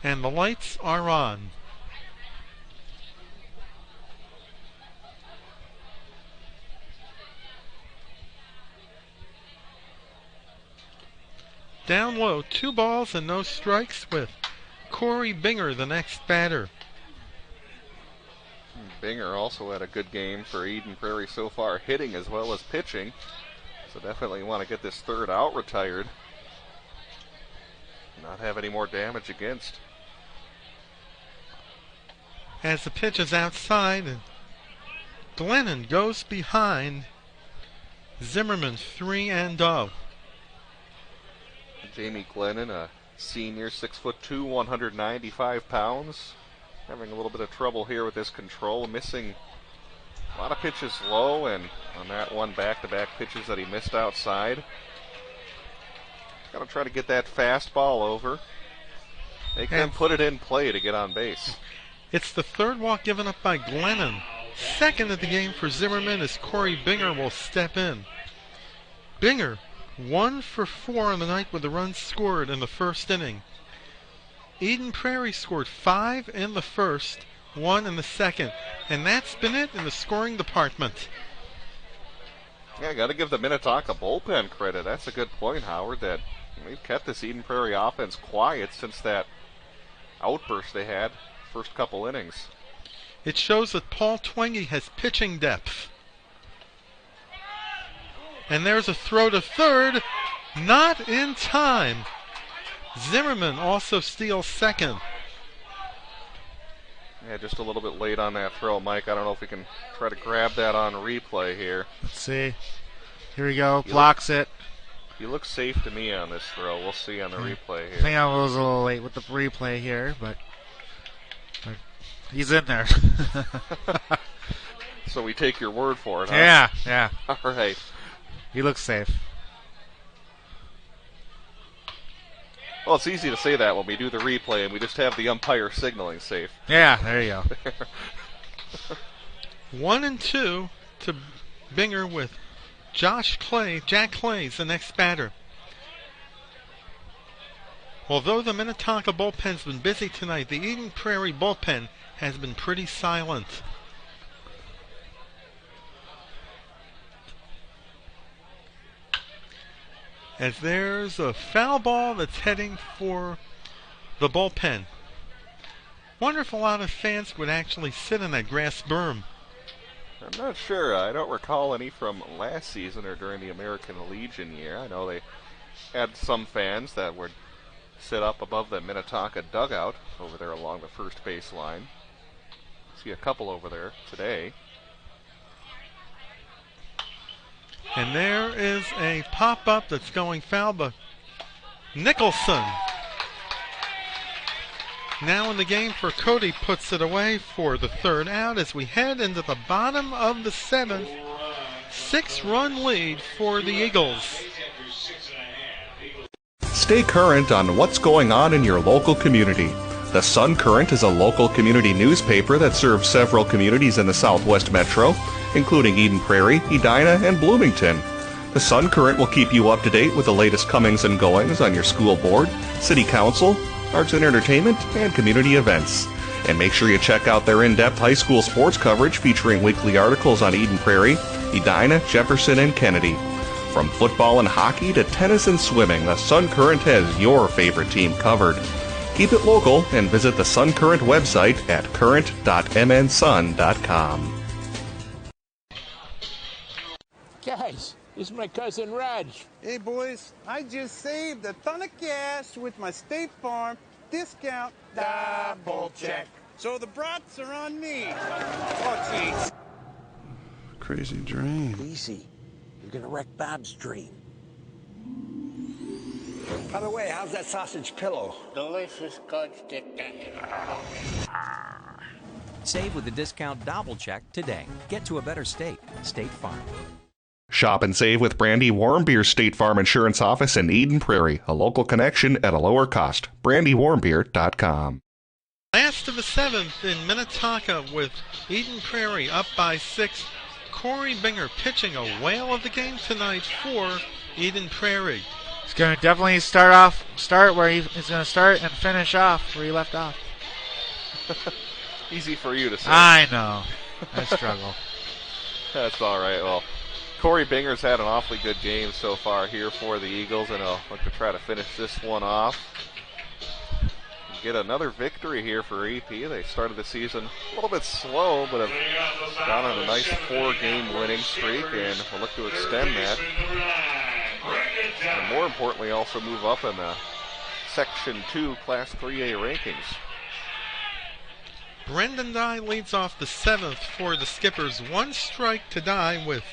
Speaker 11: And the lights are on. Down low, 2 balls and no strikes with Corey Binger, the next batter.
Speaker 1: Binger also had a good game for Eden Prairie so far, hitting as well as pitching. So definitely want to get this third out retired. Not have any more damage against.
Speaker 11: As the pitch is outside, and Glennon goes behind Zimmerman, 3-0.
Speaker 1: Jamie Glennon, a senior, 6'2", 195 pounds. Having a little bit of trouble here with his control, missing a lot of pitches low, and on that one, back-to-back pitches that he missed outside. Got to try to get that fastball over. Make them put it in play to get on base.
Speaker 11: It's the third walk given up by Glennon. Second of the game for Zimmerman as Corey Binger will step in. Binger, 1 for 4 on the night with the runs scored in the first inning. Eden Prairie scored 5 in the first, 1 in the second, and that's been it in the scoring department.
Speaker 1: Yeah, got to give the Minnetonka bullpen credit. That's a good point, Howard, that we've kept this Eden Prairie offense quiet since that outburst they had first couple innings.
Speaker 11: It shows that Paul Twenge has pitching depth. And there's a throw to third, not in time. Zimmerman also steals second.
Speaker 1: Yeah, just a little bit late on that throw, Mike. I don't know if we can try to grab that on replay here.
Speaker 12: Let's see. Here we go. Blocks it.
Speaker 1: He looks safe to me on this throw. We'll see on the replay here.
Speaker 12: I think I was a little late with the replay here, but he's in there.
Speaker 1: So we take your word for it, huh?
Speaker 12: Yeah, yeah.
Speaker 1: All right.
Speaker 12: He looks safe.
Speaker 1: Well, it's easy to say that when we do the replay and we just have the umpire signaling safe.
Speaker 12: Yeah, there you go.
Speaker 11: 1-2 to Binger with Jack Clay's the next batter. Although the Minnetonka bullpen's been busy tonight, the Eden Prairie bullpen has been pretty silent. As there's a foul ball that's heading for the bullpen. Wonder if a lot of fans would actually sit in that grass berm.
Speaker 1: I'm not sure. I don't recall any from last season or during the American Legion year. I know they had some fans that would sit up above the Minnetonka dugout over there along the first base line. See a couple over there today.
Speaker 11: And there is a pop-up that's going foul, but Nicholson, now in the game for Cody, puts it away for the third out as we head into the bottom of the 7th. 6-run lead for the Eagles.
Speaker 5: Stay current on what's going on in your local community. The Sun Current is a local community newspaper that serves several communities in the Southwest Metro, including Eden Prairie, Edina, and Bloomington. The Sun Current will keep you up to date with the latest comings and goings on your school board, city council, arts and entertainment, and community events. And make sure you check out their in-depth high school sports coverage featuring weekly articles on Eden Prairie, Edina, Jefferson, and Kennedy. From football and hockey to tennis and swimming, the Sun Current has your favorite team covered. Keep it local and visit the Sun Current website at current.mnsun.com.
Speaker 14: Guys, this is my cousin Raj.
Speaker 13: Hey, boys, I just saved a ton of cash with my State Farm discount double check. So the brats are on me. Oh, geez.
Speaker 19: Crazy dream.
Speaker 4: Easy. You're gonna wreck Bob's dream. By the way, how's that sausage pillow?
Speaker 14: Delicious, good stick.
Speaker 15: Save with the discount double check today. Get to a better state. State Farm.
Speaker 5: Shop and save with Brandy Warmbeer's State Farm Insurance Office in Eden Prairie, a local connection at a lower cost. BrandyWarmbeer.com.
Speaker 11: Last of the seventh in Minnetonka with Eden Prairie up by 6. Corey Binger pitching a whale of the game tonight for Eden Prairie.
Speaker 12: He's going to definitely start where he's going to start and finish off where he left off.
Speaker 1: Easy for you to say.
Speaker 12: I know. I struggle.
Speaker 1: That's all right. Well, Corey Binger's had an awfully good game so far here for the Eagles, and he'll look to try to finish this one off. Get another victory here for EP. They started the season a little bit slow, but have gone on a nice 4-game winning streak, and will look to extend that. And more importantly, also move up in the Section 2 Class 3A rankings.
Speaker 11: Brendan Dye leads off the 7th for the Skippers. 1 strike to Dye with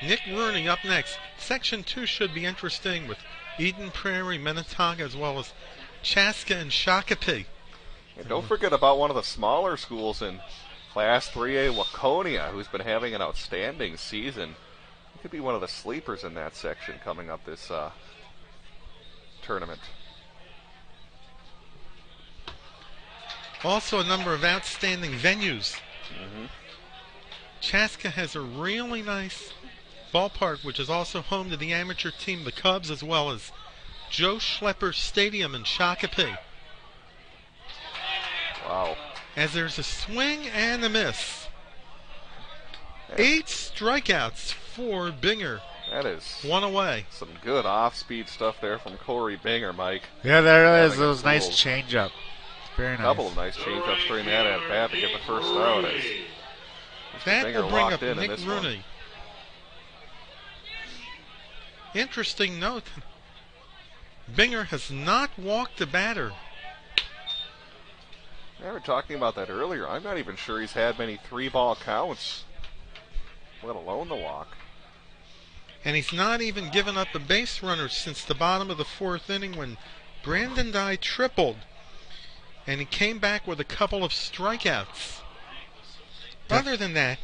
Speaker 11: Nick Rooney up next. Section 2 should be interesting with Eden Prairie, Minnetonka, as well as Chaska and Shakopee.
Speaker 1: And don't forget about one of the smaller schools in Class 3A, Waconia, who's been having an outstanding season. He could be one of the sleepers in that section coming up this tournament.
Speaker 11: Also a number of outstanding venues. Chaska has a really nice ballpark, which is also home to the amateur team, the Cubs, as well as Joe Schlepper Stadium in Shakopee.
Speaker 1: Wow.
Speaker 11: As there's a swing and a miss. 8 strikeouts for Binger.
Speaker 1: That is
Speaker 11: 1 away.
Speaker 1: Some good off-speed stuff there from Corey Binger, Mike.
Speaker 12: Yeah, there is. Those nice change-up. Very nice.
Speaker 1: A couple of nice change-ups during that at-bat to get the first out. As
Speaker 11: that
Speaker 1: Binger
Speaker 11: will bring
Speaker 1: locked
Speaker 11: up
Speaker 1: in
Speaker 11: Nick
Speaker 1: this
Speaker 11: Rooney. Interesting note. Binger has not walked the batter.
Speaker 1: We were talking about that earlier. I'm not even sure he's had many 3-ball counts, let alone the walk.
Speaker 11: And he's not even given up a base runner since the bottom of the 4th inning when Brandon Dye tripled. And he came back with a couple of strikeouts. Other than that,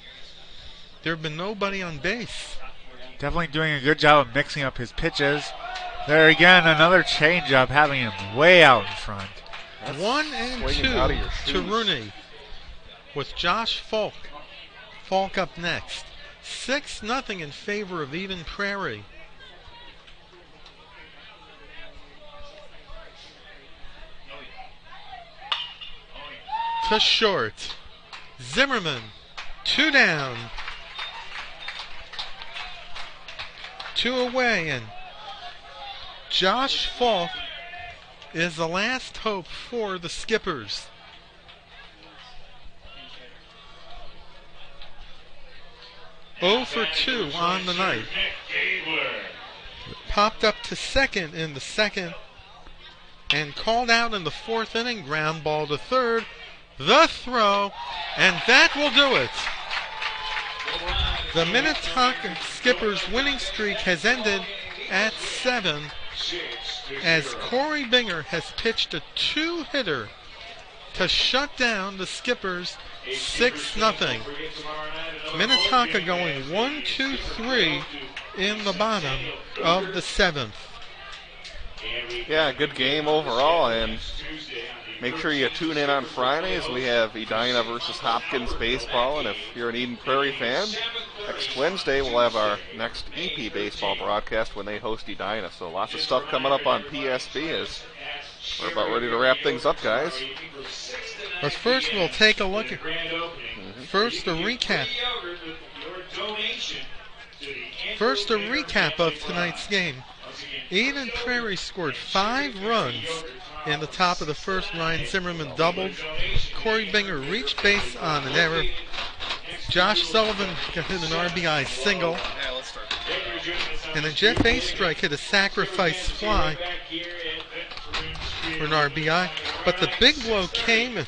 Speaker 11: there have been nobody on base.
Speaker 12: Definitely doing a good job of mixing up his pitches. There again, another changeup, having him way out in front.
Speaker 1: That's
Speaker 11: 1 and 2 to Rooney with Josh Falk. Falk up next. 6-0 in favor of Eden Prairie. To short. Zimmerman. 2 down. 2 away, and Josh Falk is the last hope for the Skippers. Oh for 2 on the night. Popped up to second in the 2nd and called out in the 4th inning. Ground ball to 3rd. The throw, and that will do it. The Minnetonka Skippers winning streak has ended at 7 as Corey Binger has pitched a 2-hitter to shut down the Skippers 6-0. Minnetonka going 1-2-3 in the bottom of the 7th.
Speaker 1: Yeah, good game overall, and make sure you tune in on Fridays. We have Edina versus Hopkins baseball, and if you're an Eden Prairie fan, next Wednesday we'll have our next EP baseball broadcast when they host Edina. So lots of stuff coming up on PSB as we're about ready to wrap things up, guys.
Speaker 11: But first we'll take a look at first a recap. First a recap of tonight's game. Eden Prairie scored 5 runs in the top of the first. Ryan Zimmerman doubled. Corey Binger reached base on an error. Josh Sullivan hit an RBI single. And then Jeff Astrike hit a sacrifice fly for an RBI. But the big blow came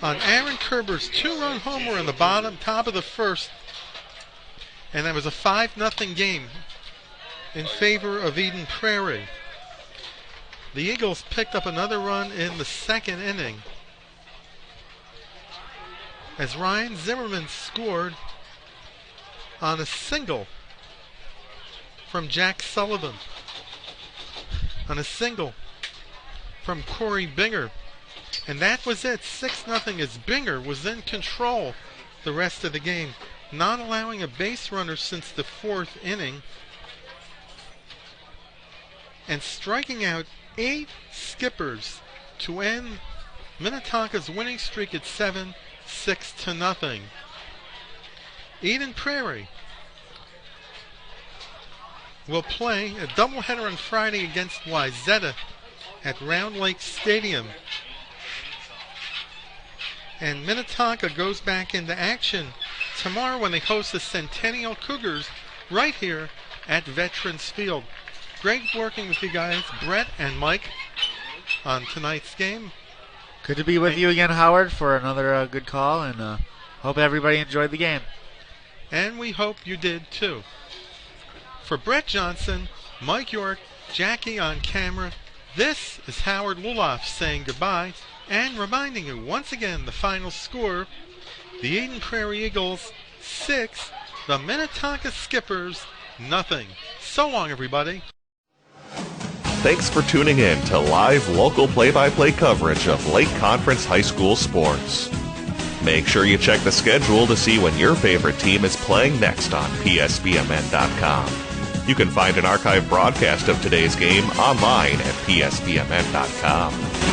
Speaker 11: on Aaron Kerber's 2-run homer in the top of the first. And that was a 5-0 game in favor of Eden Prairie. The Eagles picked up another run in the second inning as Ryan Zimmerman scored on a single from Jack Sullivan, on a single from Corey Binger. And that was it, 6-0, as Binger was in control the rest of the game, not allowing a base runner since the 4th inning, and striking out 8 skippers to end Minnetonka's winning streak at 7, 6-0. Eden Prairie will play a doubleheader on Friday against Wayzata at Round Lake Stadium. And Minnetonka goes back into action tomorrow when they host the Centennial Cougars right here at Veterans Field. Great working with you guys, Brett and Mike, on tonight's game.
Speaker 12: Good to be with you again, Howard, for another good call, and hope everybody enjoyed the game.
Speaker 11: And we hope you did too. For Brett Johnson, Mike York, Jackie on camera, this is Howard Luloff saying goodbye and reminding you once again the final score: the Eden Prairie Eagles 6, the Minnetonka Skippers 0. So long, everybody.
Speaker 5: Thanks for tuning in to live local play-by-play coverage of Lake Conference High School sports. Make sure you check the schedule to see when your favorite team is playing next on PSBMN.com. You can find an archive broadcast of today's game online at PSBMN.com.